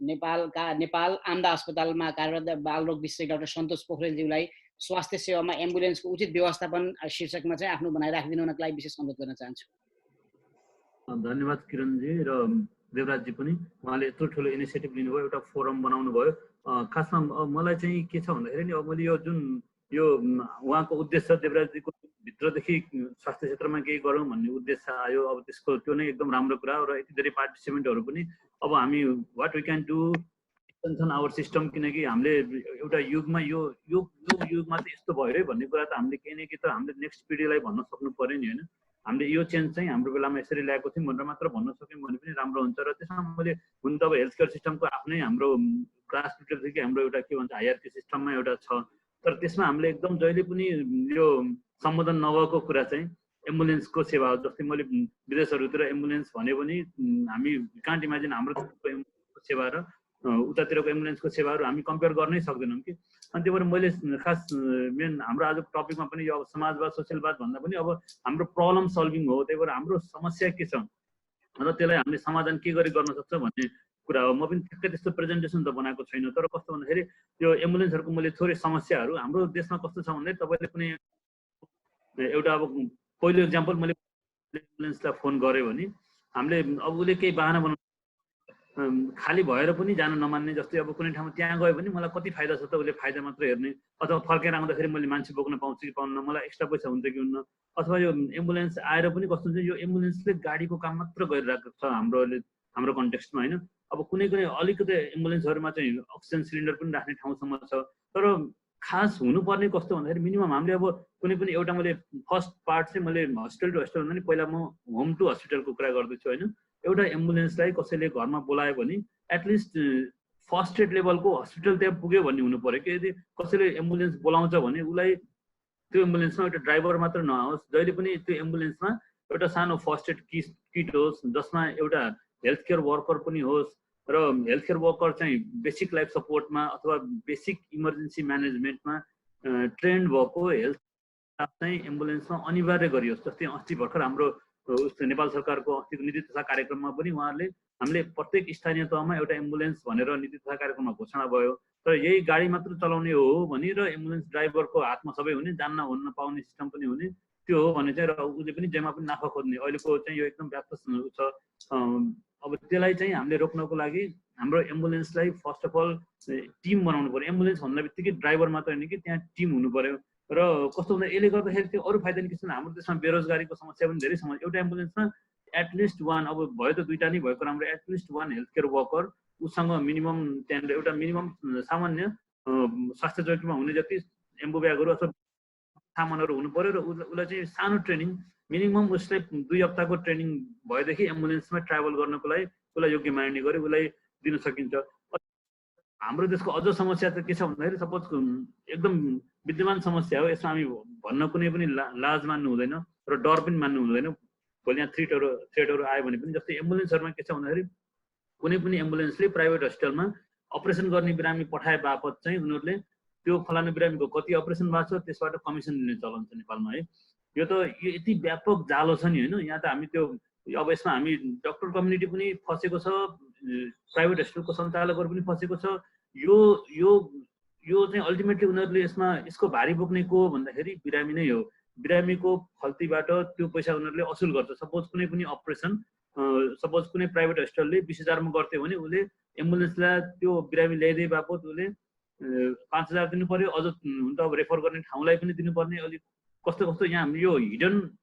नेपाल आम्दा अस्पतालमा कार्यरत बालरोग विशेषज्ञ डाक्टर सन्तोष पोखरेलज्यूलाई स्वास्थ्य सेवामा एम्बुलेन्सको उचित व्यवस्थापन शीर्षकमा चाहिँ आफ्नो भनाइ राखिदिनुको लागि विशेष अनुरोध गर्न चाहन्छु। धन्यवाद किरणजी र देवराजजी पनि, उहाँले यत्रो ठुलो इनिसिएटिभ लिनुभयो, एउटा फोरम बनाउनु भयो। खासमा मलाई चाहिँ के छ भन्दाखेरि नि, अब मैले यो जुन यो उहाँको उद्देश्य देवराजजीको भित्रदेखि स्वास्थ्य क्षेत्रमा केही गरौँ भन्ने उद्देश्य आयो, अब त्यसको त्यो नै एकदम राम्रो कुरा हो। र यति धेरै पार्टिसिपेन्टहरू पनि, अब हामी वाट वी क्यान डु छन् आवर सिस्टम, किनकि हामीले एउटा युगमा यो युगमा चाहिँ यस्तो भयो है भन्ने कुरा त हामीले केही न केही त हामीले नेक्स्ट पिँढीलाई भन्न सक्नु पर्यो नि होइन। हामीले यो चेन्ज चाहिँ हाम्रो बेलामा यसरी ल्याएको थियौँ भनेर मात्र भन्न सक्यौँ भने पनि राम्रो हुन्छ। र त्यसमा मैले हुन त अब हेल्थ केयर सिस्टमको आफ्नै हाम्रो क्लास लेभलदेखि हाम्रो एउटा के भन्छ हायरार्की सिस्टममा एउटा छ, तर त्यसमा हामीले एकदम जहिले पनि यो सम्बोधन नभएको कुरा चाहिँ एम्बुलेन्सको सेवा हो। जस्तै मैले विदेशहरूतिर एम्बुलेन्स भन्यो भने हामी कान्ट इमेजिन हाम्रो सेवा र उतातिरको एम्बुलेन्सको सेवाहरू हामी कम्पेयर गर्नै सक्दैनौँ कि। अनि त्यही भएर मैले खास मेन हाम्रो आजको टपिकमा पनि यो अब समाजवाद सोसियलवाद भन्दा पनि अब हाम्रो प्रब्लम सल्भिङ हो। त्यही भएर हाम्रो समस्या के छ र त्यसलाई हामीले समाधान के गरी गर्न सक्छ भन्ने कुरा हो। म पनि ठ्याक्कै त्यस्तो प्रेजेन्टेसन त बनाएको छैन, तर कस्तो भन्दाखेरि यो एम्बुलेन्सहरूको मैले थोरै समस्याहरू हाम्रो देशमा कस्तो छ भन्दाखेरि तपाईँले कुनै एउटा अब पहिलो इक्जाम्पल मैले एम्बुलेन्सलाई फोन गरेँ भने हामीले अब उसले केही बाहना बनाउनु खाली भएर पनि जान नमान्ने। जस्तै अब कुनै ठाउँमा त्यहाँ गयो भने मलाई कति फाइदा छ त, उसले फाइदा मात्र हेर्ने, अथवा फर्केर आउँदाखेरि मैले मान्छे बोक्न पाउँछु कि पाउन्न, मलाई एक्स्ट्रा पैसा हुन्छ कि हुन्न। अथवा यो एम्बुलेन्स आएर पनि कस्तो हुन्छ, यो एम्बुलेन्सले गाडीको काम मात्र गरिरहेको छ हाम्रो कन्टेक्स्टमा होइन। अब कुनै कुनै अलिकति एम्बुलेन्सहरूमा चाहिँ अक्सिजन सिलिन्डर पनि राख्ने ठाउँसम्म छ। तर खास हुनुपर्ने कस्तो भन्दाखेरि मिनिमम हामीले अब कुनै पनि एउटा, मैले फर्स्ट पार्ट चाहिँ मैले हस्पिटल टु हस्पिटल भन्दा नि पहिला म होम टु हस्पिटलको कुरा गर्दैछु होइन। एउटा एम्बुलेन्सलाई कसैले घरमा बोलायो भने एटलिस्ट फर्स्ट एड लेभलको हस्पिटल त्यहाँ पुग्यो भन्ने हुनु पर्यो कि। यदि कसैले एम्बुलेन्स बोलाउँछ भने उसलाई त्यो एम्बुलेन्समा एउटा ड्राइभर मात्र नहोस्, जहिले पनि त्यो एम्बुलेन्समा एउटा सानो फर्स्ट एड किट होस्, जसमा एउटा हेल्थ केयर वर्कर पनि होस्, र हेल्थ केयर वर्कर चाहिँ बेसिक लाइफ सपोर्टमा अथवा बेसिक इमर्जेन्सी म्यानेजमेन्टमा ट्रेन्ड भएको हेल्थ स्टाफ चाहिँ एम्बुलेन्समा अनिवार्य गरियोस्। जस्तै अस्ति भर्खर हाम्रो नेपाल सरकारको अस्तिको नीति तथा कार्यक्रममा पनि उहाँहरूले हामीले प्रत्येक स्थानीय तहमा एउटा एम्बुलेन्स भनेर नीति तथा कार्यक्रममा घोषणा भयो। तर यही गाडी मात्र चलाउने हो भने र एम्बुलेन्स ड्राइभरको हातमा सबै हुने, जान्न हुन्न पाउने सिस्टम पनि हुने, त्यो हो भने चाहिँ र उसले पनि जेमा पनि नाफा खोज्ने अहिलेको चाहिँ यो एकदम व्याप्त छ। अब त्यसलाई चाहिँ हामीले रोक्नको लागि हाम्रो एम्बुलेन्सलाई फर्स्ट अफ अल टिम बनाउनु पर्यो। एम्बुलेन्स भन्दा बित्तिकै ड्राइभर मात्र होइन कि त्यहाँ टिम हुनु पर्यो। र कस्तो भन्दा यसले गर्दाखेरि त्यो अरू फाइदा नि के छ, हाम्रो देशमा बेरोजगारीको समस्या पनि धेरै समस्या। एउटा एम्बुलेन्समा एटलिस्ट वान, अब भयो त दुईटा नै भएको राम्रो, at least one health care worker उसँग मिनिमम त्यहाँनिर एउटा मिनिमम सामान्य स्वास्थ्य जोखिममा हुने जति एम्बु ब्यागहरू अथवा सामानहरू हुनु पर्यो। र उसलाई चाहिँ सानो ट्रेनिङ मिनिमम उसले 2 हप्ताको ट्रेनिङ भएदेखि एम्बुलेन्समा ट्राभल गर्नको लागि उसलाई योग्य मान्ने गरी उसलाई दिन सकिन्छ। हाम्रो देशको अझ समस्या चाहिँ के छ भन्दाखेरि सपोज एकदम विद्यमान समस्या हो, यसमा हामी भन्न कुनै पनि लाज मान्नु हुँदैन र डर पनि मान्नु हुँदैन। भोलि यहाँ थ्रेटहरू आयो भने पनि, जस्तै एम्बुलेन्सहरूमा के छ भन्दाखेरि कुनै पनि एम्बुलेन्सले प्राइभेट हस्पिटलमा अपरेसन गर्ने बिरामी पठाए बापत चाहिँ उनीहरूले त्यो फलानु बिरामीको कति अपरेसन भएको छ त्यसबाट कमिसन लिने चलन छ नेपालमा है। यो त यो यति व्यापक जालो छ नि होइन। यहाँ त हामी त्यो अब यसमा हामी डक्टर कम्युनिटी पनि फसेको छ, प्राइभेट हस्पिटलको सञ्चालकहरू पनि फसेको छ। यो यो यो चाहिँ अल्टिमेटली उनीहरूले यसको भारी बोक्ने को भन्दाखेरि बिरामी नै हो। बिरामीको खल्तीबाट त्यो पैसा उनीहरूले असुल गर्छ। सपोज कुनै पनि अपरेसन सपोज कुनै प्राइभेट हस्पिटलले 20,000 मा गर्थ्यो भने उसले एम्बुलेन्सलाई त्यो बिरामी ल्याइदिए बापत उसले 5,000 दिनु पर्यो। अझ हुन त अब रेफर गर्ने ठाउँलाई पनि दिनुपर्ने। अलिक कस्तो कस्तो यहाँ यो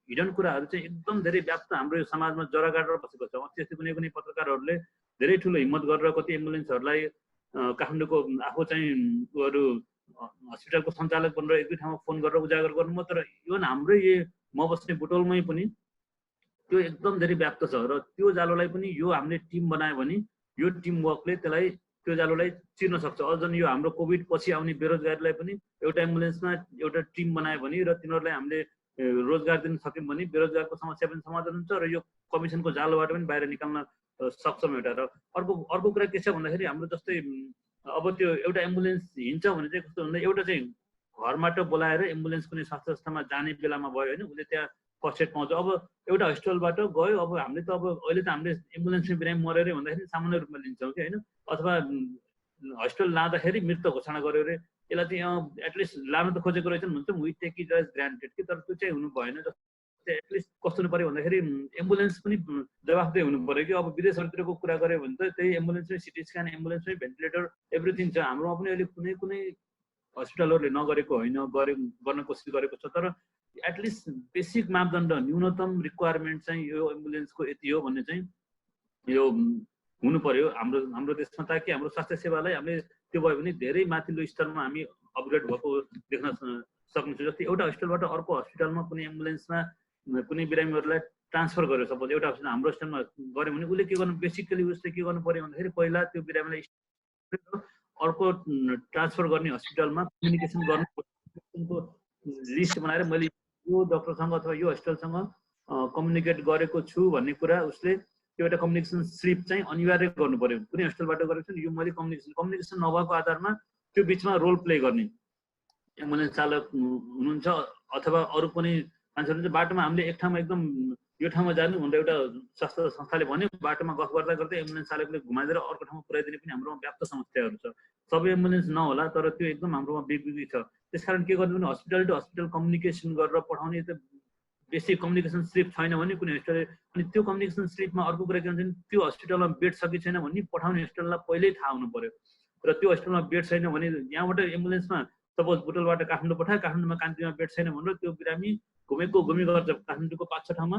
हिडन कुराहरू चाहिँ एकदम धेरै व्याप्त हाम्रो यो समाजमा जरा गाडेर बसेको छ। अस्ति कुनै कुनै पत्रकारहरूले धेरै ठुलो हिम्मत गरेर कति एम्बुलेन्सहरूलाई काठमाडौँको आफू चाहिँ उहरू हस्पिटलको सञ्चालक बनेर एक दुई ठाउँमा फोन गरेर उजागर गर्नुभयो। तर इभन हाम्रै म बस्ने बुटोलमै पनि त्यो एकदम धेरै व्याप्त छ। र त्यो जालोलाई पनि यो हामीले टिम बनायो भने यो टिम वर्कले त्यसलाई त्यो जालोलाई चिर्न सक्छ। अझ यो हाम्रो कोभिड पछि आउने बेरोजगारीलाई पनि एउटा एम्बुलेन्समा एउटा टिम बनायो भने र तिनीहरूलाई हामीले रोजगार दिन सक्यौँ भने बेरोजगारको समस्या पनि समाधान हुन्छ र यो कमिसनको जालोबाट पनि बाहिर निकाल्न सक्षम एउटा। र अर्को कुरा के छ भन्दाखेरि हाम्रो जस्तै अब त्यो एउटा एम्बुलेन्स हिँड्छ भने चाहिँ कस्तो भन्दा एउटा चाहिँ घरबाट बोलाएर एम्बुलेन्स कुनै स्वास्थ्य संस्थामा जाने बेलामा भयो होइन, उसले त्यहाँ फर्स्ट एड पाउँछ। अब एउटा हस्पिटलबाट गयो, अब हामीले त अब अहिले त हामीले एम्बुलेन्समा बिरामी मऱ्यो अरे भन्दाखेरि सामान्य रूपमा लिन्छौँ कि होइन, अथवा हस्पिटल लाँदाखेरि मृत घोषणा गर्यो अरे, यसलाई चाहिँ एटलिस्ट लानु त खोजेको रहेछ भन्छौँ, we take it as granted कि। तर त्यो चाहिँ हुनु भएन। एटलिस्ट कस्तो हुनु पर्यो भन्दाखेरि एम्बुलेन्स पनि जवाफदेही हुनु पर्यो कि। अब विदेशहरूतिरको कुरा गऱ्यो भने त त्यही एम्बुलेन्समै सिटी स्क्यान, एम्बुलेन्समै भेन्टिलेटर एभ्रिथिङ छ। हाम्रोमा पनि अहिले कुनै कुनै हस्पिटलहरूले नगरेको होइन, गर्न कोसिस गरेको छ। तर एटलिस्ट बेसिक मापदण्ड न्यूनतम रिक्वायरमेन्ट चाहिँ यो एम्बुलेन्सको यति हो भन्ने चाहिँ यो हुनु पर्यो हाम्रो देशमा, ताकि हाम्रो स्वास्थ्य सेवालाई हामीले त्यो भयो भने धेरै माथिल्लो स्तरमा हामी अपग्रेड भएको देख्न सक्नुहुन्छ। जस्तै एउटा हस्पिटलबाट अर्को हस्पिटलमा कुनै एम्बुलेन्समा कुनै बिरामीहरूलाई ट्रान्सफर गर्यो, सपोज एउटा हस्पिटल हाम्रो हस्पिटलमा गऱ्यो भने उसले के गर्नु, बेसिकली उसले के गर्नु पर्यो भन्दाखेरि पहिला त्यो बिरामीलाई अर्को ट्रान्सफर गर्ने हस्पिटलमा कम्युनिकेसन गर्नु, लिस्ट बनाएर मैले यो डक्टरसँग अथवा यो हस्पिटलसँग कम्युनिकेट गरेको छु भन्ने कुरा उसले त्यो एउटा कम्युनिकेसन स्लिप चाहिँ अनिवार्य गर्नु पर्यो। कुनै हस्पिटलबाट गरेको छु यो मैले कम्युनिकेसन नभएको आधारमा त्यो बिचमा रोल प्ले गर्ने एम्बुलेन्स चालक हुनुहुन्छ अथवा अरू पनि मान्छे हुनुहुन्छ। बाटोमा हामीले एक ठाउँमा एकदम यो ठाउँमा जानु भनेर एउटा स्वास्थ्य संस्थाले भन्यो, बाटोमा गफ गर्दा गर्दै एम्बुलेन्स चालकले घुमाइदिएर अर्को ठाउँमा पुऱ्याइदिने पनि हाम्रोमा व्याप्त समस्याहरू छ। सबै एम्बुलेन्स नहोला तर त्यो एकदम हाम्रोमा बिग्री छ। त्यसकारण के गर्नु भने हस्पिटल टु हस्पिटल कम्युनिकेसन गरेर पठाउने त बेसिक कम्युनिकेसन स्लिप छैन भने कुनै हस्पिटलले, अनि त्यो कम्युनिकेसन स्लिपमा अर्को कुरा के हुन्छ भने त्यो हस्पिटलमा बेड छ कि छैन भन्ने पठाउने हस्पिटललाई पहिल्यै थाहा हुनु पर्यो। र त्यो हस्पिटलमा बेड छैन भने यहाँबाट एम्बुलेन्समा सपोज बुटोलबाट काठमाडौँ पठायो, काठमाडौँमा कान्तिमा बेड छैन भनेर त्यो बिरामी घुमी गर्छ काठमाडौँको 5-6 ठाउँमा,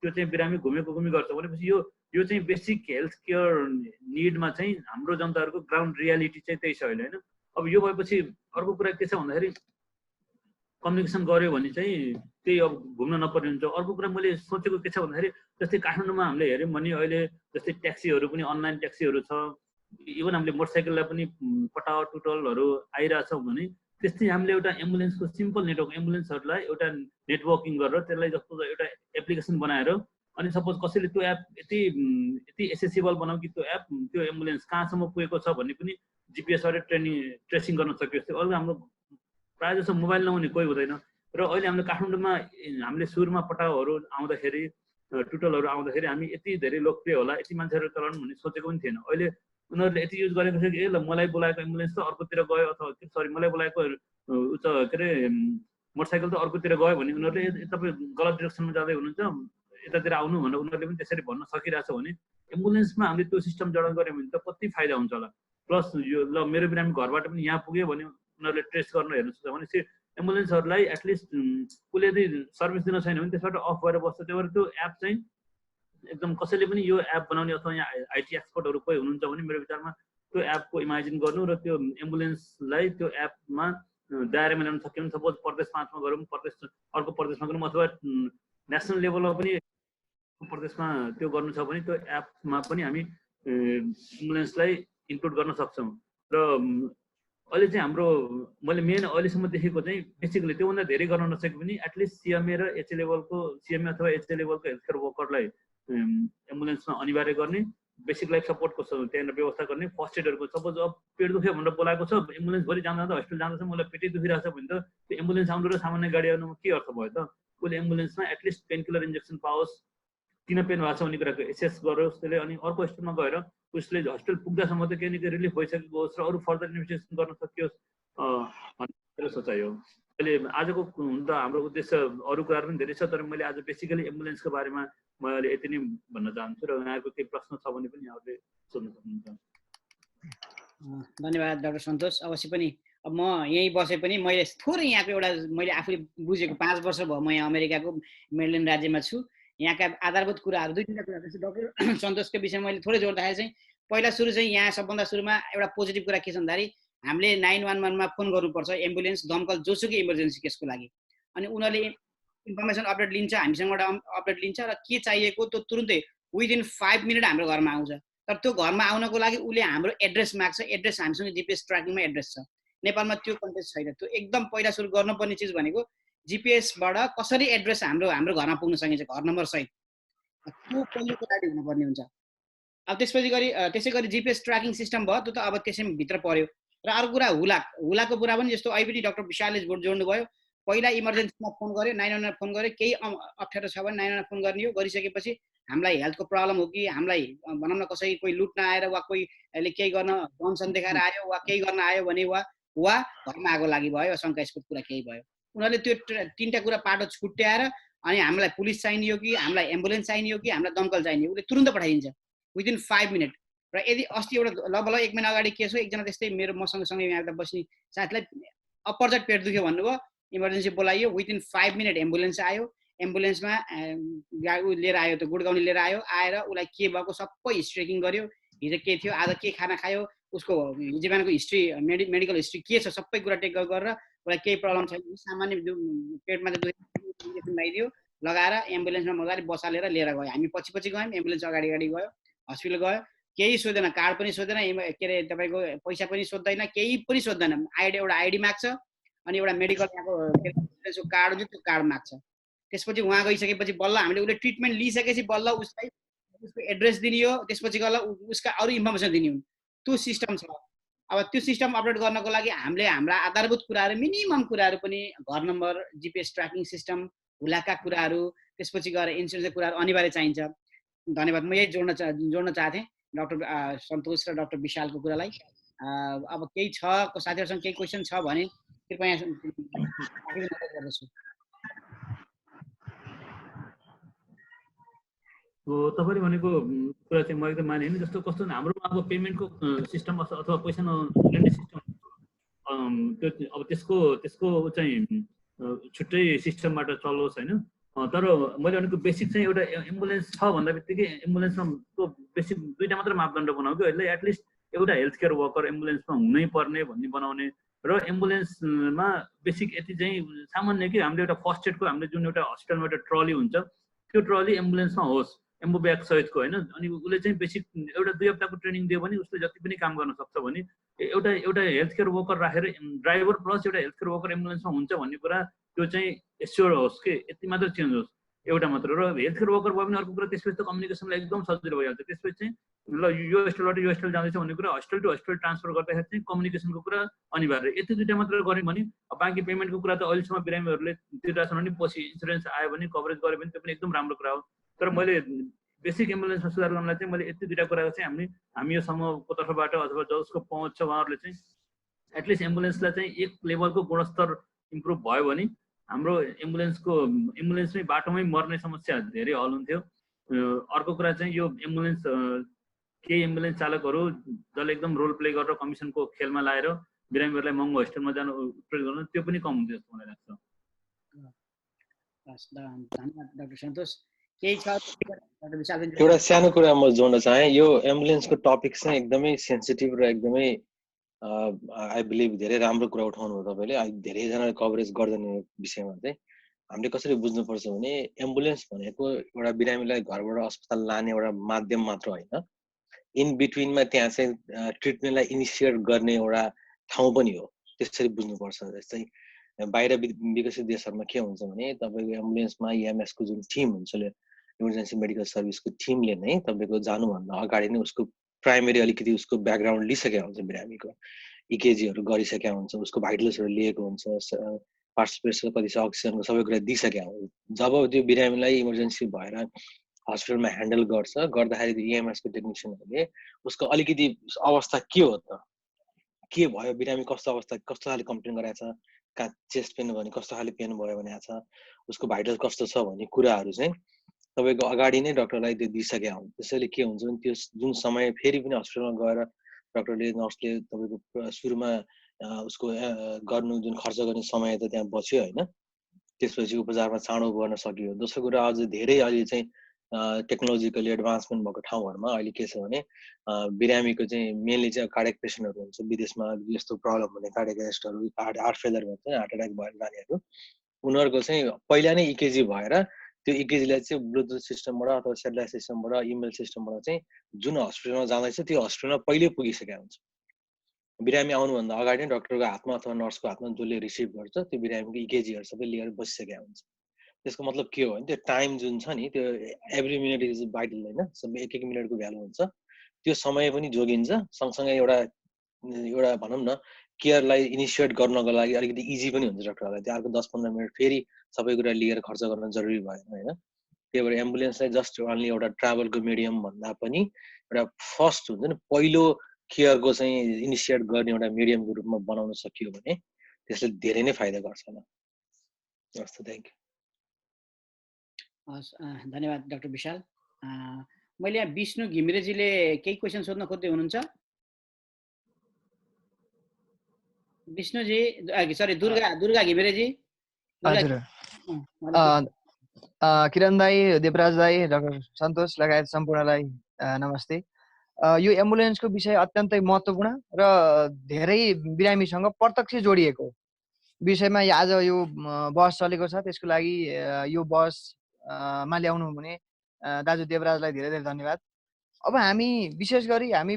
त्यो चाहिँ बिरामी घुमी गर्छ भनेपछि यो चाहिँ बेसिक हेल्थ केयर निडमा चाहिँ हाम्रो जनताहरूको ग्राउन्ड रियालिटी चाहिँ त्यही छ अहिले होइन। अब यो भएपछि अर्को कुरा के छ भन्दाखेरि कम्युनिकेसन गर्यो भने चाहिँ त्यही अब घुम्न नपर्ने हुन्छ। अर्को कुरा मैले सोचेको के छ भन्दाखेरि जस्तै काठमाडौँमा हामीले हेऱ्यौँ भने अहिले जस्तै ट्याक्सीहरू पनि अनलाइन ट्याक्सीहरू छ, इभन हामीले मोटरसाइकललाई पनि पटाव टुटलहरू आइरहेछ भने त्यस्तै हामीले एउटा एम्बुलेन्सको सिम्पल नेटवर्क एम्बुलेन्सहरूलाई एउटा नेटवर्किङ गरेर त्यसलाई जस्तो एउटा एप्लिकेसन बनाएर अनि सपोज कसैले त्यो एप यति एसेसिबल बनाऊ कि त्यो एप त्यो एम्बुलेन्स कहाँसम्म पुगेको छ भन्ने पनि जिपिएसबाट ट्रेसिङ गर्न सकियोस्। त्यो अरू हाम्रो प्रायः जस्तो मोबाइल नहुने कोही हुँदैन। र अहिले हामीले काठमाडौँमा हामीले सुरुमा पटावहरू आउँदाखेरि टुटलहरू आउँदाखेरि हामी यति धेरै लोकप्रिय होला, यति मान्छेहरू चलाउनु भन्ने सोचेको पनि थिएन। अहिले उनीहरूले यति युज गरेको छ कि ल मलाई बोलाएको एम्बुलेन्स त अर्कोतिर गयो, अथवा सरी मलाई बोलाएको के अरे मोटरसाइकल त अर्कोतिर गयो भने उनीहरूले तपाईँ गलत डिरेक्सनमा जाँदै हुनुहुन्छ यतातिर आउनु भनेर उनीहरूले पनि त्यसरी भन्न सकिरहेछ भने एम्बुलेन्समा हामीले त्यो सिस्टम जडान गऱ्यो भने त कति फाइदा हुन्छ होला। प्लस यो ल मेरो बिरामी घरबाट पनि यहाँ पुग्यो भने उनीहरूले ट्रेस गर्न हेर्नु सक्छ भने चाहिँ एम्बुलेन्सहरूलाई एटलिस्ट उसले यदि सर्भिस दिन छैन भने त्यसबाट अफ गरेर बस्छ। त्यही भएर त्यो एप चाहिँ एकदम कसैले पनि यो एप बनाउने अथवा यहाँ आइटी एक्सपर्टहरू कोही हुनुहुन्छ भने मेरो विचारमा त्यो एपको इमेजिन गर्नु र त्यो एम्बुलेन्सलाई त्यो एपमा दायरामा ल्याउन सक्यो भने सपोज प्रदेश 5मा गरौँ, अर्को प्रदेशमा गरौँ, अथवा नेसनल लेभलमा पनि प्रदेशमा त्यो गर्नु छ भने त्यो एपमा पनि हामी एम्बुलेन्सलाई इन्क्लुड गर्न सक्छौँ। र अहिले चाहिँ हाम्रो मैले मेन अहिलेसम्म देखेको चाहिँ बेसिकली त्योभन्दा धेरै गर्न नसके पनि एटलिस्ट सिएमए र एचए लेभलको सिएमए अथवा एचए लेभलको हेल्थ केयर वर्करलाई एम्बुलेन्समा अनिवार्य गर्ने, बेसिक लाइफ सपोर्टको त्यहाँनिर व्यवस्था गर्ने, फर्स्ट एडहरूको सपोज अब पेट दुख्यो भनेर बोलाएको छ, एम्बुलेन्स भरि जाँदा हस्पिटल जाँदैछ मलाई पेटै दुखिरहेको छ भने त त्यो एम्बुलेन्स आउनु र सामान्य गाडी आउनुमा के अर्थ भयो त? उसले एम्बुलेन्समा एटलिस्ट पेनकिलर इन्जेक्सन पाओस्, किन पेन भएको छ भन्ने कुराको एसेस गरोस् त्यसले, अनि अर्को हस्पिटलमा गएर उसले हस्पिटल पुग्दासम्म त केही न केही रिलिफ भइसकेको होस् र अरू फर्दर इन्भेस्टिगेसन गर्न सकियोस् भन्ने सोचाइ हो। अहिले आजको हुन त हाम्रो उद्देश्य अरू कुराहरू पनि धेरै छ, तर मैले आज बेसिकली एम्बुलेन्सको बारेमा म अहिले यति नै भन्न चाहन्छु र यहाँको केही प्रश्न छ भने पनि यहाँहरूले सोध्न सक्नुहुन्छ। धन्यवाद डाक्टर सन्तोष। अवश्य पनि अब म यहीँ बसे पनि मैले थोरै यहाँको एउटा मैले आफूले बुझेको 5 वर्ष भयो म यहाँ अमेरिकाको मेरिल्यान्ड राज्यमा छु। यहाँका आधारभूत कुराहरू 2-3 कुरा डाक्टर सन्तोषको विषयमा मैले थोरै जोड्दाखेरि चाहिँ पहिला सुरु चाहिँ यहाँ सबभन्दा सुरुमा एउटा पोजिटिभ कुरा के छ भन्दाखेरि हामीले 911 मा फोन गर्नुपर्छ, एम्बुलेन्स दमकल जोसुकै इमर्जेन्सी केसको लागि, अनि उनीहरूले इन्फर्मेसन अपडेट लिन्छ, हामीसँगबाट अपडेट लिन्छ र के चाहिएको त्यो तुरुन्तै विदिन 5 मिनट हाम्रो घरमा आउँछ। तर त्यो घरमा आउनको लागि उसले हाम्रो एड्रेस माग्छ, एड्रेस हामीसँग जिपिएस ट्र्याकिङमा एड्रेस छ। नेपालमा त्यो कन्टेक्स्ट छैन। त्यो एकदम पहिला सुरु गर्नुपर्ने चिज भनेको जिपिएसबाट कसरी एड्रेस हाम्रो घरमा पुग्न सकिन्छ घर नम्बर सहित, त्यो पहिलो कुरा हुनुपर्ने हुन्छ। अब त्यसै गरी जिपिएस ट्र्याकिङ सिस्टम भयो, त्यो त अब त्यसैमा भित्र पर्यो। र अर्को कुरा हुलाको कुरा पनि जस्तो अहिले पनि डाक्टर विशालले जोड्नु भयो, पहिला इमर्जेन्सीमा फोन गर्यो, 911 फोन गर्यो, केही अप्ठ्यारो छ भने 911 फोन गर्ने हो, गरिसकेपछि हामीलाई हेल्थको प्रब्लम हो कि हामीलाई भनौँ न कसै कोही लुट्न आएर वा कोहीले केही गर्न डनसन देखाएर आयो वा केही गर्न आयो भने वा घरमा आगो लागि भयो, शङ्कास्पद कुरा केही भयो, उनीहरूले त्यो 3टा कुरा पाटो छुट्याएर अनि हामीलाई पुलिस चाहिने हो कि हामीलाई एम्बुलेन्स चाहिने हो कि हामीलाई दमकल चाहिने हो, उसले तुरुन्त पठाइदिन्छ विदिन 5 मिनट। र यदि अस्ति एउटा लगभग 1 महिना अगाडि केस हो, एकजना त्यस्तै मेरो मसँगसँगै यहाँ बस्ने साथीलाई अपरजट पेट दुख्यो भन्नुभयो, इमर्जेन्सी बोलाइयो, विदिन 5 मिनट एम्बुलेन्स आयो, एम्बुलेन्समा लिएर आयो, त्यो गुडगाउँले लिएर आएर उसलाई के भएको सबै हिस्ट्री चेकिङ गर्यो, हिजो के थियो, आज के खाना खायो, उसको हिजो बिहानको हिस्ट्री मेडिकल हिस्ट्री के छ सबै कुरा टेक गरेर उसलाई केही प्रब्लम छैन, सामान्य पेटमा इन्जेक्सन लगाइदियो, लगाएर एम्बुलेन्समा मजाले बसालेर लिएर गयो। हामी पछि गयौँ, एम्बुलेन्स अगाडि गयो, हस्पिटल गयो, केही सोध्दैन, कार्ड पनि सोध्दैन, के अरे तपाईँको पैसा पनि सोध्दैन, केही पनि सोध्दैन, एउटा आइडी माग्छ अनि एउटा मेडिकल यहाँको कार्ड हुन्छ त्यो कार्ड माग्छ। त्यसपछि उहाँ गइसकेपछि बल्ल हामीले उसले ट्रिटमेन्ट लिइसकेपछि बल्ल उसलाई उसको एड्रेस दिने हो, त्यसपछि गल्ल उसका अरू इन्फर्मेसन दिने हुन्, त्यो सिस्टम छ। अब त्यो सिस्टम अपडेट गर्नको लागि हामीले हाम्रा आधारभूत कुराहरू मिनिमम कुराहरू पनि घर नम्बर, जिपिएस ट्र्याकिङ सिस्टम, हुलाका कुराहरू, त्यसपछि गएर इन्सुरेन्सको कुराहरू अनिवार्य चाहिन्छ। धन्यवाद। म यही जोड्न चाहथेँ डाक्टर सन्तोष र डाक्टर विशालको कुरालाई। अब केही छ साथीहरूसँग केही क्वेसन छ भने कृपया गर्दछु। तपाईँले भनेको कुरा चाहिँ म एकदम माने होइन। जस्तो कस्तो हाम्रोमा अब पेमेन्टको सिस्टम अथवा पैसा नलिने सिस्टम त्यो अब त्यसको चाहिँ छुट्टै सिस्टमबाट चलोस् होइन। तर मैले भनेको बेसिक चाहिँ एउटा एम्बुलेन्स छ भन्दा बित्तिकै एम्बुलेन्समा बेसिक दुईवटा मात्र मापदण्ड बनाऊ कि अहिले एटलिस्ट एउटा हेल्थ केयर वर्कर एम्बुलेन्समा हुनै पर्ने भन्ने बनाउने र एम्बुलेन्समा बेसिक यति चाहिँ सामान्य कि हामीले एउटा फर्स्ट एडको हामीले जुन एउटा हस्पिटलमा एउटा ट्रली हुन्छ त्यो ट्रली एम्बुलेन्समा होस् एम्बो ब्याग सहितको होइन। अनि उसले चाहिँ बेसिक एउटा 2 हप्ताको ट्रेनिङ दियो भने उसले जति पनि काम गर्न सक्छ भने एउटा हेल्थ केयर वर्कर राखेर ड्राइभर प्लस एउटा हेल्थ केयर वर्कर एम्बुलेन्समा हुन्छ भन्ने कुरा त्यो चाहिँ एस्योर होस् कि यति मात्र चेन्ज होस् एउटा मात्र। र हेल्थ केयर वर्कर भयो भने अर्को कुरा त्यसपछि त कम्युनिकेसनलाई एकदम सजिलो भइहाल्छ। त्यसपछि चाहिँ ल यो हस्पिटलबाट यो हस्पिटल जाँदैछ भन्ने कुरा हस्पिटल टु हस्पिटल ट्रान्सफर गर्दाखेरि चाहिँ कम्युनिकेसनको कुरा अनिवार्य। यति दुईवटा मात्र गऱ्यौँ भने बाँकी पेमेन्टको कुरा त अहिलेसम्म बिरामीहरूले तिरिरहेको छन् भने पछि इन्सुरेन्स आयो भने कभरेज गऱ्यो भने त्यो पनि एकदम राम्रो कुरा हो। तर मैले बेसिक एम्बुलेन्समा सुधार गर्नलाई चाहिँ मैले यति दुईवटा कुरा चाहिँ हामी यो समूहको तर्फबाट अथवा जसको पहुँच छ उहाँहरूले चाहिँ एटलिस्ट एम्बुलेन्सलाई चाहिँ एक लेभलको गुणस्तर इम्प्रुभ भयो भने हाम्रो एम्बुलेन्समै बाटोमै मर्ने समस्या धेरै हल हुन्थ्यो। अर्को कुरा चाहिँ यो एम्बुलेन्स केही एम्बुलेन्स चालकहरू जसले एकदम रोल प्ले गरेर कमिसनको खेलमा लाएर बिरामीहरूलाई महँगो हस्पिटलमा जानु उत्प्रेरित गर्नु त्यो पनि कम हुन्थ्यो जस्तो मलाई लाग्छ। धन्यवाद डाक्टर सन्तोष। केही छ डाक्टर विशाल? एउटा सानो कुरा म जोड्न चाहे। यो एम्बुलेन्सको टपिक चाहिँ एकदमै सेन्सिटिभ र एकदमै आई बिलिभ धेरै राम्रो कुरा उठाउनु हो तपाईँले। धेरैजनाले कभरेज गर्दैन विषयमा चाहिँ हामीले कसरी बुझ्नुपर्छ भने एम्बुलेन्स भनेको एउटा बिरामीलाई घरबाट अस्पताल लाने एउटा माध्यम मात्र होइन, इन बिट्विनमा त्यहाँ चाहिँ ट्रिटमेन्टलाई इनिसिएट गर्ने एउटा ठाउँ पनि हो। त्यसरी बुझ्नुपर्छ। जस्तै बाहिर विकसित देशहरूमा के हुन्छ भने तपाईँको एम्बुलेन्समा इएमएसको जुन टिम हुन्छ इमर्जेन्सी मेडिकल सर्भिसको टिमले नै तपाईँको जानुभन्दा अगाडि नै उसको प्राइमेरी अलिकति उसको ब्याकग्राउन्ड लिइसकेको हुन्छ, बिरामीको इकेजीहरू गरिसकेको हुन्छ, उसको भाइटल्सहरू लिएको हुन्छ, पार्ट्स प्रेसर कति छ अक्सिजनको सबै कुरा दिइसकेको हुन्छ। जब त्यो बिरामीलाई इमर्जेन्सी भएर हस्पिटलमा ह्यान्डल गर्दाखेरि त्यो इएमएसको टेक्निसियनहरूले उसको अलिकति अवस्था के हो त, के भयो, बिरामी कस्तो अवस्था, कस्तो खाले कम्प्लेन गराएको छ, कहाँ चेस्ट पेन भने कस्तो खाले पेन भयो भनेको छ, उसको भाइटल कस्तो छ भन्ने कुराहरू चाहिँ तपाईँको अगाडि नै डक्टरलाई त्यो दिइसकेका हुन्छ। त्यसैले के हुन्छ भने त्यो जुन समय फेरि पनि हस्पिटलमा गएर डक्टरले नर्सले तपाईँको सुरुमा उसको गर्नु जुन खर्च गर्ने समय त त्यहाँ बच्यो होइन, त्यसपछि उपचारमा चाँडो गर्न सकियो। दोस्रो कुरा अझ धेरै अहिले चाहिँ टेक्नोलोजिकली एडभान्समेन्ट भएको ठाउँहरूमा अहिले के छ भने बिरामीको चाहिँ मेनली चाहिँ कार्डियक पेसेन्टहरू हुन्छ विदेशमा यस्तो प्रब्लम हुने कार्डियक एरेस्टहरू, हार्ट फेलर भन्छ, हार्ट एट्याक भएर जानेहरू, उनीहरूको चाहिँ पहिला नै इकेजी भएर त्यो इकेजीलाई चाहिँ ब्लुटुथ सिस्टमबाट अथवा सेटेलाइट सिस्टमबाट इमेल सिस्टमबाट चाहिँ जुन हस्पिटलमा जाँदैछ त्यो हस्पिटलमा पहिले पुगिसकेको हुन्छ। बिरामी आउनुभन्दा अगाडि नै डक्टरको हातमा अथवा नर्सको हातमा जसले रिसिभ गर्छ त्यो बिरामीको इकेजीहरू सबै लिएर बसिसकेको हुन्छ। त्यसको मतलब के हो भने त्यो टाइम जुन छ नि त्यो एभ्री मिनट इज भाइटल होइन, सबै एक मिनटको भ्यालु हुन्छ। त्यो समय पनि जोगिन्छ, सँगसँगै एउटा भनौँ न केयरलाई इनिसिएट गर्नको लागि अलिकति इजी पनि हुन्छ डक्टरलाई। त्यो अर्को 10-15 मिनट फेरि सबै कुरा लिएर खर्च गर्न जरुरी भएन होइन। त्यही भएर एम्बुलेन्सलाई जस्ट अन्ली एउटा ट्राभलको मिडियम भन्दा पनि एउटा फर्स्ट हुन्छ नि पहिलो केयरको चाहिँ इनिसिएट गर्ने एउटा मिडियमको रूपमा बनाउन सकियो भने त्यसले धेरै नै फाइदा गर्छ होला। हस् त, थ्याङ्क यू। धन्यवाद डाक्टर विशाल। मैले यहाँ विष्णु घिमिरेजीले केही क्वेसन सोध्न खोज्दै हुनुहुन्छ। विष्णुजी सरी दुर्गा घिमिरेजी। हजुर, किरण दाई, देवराज दाई, डाक्टर सन्तोष लगायत सम्पूर्णलाई नमस्ते। यो एम्बुलेन्सको विषय अत्यन्तै महत्त्वपूर्ण र धेरै बिरामीसँग प्रत्यक्ष जोडिएको विषयमा आज यो बहस चलेको छ। त्यसको लागि यो बहसमा ल्याउनु हुने दाजु देवराजलाई धेरै धेरै धन्यवाद। अब हामी विशेष गरी हामी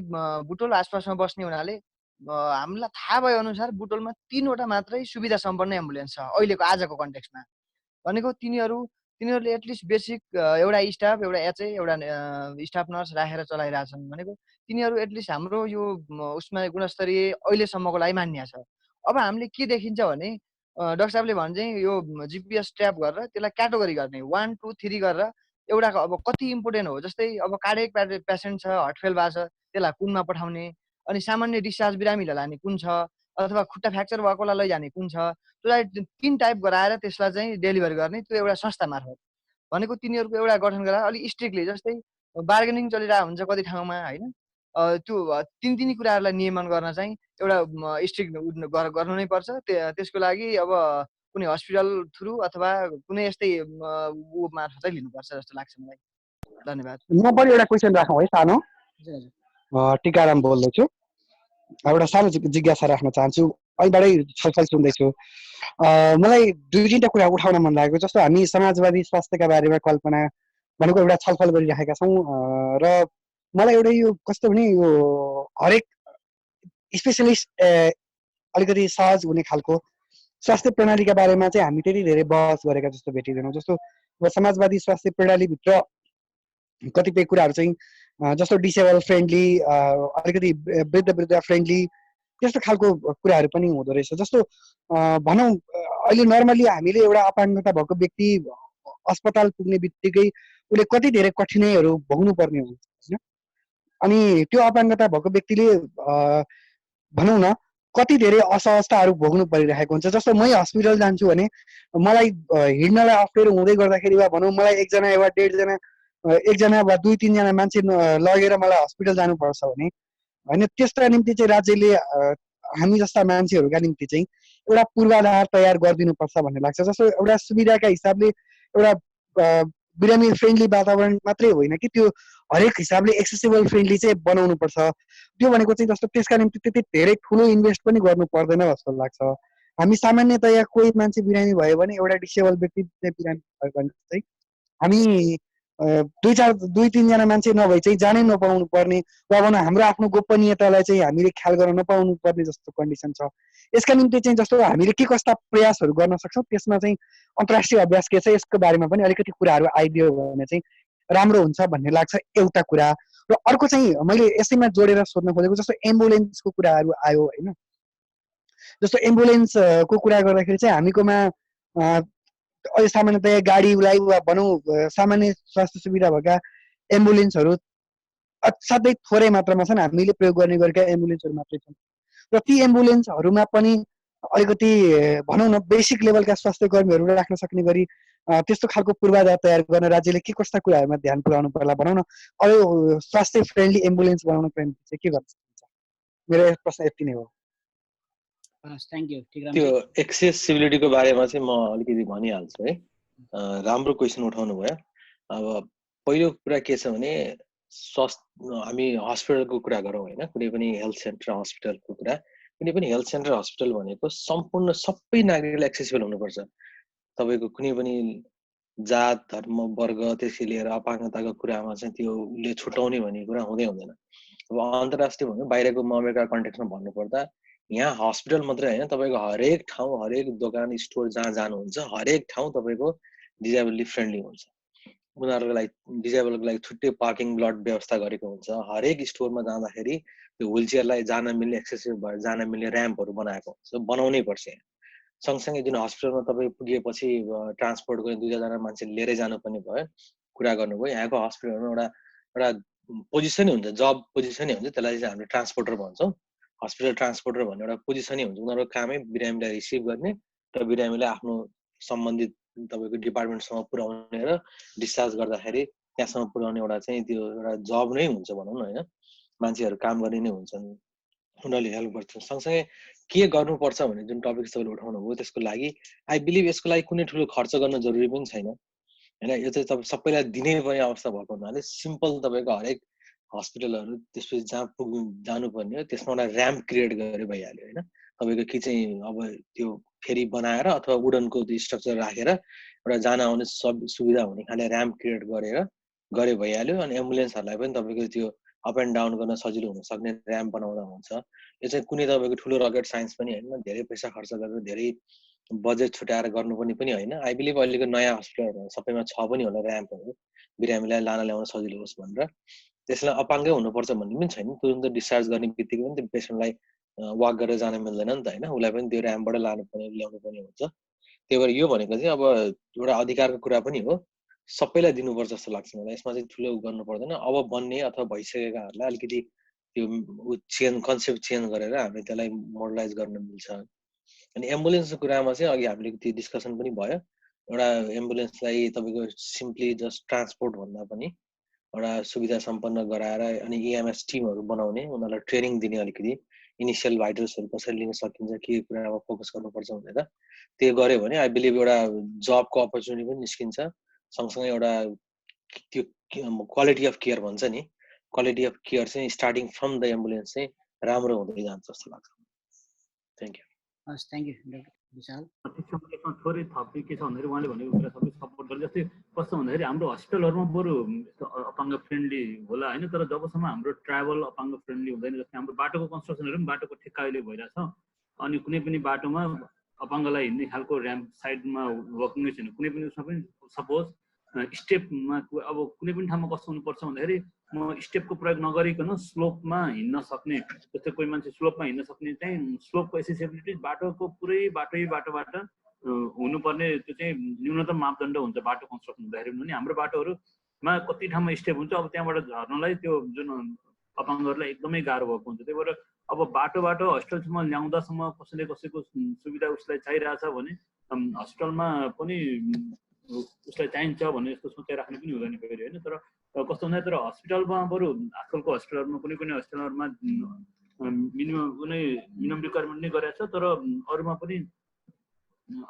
बुटोल आसपासमा बस्ने हुनाले हामीलाई थाहा भए अनुसार बुटोलमा 3वटा मात्रै सुविधा सम्पन्न एम्बुलेन्स छ अहिलेको आजको कन्टेक्स्टमा। भनेको तिनीहरूले एटलिस्ट बेसिक एउटा स्टाफ, एउटा एचए, एउटा स्टाफ नर्स राखेर चलाइरहेछन्। भनेको तिनीहरू एटलिस्ट हाम्रो यो उसमा गुणस्तरीय अहिलेसम्मको लागि मान्य छ। अब हामीले के देखिन्छ भने डाक्टर साहबले भने चाहिँ यो जिपिएस ट्र्याप गरेर त्यसलाई क्याटेगोरी गर्ने 1, 2, 3 गरेर एउटा अब कति इम्पोर्टेन्ट हो, जस्तै अब कार्डियक पेसेन्ट छ, हार्ट फेल भएको छ, त्यसलाई कुनमा पठाउने, अनि सामान्य डिस्चार्ज बिरामीलाई लाने कुन छ, अथवा खुट्टा फ्र्याक्चर भएकोलाई लैजाने कुन छ, त्यसलाई 3 टाइप गराएर त्यसलाई चाहिँ डेलिभरी गर्ने त्यो एउटा संस्था मार्फत। भनेको तिनीहरूको एउटा गठन गरेर अलिक स्ट्रिक्टली, जस्तै बार्गेनिङ चलिरहेको हुन्छ कति ठाउँमा होइन, त्यो तिनी कुराहरूलाई नियमन गर्न चाहिँ एउटा स्ट्रिक्ट गर्नु नै पर्छ। त्यसको लागि अब कुनै हस्पिटल थ्रु अथवा कुनै यस्तै ऊ मार्फतै लिनुपर्छ जस्तो लाग्छ मलाई। धन्यवाद। म पनि एउटा क्वेसन राखौँ है सानो। टिकाराम बोल्दैछु। एउटा सानो जिज्ञासा राख्न चाहन्छु, अहिलेबाटै छलफल सुन्दैछु। मलाई दुई तिनवटा कुरा उठाउन मन लागेको, जस्तो हामी समाजवादी स्वास्थ्यका बारेमा कल्पना भनेको एउटा छलफल गरिरहेका छौँ र मलाई एउटा यो कस्तो भने यो हरेक स्पेसलिस्ट अलिकति सहज हुने खालको स्वास्थ्य प्रणालीका बारेमा चाहिँ हामी त्यति धेरै बहस गरेका जस्तो भेटिँदैनौँ। जस्तो समाजवादी स्वास्थ्य प्रणालीभित्र कतिपय कुराहरू चाहिँ जस्तो डिसेबल फ्रेन्डली, अलिकति वृद्ध फ्रेन्डली, त्यस्तो खालको कुराहरू पनि हुँदो रहेछ। जस्तो भनौँ अहिले नर्मली हामीले एउटा अपाङ्गता भएको व्यक्ति अस्पताल पुग्ने बित्तिकै उसले कति धेरै कठिनाइहरू भोग्नु पर्ने हुन्छ होइन। अनि त्यो अपाङ्गता भएको व्यक्तिले भनौँ न कति धेरै असहजताहरू भोग्नु परिरहेको हुन्छ। जस्तो मै हस्पिटल जान्छु भने मलाई हिँड्नलाई अप्ठ्यारो हुँदै गर्दाखेरि वा भनौँ मलाई एकजना वा डेढजना, एकजना वा दुई तिनजना मान्छे लगेर मलाई हस्पिटल जानुपर्छ भने होइन, त्यसका निम्ति चाहिँ राज्यले हामी जस्ता मान्छेहरूका निम्ति चाहिँ एउटा पूर्वाधार तयार गरिदिनुपर्छ भन्ने लाग्छ। जस्तो एउटा सुविधाका हिसाबले एउटा बिरामी फ्रेन्डली वातावरण मात्रै होइन कि त्यो हरेक हिसाबले एक्सेसिबल फ्रेन्डली चाहिँ बनाउनु पर्छ। त्यो भनेको चाहिँ जस्तो त्यसका निम्ति त्यति धेरै ठुलो इन्भेस्ट पनि गर्नु पर्दैन जस्तो लाग्छ। हामी सामान्यतया कोही मान्छे बिरामी भयो भने, एउटा डिसेबल व्यक्ति बिरामी भयो भने चाहिँ हामी दुई तिनजना मान्छे नभई चाहिँ जानै नपाउनु पर्ने वा भनौँ हाम्रो आफ्नो गोपनीयतालाई चाहिँ हामीले ख्याल गर्न नपाउनु पर्ने जस्तो कन्डिसन छ। यसका निम्ति चाहिँ जस्तो हामीले के कस्ता प्रयासहरू गर्न सक्छौँ, त्यसमा चाहिँ अन्तर्राष्ट्रिय अभ्यास के छ यसको बारेमा पनि अलिकति कुराहरू आइदियो भने चाहिँ राम्रो हुन्छ भन्ने लाग्छ एउटा कुरा। र अर्को चाहिँ मैले यसैमा जोडेर सोध्न खोजेको, जस्तो एम्बुलेन्सको कुराहरू आयो होइन। जस्तो एम्बुलेन्सको कुरा गर्दाखेरि चाहिँ हामीकोमा अहिले सामान्यतया गाडीलाई वा भनौँ सामान्य स्वास्थ्य सुविधा भएका एम्बुलेन्सहरू असाध्यै थोरै मात्रामा छन्, हामीले प्रयोग गर्ने गरेका एम्बुलेन्सहरू मात्रै छन्। र ती एम्बुलेन्सहरूमा पनि अलिकति भनौँ न बेसिक लेभलका स्वास्थ्य कर्मीहरू राख्न सक्ने गरी त्यस्तो खालको पूर्वाधार तयार गर्न राज्यले के कस्ता कुराहरूमा ध्यान पुर्याउनु पर्ला, भनौँ न अब स्वास्थ्य फ्रेन्डली एम्बुलेन्स बनाउनको निम्ति चाहिँ के गर्न सकिन्छ? मेरो प्रश्न यति नै हो। त्यो एक्सेसिबिलिटीको बारेमा चाहिँ म अलिकति भनिहाल्छु है। राम्रो क्वेसन उठाउनु भयो। अब पहिलो कुरा के छ भने हामी हस्पिटलको कुरा गरौँ होइन, कुनै पनि हेल्थ सेन्टर हस्पिटलको कुरा। कुनै पनि हेल्थ सेन्टर हस्पिटल भनेको सम्पूर्ण सबै नागरिकलाई एक्सेसिबल हुनुपर्छ। तपाईँको कुनै पनि जात धर्म वर्ग त्यसै लिएर अपाङ्गताको कुरामा चाहिँ त्यो उसले छुट्याउने भन्ने कुरा हुँदै हुँदैन। अब अन्तर्राष्ट्रिय भन्नु बाहिरको अमेरिका कन्टेक्समा भन्नुपर्दा यहाँ हस्पिटल मात्रै होइन, तपाईँको हरेक ठाउँ हरेक दोकान स्टोर जहाँ जानुहुन्छ हरेक ठाउँ तपाईँको डिजेबली फ्रेन्डली हुन्छ। उनीहरूको लागि डिजेबलको लागि छुट्टै पार्किङ लट व्यवस्था गरेको हुन्छ। हरेक स्टोरमा जाँदाखेरि त्यो व्हिल चेयरलाई जान मिल्ने एक्सेसिभ भएर जान मिल्ने ऱ्याम्पहरू बनाएको हुन्छ, बनाउनै पर्छ यहाँ। सँगसँगै जुन हस्पिटलमा तपाईँ पुगेपछि ट्रान्सपोर्टको दुईजना मान्छे लिएरै जानुपर्ने भयो कुरा गर्नुभयो, यहाँको हस्पिटलमा एउटा पोजिसनै हुन्छ, जब पोजिसनै हुन्छ, त्यसलाई चाहिँ हामीले ट्रान्सपोर्टर भन्छौँ। हस्पिटल ट्रान्सपोर्टर भन्ने एउटा पोजिसनै हुन्छ। उनीहरूको कामै बिरामीलाई रिसिभ गर्ने र बिरामीलाई आफ्नो सम्बन्धित तपाईँको डिपार्टमेन्टसँग पुर्याउने र डिस्चार्ज गर्दाखेरि त्यहाँसम्म पुर्याउने एउटा चाहिँ त्यो एउटा जब नै हुन्छ भनौँ न होइन। मान्छेहरू काम गर्ने नै हुन्छन्, उनीहरूले हेल्प गर्छन्। सँगसँगै के गर्नुपर्छ भने जुन टपिक तपाईँले उठाउनु भयो त्यसको लागि आई बिलिभ यसको लागि कुनै ठुलो खर्च गर्न जरुरी पनि छैन होइन। यो चाहिँ तपाईँ सबैलाई दिनै पर्ने अवस्था भएको हुनाले सिम्पल तपाईँको हरेक हस्पिटलहरू त्यसपछि जहाँ जानुपर्ने हो त्यसमा एउटा ऱ्याम्प क्रिएट गरे भइहाल्यो होइन। तपाईँको कि चाहिँ अब त्यो फेरि बनाएर अथवा वुडनको त्यो स्ट्रक्चर राखेर एउटा जान आउने सब सुविधा हुने खाले ऱ्याम्प क्रिएट गरे भइहाल्यो। अनि एम्बुलेन्सहरूलाई पनि तपाईँको त्यो अप एन्ड डाउन गर्न सजिलो हुन सक्ने ऱ्याम्प बनाउँदा हुन्छ। यो चाहिँ कुनै तपाईँको ठुलो रकेट साइन्स पनि होइन, धेरै पैसा खर्च गरेर धेरै बजेट छुट्याएर गर्नुपर्ने पनि होइन। आई बिलिभ अहिलेको नयाँ हस्पिटलहरू सबैमा छ पनि होला ऱ्याम्पहरू, बिरामीलाई लान ल्याउन सजिलो होस् भनेर। त्यसलाई अपाङ्गै हुनुपर्छ भन्ने पनि छैन, तुरुन्त डिस्चार्ज गर्ने बित्तिकै पनि त्यो पेसेन्टलाई वाक गरेर जान मिल्दैन नि त होइन, उसलाई पनि त्यो ऱ्याम्पबाट ल्याउनु पर्ने हुन्छ। त्यही भएर यो भनेको चाहिँ अब एउटा अधिकारको कुरा पनि हो, सबैलाई दिनुपर्छ जस्तो लाग्छ मलाई। यसमा चाहिँ ठुलो गर्नु पर्दैन। अब बन्ने अथवा भइसकेकाहरूलाई अलिकति त्यो कन्सेप्ट चेन्ज गरेर हामीले त्यसलाई मोडलाइज गर्न मिल्छ। अनि एम्बुलेन्सको कुरामा चाहिँ अघि हामीले त्यो डिस्कसन पनि भयो। एउटा एम्बुलेन्सलाई तपाईँको सिम्पली जस्ट ट्रान्सपोर्ट भन्दा पनि एउटा सुविधा सम्पन्न गराएर अनि EMS टिमहरू बनाउने, उनीहरूलाई ट्रेनिङ दिने, अलिकति इनिसियल भाइटल्सहरू कसरी लिन सकिन्छ, के कुरामा फोकस गर्नुपर्छ भनेर त्यो गर्यो भने आई बिलिभ एउटा जबको अपर्च्युनिटी पनि निस्किन्छ, सँगसँगै एउटा त्यो क्वालिटी अफ केयर भन्छ नि, क्वालिटी अफ केयर चाहिँ स्टार्टिङ फ्रम द एम्बुलेन्स चाहिँ राम्रो हुँदै जान्छ जस्तो लाग्छ। Thank you. हस्, थ्याङ्क यू डाक्टर विशाल। ठिक छ, यसमा थोरै थप्ने के छ भन्दाखेरि उहाँले भनेको कुरा सबै सपोर्ट गर्छ। जस्तै कस्तो भन्दाखेरि हाम्रो हस्पिटलहरूमा बरु यस्तो अपाङ्ग फ्रेन्डली होला होइन, तर जबसम्म हाम्रो ट्राभल अपाङ्ग फ्रेन्डली हुँदैन, जस्तै हाम्रो बाटोको कन्स्ट्रक्सनहरू पनि बाटोको ठेक्का अहिले भइरहेछ, अनि कुनै पनि बाटोमा अपाङ्गलाई हिँड्ने खालको ऱ्याम्प साइडमा वर्किङै छैन, कुनै पनि उसमा पनि सपोज स्टेपमा अब कुनै पनि ठाउँमा कस्तो हुनुपर्छ भन्दाखेरि म स्टेपको प्रयोग नगरिकन स्लोपमा हिँड्न सक्ने, जस्तै कोही मान्छे स्लोपमा हिँड्न सक्ने चाहिँ स्लोपको एसेसिबिलिटी बाटोको पुरै बाटोबाट हुनुपर्ने, त्यो चाहिँ न्यूनतम मापदण्ड हुन्छ बाटो कन्स्ट्रक्सन हुँदाखेरि पनि। हाम्रो बाटोहरूमा कति ठाउँमा स्टेप हुन्छ, अब त्यहाँबाट झर्नलाई त्यो जुन अपाङ्गहरूलाई एकदमै गाह्रो भएको हुन्छ। त्यही भएर अब बाटोबाट हस्पिटलसम्म ल्याउँदासम्म कसैले कसैको सुविधा उसलाई चाहिरहेछ भने हस्पिटलमा पनि उसलाई चाहिन्छ भन्ने जस्तो सोचेर राख्ने पनि हुँदैन फेरि होइन। तर कस्तो हुँदैन, तर हस्पिटलमा बरु आजकलको हस्पिटलहरूमा कुनै हस्पिटलहरूमा मिनिमम रिक्वायरमेन्ट नै गरेको छ, तर अरूमा पनि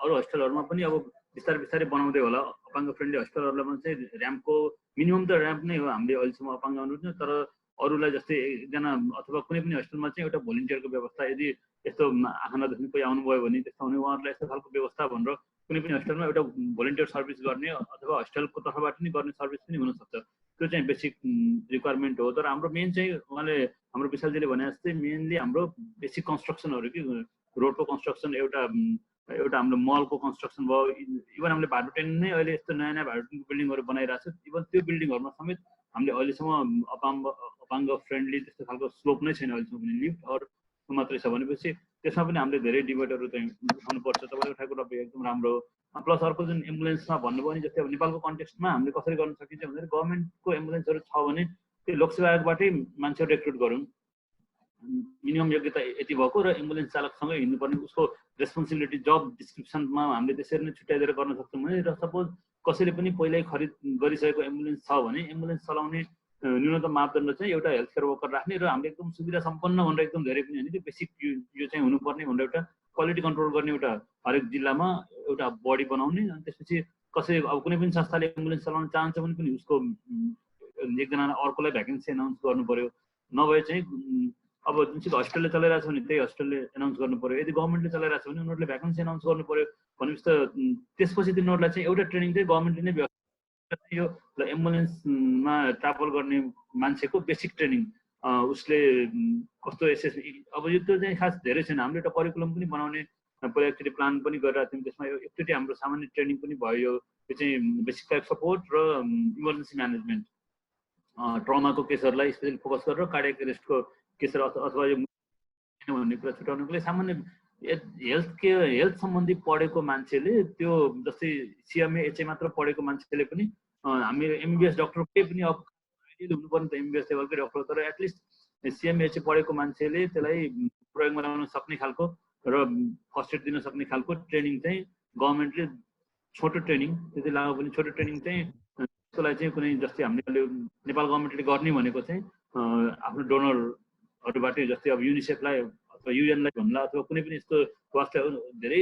अरू हस्पिटलहरूमा पनि अब बिस्तारै बनाउँदै होला अपाङ्ग फ्रेन्डली हस्पिटलहरूलाई चाहिँ ऱ्याम्पको मिनिमम त ऱ्याम्प नै हो हामीले अहिलेसम्म अपाङ्ग अनुरूप, तर अरूलाई जस्तै एकजना अथवा कुनै पनि हस्पिटलमा चाहिँ एउटा भोलिन्टियरको व्यवस्था, यदि यस्तो आँखा नदेख्ने कोही आउनुभयो भने त्यस्तो भने उहाँहरूलाई यस्तो खालको व्यवस्था भनेर कुनै पनि हस्पिटलमा एउटा भोलिन्टियर सर्भिस गर्ने अथवा हस्पिटलको तर्फबाट पनि गर्ने सर्भिस पनि हुनसक्छ। त्यो चाहिँ बेसिक रिक्वायरमेन्ट हो। तर हाम्रो मेन चाहिँ उहाँले हाम्रो विशालजीले भने जस्तै मेनली हाम्रो बेसिक कन्स्ट्रक्सनहरू कि रोडको कन्स्ट्रक्सन, एउटा हाम्रो मलको कन्स्ट्रक्सन भयो, इभन हामीले भाटुटेन नै अहिले यस्तो नयाँ भाटुटेनको बिल्डिङहरू बनाइरहेको छ, इभन त्यो बिल्डिङहरूमा समेत हामीले अहिलेसम्म अपाङ्ग फ्रेन्डली त्यस्तो खालको स्लोप नै छैन अहिलेसम्म पनि, लिफ्ट अरू मात्रै छ भनेपछि त्यसमा पनि हामीले धेरै डिबेटहरू चाहिँ उठाउनुपर्छ। तपाईँले उठाएको टपिक एकदम राम्रो हो। प्लस अर्को जुन एम्बुलेन्समा भन्नुभयो नि, जस्तै अब नेपालको कन्टेक्स्टमा हामीले कसरी गर्न सकिन्छ भन्दाखेरि गभर्मेन्टको एम्बुलेन्सहरू छ भने त्यो लोकसेवा आयोगबाटै मान्छेहरू रेक्रुट गरौँ, मिनिमम योग्यता यति भएको र एम्बुलेन्स चालकसँगै हिँड्नुपर्ने उसको रेस्पोन्सिबिलिटी जब डिस्क्रिप्सनमा हामीले त्यसरी नै छुट्याइदिएर गर्न सक्छौँ भने, र सपोज कसैले पनि पहिल्यै खरिद गरिसकेको एम्बुलेन्स छ भने एम्बुलेन्स चलाउने न्यूनतम मापदण्ड चाहिँ एउटा हेल्थ केयर वर्कर राख्ने, र हामीले एकदम सुविधा सम्पन्न भनेर एकदम धेरै पनि होइन, त्यो बेसिक यो चाहिँ हुनुपर्ने भनेर एउटा क्वालिटी कन्ट्रोल गर्ने एउटा हरेक जिल्लामा एउटा बडी बनाउने। अनि त्यसपछि कसै अब कुनै पनि संस्थाले एम्बुलेन्स चलाउन चाहन्छ भने पनि उसको एकजना अर्कोलाई भ्याकेन्सी एनाउन्स गर्नु पर्यो, नभए चाहिँ अब जुन चाहिँ हस्पिटलले चलाइरहेको छ भने त्यही हस्पिटलले एनाउन्स गर्नु पर्यो, यदि गभर्मेन्टले चलाइरहेको छ भने उनीहरूले भ्याकेन्सी एनाउन्स गर्नु पर्यो भनेपछि त त्यसपछि तिनीहरूलाई चाहिँ एउटा ट्रेनिङ चाहिँ गभर्मेन्टले नै यो एम्बुलेन्समा ट्राभल गर्ने मान्छेको बेसिक ट्रेनिङ उसले कस्तो अब यो त चाहिँ खास धेरै छैन, हामीले एउटा करिकुलम पनि बनाउने पहिला एकचोटि प्लान पनि गरिरहेको थियौँ, त्यसमा एकचोटि हाम्रो सामान्य ट्रेनिङ पनि भयो। यो चाहिँ बेसिक लाइफ सपोर्ट र इमर्जेन्सी म्यानेजमेन्ट, ट्रमाको केसहरूलाई स्पेसली फोकस गरेर कार्डियक एरेस्टको केसहरू अथवा यो भन्ने कुरा छुट्याउनुको लागि सामान्य हेल्थ सम्बन्धी पढेको मान्छेले, त्यो जस्तै CMA HA मात्र पढेको मान्छेले पनि हामी MBBS डक्टरकै पनि अब हुनुपर्ने त MBBS लेभलकै डक्टर, तर एटलिस्ट CMA HA पढेको मान्छेले त्यसलाई प्रयोगमा ल्याउन सक्ने खालको र फर्स्ट एड दिन सक्ने खालको ट्रेनिङ चाहिँ गभर्मेन्टले छोटो ट्रेनिङ त्यति लामो पनि छोटो ट्रेनिङ चाहिँ त्यसलाई चाहिँ कुनै जस्तै हामीले नेपाल गभर्मेन्टले गर्ने भनेको चाहिँ आफ्नो डोनरहरूबाटै, जस्तै अब युनिसेफलाई अथवा UN-लाई भन्ला अथवा कुनै पनि यस्तो स्वास्थ्य धेरै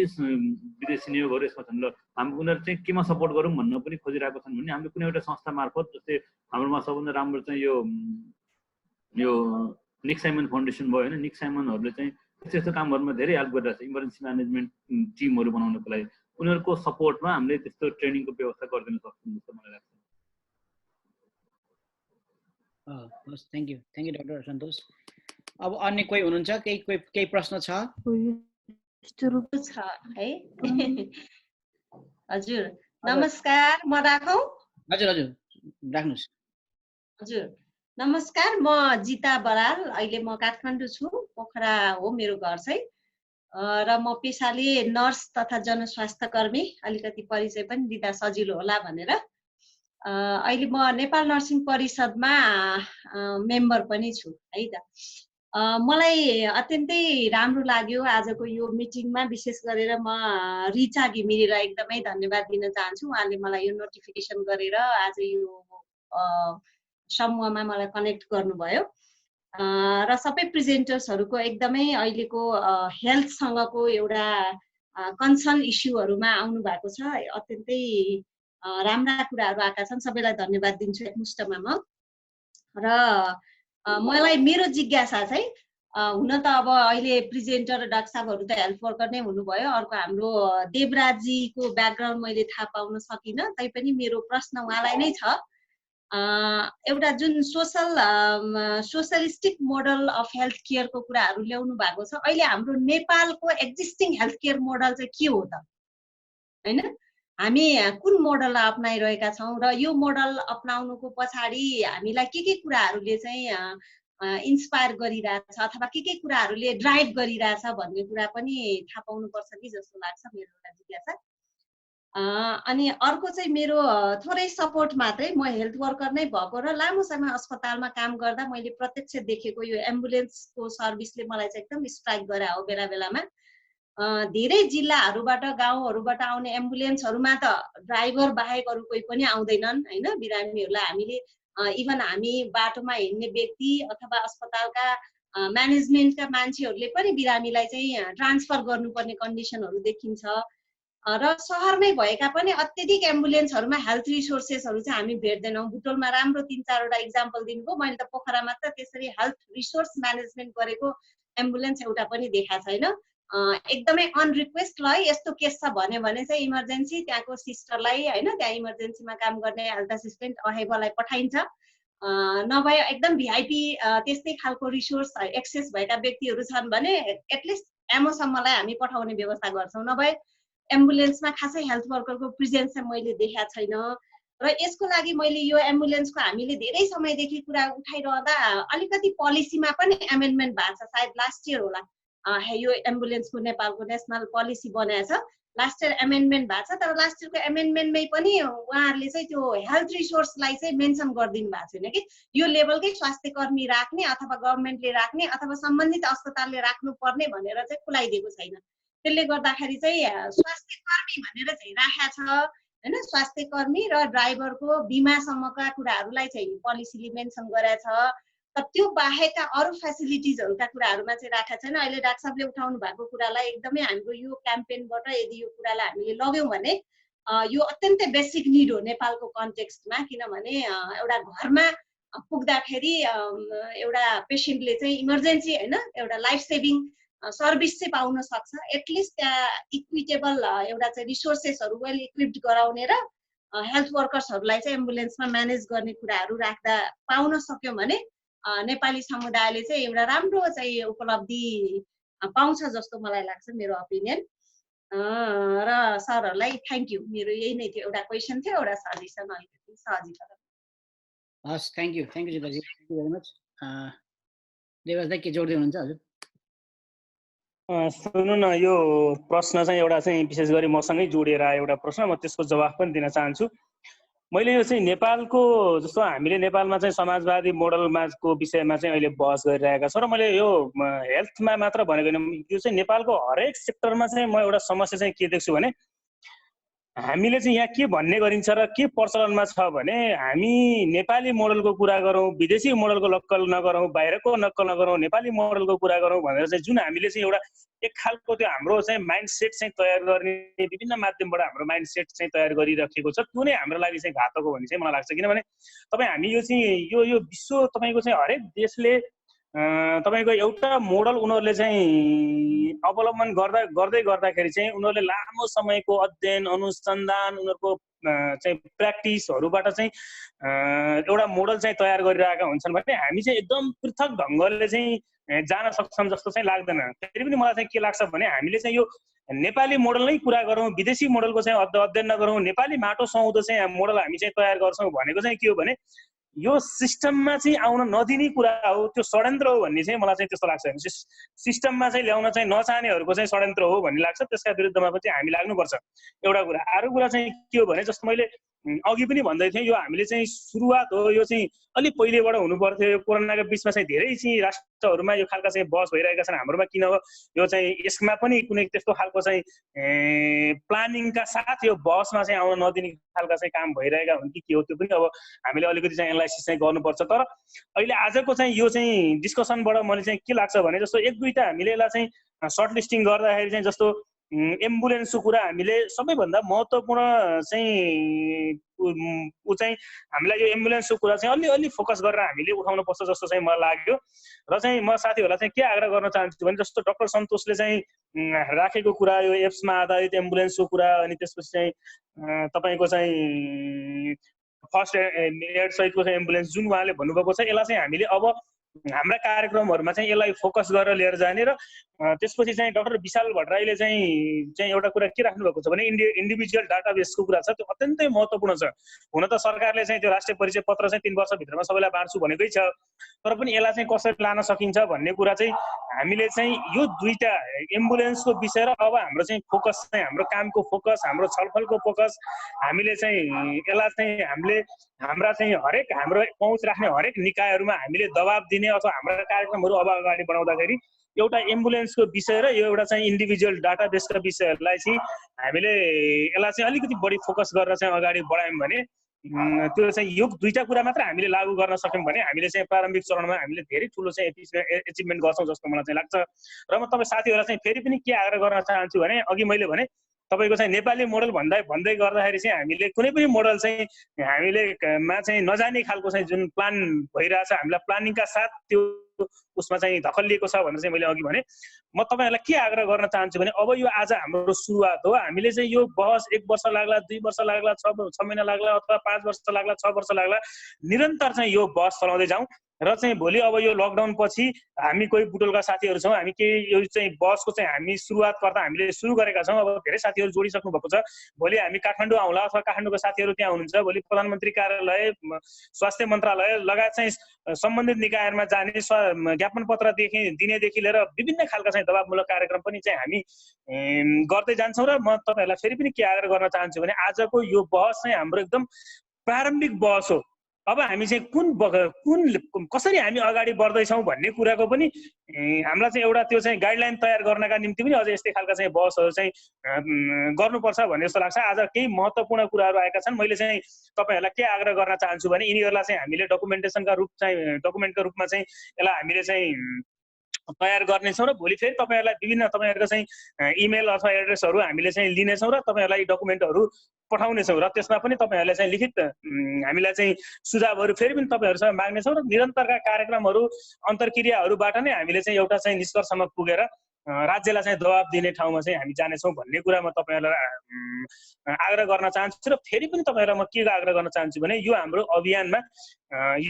विदेशी नियोगहरू यसमा छन्, र हामी उनीहरू चाहिँ केमा सपोर्ट गरौँ भन्न पनि खोजिरहेको छन् भने हामीले कुनै एउटा संस्था मार्फत, जस्तै हाम्रोमा सबभन्दा राम्रो चाहिँ यो निक साइमन फाउन्डेसन भयो होइन, निक साइमनहरूले चाहिँ त्यस्तो कामहरूमा धेरै हेल्प गरिरहेको छ इमर्जेन्सी म्यानेजमेन्ट टिमहरू बनाउनको लागि, उनीहरूको सपोर्टमा हामीले त्यस्तो ट्रेनिङको व्यवस्था गरिदिन सक्छौँ जस्तो मलाई लाग्छ। हस्, थ्याङ्क यू डाक्टर सन्तोष। अब अन्य कोही हुनुहुन्छ, केही प्रश्न छ? है हजुर नमस्कार, म राखौँ? हजुर राख्नुहोस्। हजुर नमस्कार, म जिता बराल, अहिले म काठमाडौँ छु, पोखरा हो मेरो घर चाहिँ, र म पेसाले नर्स तथा जनस्वास्थ्य कर्मी, अलिकति परिचय पनि दिँदा सजिलो होला भनेर। अहिले म नेपाल नर्सिङ परिषदमा मेम्बर पनि छु है त। मलाई अत्यन्तै राम्रो लाग्यो आजको यो मिटिङमा। विशेष गरेर म रिचा घिमिरेलाई एकदमै धन्यवाद दिन चाहन्छु। उहाँले मलाई यो नोटिफिकेसन गरेर आज यो समूहमा मलाई कनेक्ट गर्नुभयो र सबै प्रेजेन्टर्सहरूको एकदमै अहिलेको हेल्थसँगको एउटा कन्सर्न इस्युहरूमा आउनु भएको छ। अत्यन्तै राम्रा कुराहरू आएका छन्। सबैलाई धन्यवाद दिन्छु एकमुष्टमा म। र मलाई मेरो जिज्ञासा चाहिँ हुन त अब अहिले प्रेजेन्टर डाक्टर साहबहरू त हेल्थ वर्कर नै हुनुभयो। अर्को हाम्रो देवराजजीको ब्याकग्राउन्ड मैले थाहा पाउन सकिनँ, तैपनि मेरो प्रश्न उहाँलाई नै छ। एउटा जुन सोसलिस्टिक मोडल अफ हेल्थ केयरको कुराहरू ल्याउनु भएको छ, अहिले हाम्रो नेपालको एक्जिस्टिङ हेल्थ केयर मोडल चाहिँ के हो त, होइन? हामी कुन मोडललाई अप्नाइरहेका छौँ र यो मोडल अप्नाउनुको पछाडि हामीलाई के कुराहरूले चाहिँ इन्सपायर गरिरहेछ अथवा के कुराहरूले ड्राइभ गरिरहेछ भन्ने कुरा पनि थाहा पाउनुपर्छ कि जस्तो लाग्छ मेरो एउटा जिज्ञासा। अनि अर्को चाहिँ मेरो थोरै सपोर्ट मात्रै, म हेल्थ वर्कर नै भएको र लामो समय अस्पतालमा काम गर्दा मैले प्रत्यक्ष देखेको यो एम्बुलेन्सको सर्भिसले मलाई चाहिँ एकदम स्ट्राइक गरे हो बेला बेलामा। धेरै जिल्लाहरूबाट गाउँहरूबाट आउने एम्बुलेन्सहरूमा त ड्राइभर बाहेक अरू कोही पनि आउँदैनन्, होइन? बिरामीहरूलाई हामीले इभन हामी बाटोमा हिँड्ने व्यक्ति अथवा अस्पतालका म्यानेजमेन्टका मान्छेहरूले पनि बिरामीलाई चाहिँ ट्रान्सफर गर्नुपर्ने कन्डिसनहरू देखिन्छ। र सहरमै भएका पनि अत्यधिक एम्बुलेन्सहरूमा हेल्थ रिसोर्सेसहरू चाहिँ हामी भेट्दैनौँ। बुटोलमा राम्रो 3-4वटा इक्जाम्पल दिनुभयो, मैले त पोखरामा त त्यसरी हेल्थ रिसोर्स म्यानेजमेन्ट गरेको एम्बुलेन्स एउटा पनि देखाएको छैन। एकदमै अनरिक्वेस्ट ल यस्तो केस छ भन्यो भने चाहिँ इमर्जेन्सी त्यहाँको सिस्टरलाई, होइन, त्यहाँ इमर्जेन्सीमा काम गर्ने हेल्थ असिस्टेन्ट अहेबलाई पठाइन्छ। नभए एकदम भिआइपी त्यस्तै खालको रिसोर्स एक्सेस भएका व्यक्तिहरू छन् भने एटलिस्ट एमोसम्मलाई हामी पठाउने व्यवस्था गर्छौँ। नभए एम्बुलेन्समा खासै हेल्थ वर्करको प्रेजेन्स चाहिँ मैले देखाएको छैन। र यसको लागि मैले यो एम्बुलेन्सको हामीले धेरै समयदेखि कुरा उठाइरहँदा अलिकति पोलिसीमा पनि एमेन्डमेन्ट भएको छ, सायद लास्ट इयर होला। यो एम्बुलेन्सको नेपालको नेसनल पोलिसी बनाएको छ, लास्ट इयर एमेन्डमेन्ट भएको छ। तर लास्ट इयरको एमेन्डमेन्टमै पनि उहाँहरूले चाहिँ त्यो हेल्थ रिसोर्सलाई चाहिँ मेन्सन गरिदिनु भएको छैन कि यो लेभलकै स्वास्थ्य कर्मी राख्ने अथवा गभर्मेन्टले राख्ने अथवा सम्बन्धित अस्पतालले राख्नुपर्ने भनेर चाहिँ खुलाइदिएको छैन। त्यसले गर्दाखेरि चाहिँ स्वास्थ्य कर्मी भनेर चाहिँ राखेको छ, होइन? स्वास्थ्य कर्मी र ड्राइभरको बिमासम्मका कुराहरूलाई चाहिँ पोलिसीले मेन्सन गरेको छ। तर त्यो बाहेकका अरू फेसिलिटिजहरूका कुराहरूमा चाहिँ राखेको छैन। अहिले डाक्टर साहबले उठाउनु भएको कुरालाई एकदमै हाम्रो यो क्याम्पेनबाट यदि यो कुरालाई हामीले लग्यौँ भने यो अत्यन्तै बेसिक निड हो नेपालको कन्टेक्स्टमा। किनभने एउटा घरमा पुग्दाखेरि एउटा पेसेन्टले चाहिँ इमर्जेन्सी, होइन, एउटा लाइफ सेभिङ सर्भिस चाहिँ पाउन सक्छ। एटलिस्ट त्यहाँ इक्विटेबल एउटा चाहिँ रिसोर्सेसहरू वेल इक्विप्ड गराउने र हेल्थ वर्कर्सहरूलाई चाहिँ एम्बुलेन्समा म्यानेज गर्ने कुराहरू राख्दा पाउन सक्यौँ भने नेपाली समुदायले चाहिँ एउटा राम्रो चाहिँ उपलब्धि पाउँछ जस्तो मलाई लाग्छ, मेरो ओपिनियन। र सरहरूलाई थ्याङ्क यू। मेरो यही नै थियो, एउटा क्वेसन थियो, एउटा सजेसन अलिकति सजिलो। हस्, thank you Jitaji, thank you very much. Devraj दाइ के जोड्दै हुनुहुन्छ हजुर? सुन्नु न, यो प्रश्न चाहिँ एउटा चाहिँ विशेष गरी मसँगै जोडिएर आयो एउटा प्रश्न, म त्यसको जवाफ पनि दिन चाहन्छु। मैले यो चाहिँ नेपालको जस्तो हामीले नेपालमा चाहिँ समाजवादी मोडलमाको विषयमा चाहिँ अहिले बहस गरिरहेका छौँ र मैले यो हेल्थमा मात्र भनेको होइन, यो चाहिँ नेपालको हरेक सेक्टरमा चाहिँ म एउटा समस्या चाहिँ के देख्छु भने हामीले चाहिँ यहाँ के भन्ने गरिन्छ र के प्रचलनमा छ भने हामी नेपाली मोडलको कुरा गरौँ, विदेशी मोडलको नक्कल नगरौँ, बाहिरको नक्कल नगरौँ, नेपाली मोडलको कुरा गरौँ भनेर चाहिँ जुन हामीले चाहिँ एउटा एक खालको त्यो हाम्रो चाहिँ माइन्डसेट चाहिँ तयार गर्ने विभिन्न माध्यमबाट हाम्रो माइन्डसेट चाहिँ तयार गरिराखेको छ, त्यो नै हाम्रो लागि चाहिँ घातक हो भन्ने चाहिँ मलाई लाग्छ। किनभने तपाईँ हामी यो चाहिँ यो विश्व तपाईँको चाहिँ हरेक देशले तपाईँको एउटा मोडल उनीहरूले चाहिँ अवलम्बन गर्दै गर्दाखेरि चाहिँ उनीहरूले लामो समयको अध्ययन अनुसन्धान उनीहरूको चाहिँ प्र्याक्टिसहरूबाट चाहिँ एउटा मोडल चाहिँ तयार गरिरहेका हुन्छन् भने हामी चाहिँ एकदम पृथक ढङ्गले चाहिँ जान सक्छौँ जस्तो चाहिँ लाग्दैन। फेरि पनि मलाई चाहिँ के लाग्छ भने हामीले चाहिँ यो नेपाली मोडल नै कुरा गरौँ, विदेशी मोडलको चाहिँ अध्ययन नगरौँ, नेपाली माटो सुहाउँदो चाहिँ मोडल हामी चाहिँ तयार गर्छौँ भनेको चाहिँ के हो भने यो सिस्टममा चाहिँ आउन नदिने कुरा हो, त्यो षड्यन्त्र हो भन्ने चाहिँ मलाई चाहिँ त्यस्तो लाग्छ। सिस्टममा चाहिँ ल्याउन चाहिँ नचाहनेहरूको चाहिँ षड्यन्त्र हो भन्ने लाग्छ, त्यसका विरुद्धमा पनि हामी लाग्नुपर्छ। एउटा कुरा। अर्को कुरा चाहिँ के हो भने जस्तो मैले अघि पनि भन्दै थिएँ यो हामीले चाहिँ सुरुवात हो यो चाहिँ अलिक पहिलेबाट हुनु पर्थ्यो यो कोरोनाको बिचमा चाहिँ धेरै चाहिँ राष्ट्रहरूमा यो खालका चाहिँ बहस भइरहेका छन् हाम्रोमा किन हो यो चाहिँ यसमा पनि कुनै त्यस्तो खालको चाहिँ प्लानिङका साथ यो बहसमा चाहिँ आउन नदिने खालका चाहिँ काम भइरहेका हुन् कि के हो त्यो पनि अब हामीले अलिकति चाहिँ एनालाइसिस चाहिँ गर्नुपर्छ तर अहिले आजको चाहिँ यो चाहिँ डिस्कसनबाट मैले चाहिँ के लाग्छ भने जस्तो एक दुईटा हामीले यसलाई चाहिँ सर्ट लिस्टिङ गर्दाखेरि चाहिँ जस्तो एम्बुलेन्सको कुरा हामीले सबैभन्दा महत्त्वपूर्ण चाहिँ ऊ चाहिँ हामीलाई यो एम्बुलेन्सको कुरा चाहिँ अलि फोकस गरेर हामीले उठाउनु पर्छ जस्तो चाहिँ मलाई लाग्यो र चाहिँ म साथीहरूलाई चाहिँ के आग्रह गर्न चाहन्छु भने जस्तो डाक्टर सन्तोषले चाहिँ राखेको कुरा यो एप्समा आधारित एम्बुलेन्सको कुरा अनि त्यसपछि चाहिँ तपाईँको चाहिँ फर्स्ट एड सहितको चाहिँ एम्बुलेन्स जुन उहाँले भन्नुभएको छ यसलाई चाहिँ हामीले अब हाम्रा कार्यक्रमहरुमा चाहिँ यसलाई फोकस गरेर लिएर जाने र त्यसपछि चाहिँ डाक्टर विशाल भट्टराईले चाहिँ एउटा कुरा के राख्नु भएको छ भने इन्डिभिजुअल डाटाबेसको कुरा छ त्यो अत्यन्तै महत्त्वपूर्ण छ हुन त सरकारले चाहिँ त्यो राष्ट्रिय परिचय पत्र चाहिँ 3 वर्षभित्रमा सबैलाई बाँड्छु भनेकै छ तर पनि यसलाई चाहिँ कसरी लान सकिन्छ भन्ने कुरा चाहिँ हामीले चाहिँ यो दुईटा एम्बुलेन्सको विषय र अब हाम्रो चाहिँ फोकस चाहिँ हाम्रो कामको फोकस हाम्रो छलफलको फोकस हामीले चाहिँ यसलाई चाहिँ हामीले हाम्रा चाहिँ हरेक हाम्रो पहुँच राख्ने हरेक निकायहरुमा हामीले दबाब दिने अथवा हाम्रो कार्यक्रमहरु अब अगाडि बढाउँदाखेरि एउटा एम्बुलेन्सको विषय र यो एउटा चाहिँ इन्डिभिजुअल डाटाबेसका विषयहरुलाई चाहिँ हामीले यसलाई चाहिँ अलिकति बढी फोकस गरेर चाहिँ अगाडि बढायौं भने त्यो चाहिँ यो दुईटा कुरा मात्र हामीले लागू गर्न सक्यौं भने हामीले चाहिँ प्रारम्भिक चरणमा हामीले धेरै ठूलो चाहिँ एचिभमेन्ट गर्छौं जस्तो मलाई चाहिँ लाग्छ र म तपाई साथीहरुलाई चाहिँ फेरि पनि के आग्रह गर्न चाहन्छु भने अघि मैले भने तपाईको चाहिँ नेपाली मोडल भन्दै गर्दाखेरि चाहिँ हामीले कुनै पनि मोडल चाहिँ हामीले मा चाहिँ नजाने खालको चाहिँ जुन प्लान भइरहेछ हामीलाई प्लानिङका साथ त्यो उसमा चाहिँ धकलिएको छ भनेर चाहिँ मैले अघि भने म तपाईहरुलाई के आग्रह गर्न चाहन्छु भने अब यो आज हाम्रो सुरुवात हो हामीले चाहिँ यो बहस 1 वर्ष लाग्ला 2 वर्ष लाग्ला 6 महिना लाग्ला अथवा 5 वर्ष लाग्ला 6 वर्ष लाग्ला निरन्तर चाहिँ यो बहस चलाउँदै जाउँ र चाहिँ भोलि अब यो लकडाउन पछि हामी कोही बुटोलका साथीहरु छौं हामी के यो चाहिँ बसको चाहिँ हामी सुरुवात गर्दा हामीले सुरु गरेका छौं अब धेरै साथीहरु जोडिसक्नु भएको छ भोलि हामी काठमाडौँ आउँला अथवा काठमाडौँको साथीहरु त्यहाँ हुनुहुन्छ भोलि प्रधानमन्त्री कार्यालय स्वास्थ्य मन्त्रालय लगायत चाहिँ सम्बन्धित निकायहरुमा जाने ज्ञापन पत्र दिनेदेखि लिएर विभिन्न खालका चाहिँ दबावमूलक कार्यक्रम पनि चाहिँ हामी गर्दै जान्छौं र म तपाईहरुलाई फेरि पनि के आग्रह गर्न चाहन्छु भने आजको यो बहस चाहिँ हाम्रो एकदम प्रारम्भिक बहस हो अब हामी चाहिँ कुन कसरी हामी अगाडि बढ्दै छौं भन्ने कुराको पनि हामीलाई चाहिँ एउटा त्यो चाहिँ गाइडलाइन तयार गर्नका निम्ति पनि अझ यस्तै खालका चाहिँ बहसहरु चाहिँ गर्नुपर्छ भन्ने जस्तो लाग्छ आज केही महत्त्वपूर्ण कुराहरु आएका छन् मैले चाहिँ तपाईहरुलाई के आग्रह गर्न चाहन्छु भने यिनीहरुलाई चाहिँ हामीले डकुमेन्टेसनका रूप चाहिँ डकुमेन्टको रूपमा चाहिँ यसलाई हामीले चाहिँ तयार गर्नेछौं र भोलि फेरि तपाईहरुलाई विभिन्न तपाईहरुको चाहिँ इमेल अथवा एड्रेसहरु हामीले चाहिँ लिनेछौं र तपाईहरुलाई डकुमेन्टहरु पठाउनेछौं र त्यसमा पनि तपाईहरुले चाहिँ लिखित हामीलाई चाहिँ सुझावहरु फेरि पनि तपाईहरुसँग माग्नेछौं र निरन्तरका कार्यक्रमहरु अन्तर्क्रियाहरुबाट नै हामीले चाहिँ एउटा चाहिँ निष्कर्षमा पुगेर राज्यलाई चाहिँ दबाब दिने ठाउँमा चाहिँ हामी जानेछौं भन्ने कुरा म तपाईहरुलाई आग्रह गर्न चाहन्छु र फेरि पनि तपाईहरुलाई म के आग्रह गर्न चाहन्छु भने यो हाम्रो अभियानमा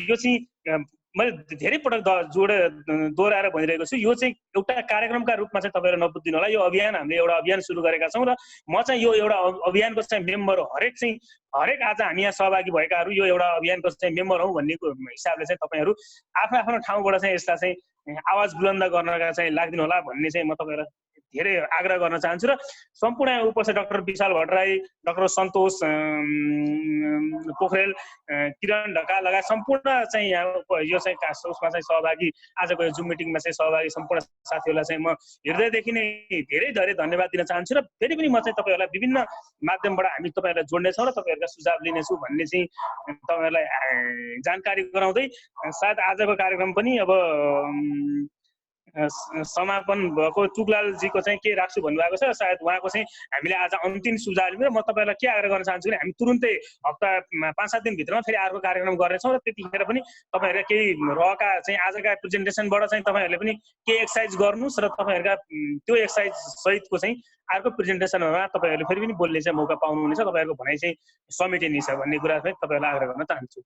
यो चाहिँ मैले धेरै पटक दोहोऱ्याएर भनिरहेको छु यो चाहिँ एउटा कार्यक्रमका रूपमा चाहिँ तपाईहरु नबुझ्दिनु होला यो अभियान हामीले एउटा अभियान सुरु गरेका छौं र म चाहिँ यो एउटा अभियानको चाहिँ मेम्बर हो हरेक आज हामी यहाँ सहभागी भएकाहरु यो एउटा अभियानको चाहिँ मेम्बर हौ भन्ने हिसाबले चाहिँ तपाईहरु आफ्नो आफ्नो ठाउँबाट चाहिँ यसलाई चाहिँ आवाज बुलन्द गर्नका चाहिँ लाग्दिनु होला भन्ने चाहिँ म तपाईहरुलाई धेरै आग्रह गर्न चाहन्छु र सम्पूर्ण उपस्थित डाक्टर विशाल भट्टराई डाक्टर सन्तोष पोखरेल किरण ढका लगायत सम्पूर्ण चाहिँ यो चाहिँ उसमा चाहिँ सहभागी आजको यो जुम मिटिङमा चाहिँ सहभागी सम्पूर्ण साथीहरुलाई चाहिँ म हृदयदेखि नै धेरै धन्यवाद दिन चाहन्छु र फेरि पनि म चाहिँ तपाईहरुलाई विभिन्न माध्यमबाट हामी तपाईहरुलाई जोड्नेछौं र तपाईहरुका सुझाव लिनेछु भन्ने चाहिँ तपाईहरुलाई जानकारी गराउँदै सायद आजको कार्यक्रम पनि अब समापन भएको टुकलालजीको चाहिँ के राख्छु भन्नुभएको छ सायद उहाँको चाहिँ हामीले आज अन्तिम सुझाव लिएर म तपाईहरुलाई के आग्रह गर्न चाहन्छु भने हामी तुरुन्तै हप्ता 5-7 दिन भित्रमा फेरि अर्को कार्यक्रम गर्नेछौं र त्यतिखेर पनि तपाईहरुले केही रहका चाहिँ आजका प्रेजेन्टेसनबाट चाहिँ तपाईहरुले पनि के एक्सरसाइज गर्नुस् र तपाईहरुका त्यो एक्सरसाइज सहितको चाहिँ अर्को प्रेजेन्टेसनमा तपाईहरुले फेरि पनि बोल्ने चाहिँ मौका पाउनुहुनेछ तपाईहरुको भनाइ चाहिँ समेटिने छ भन्ने कुरा चाहिँ तपाईहरुलाई आग्रह गर्न चाहन्छु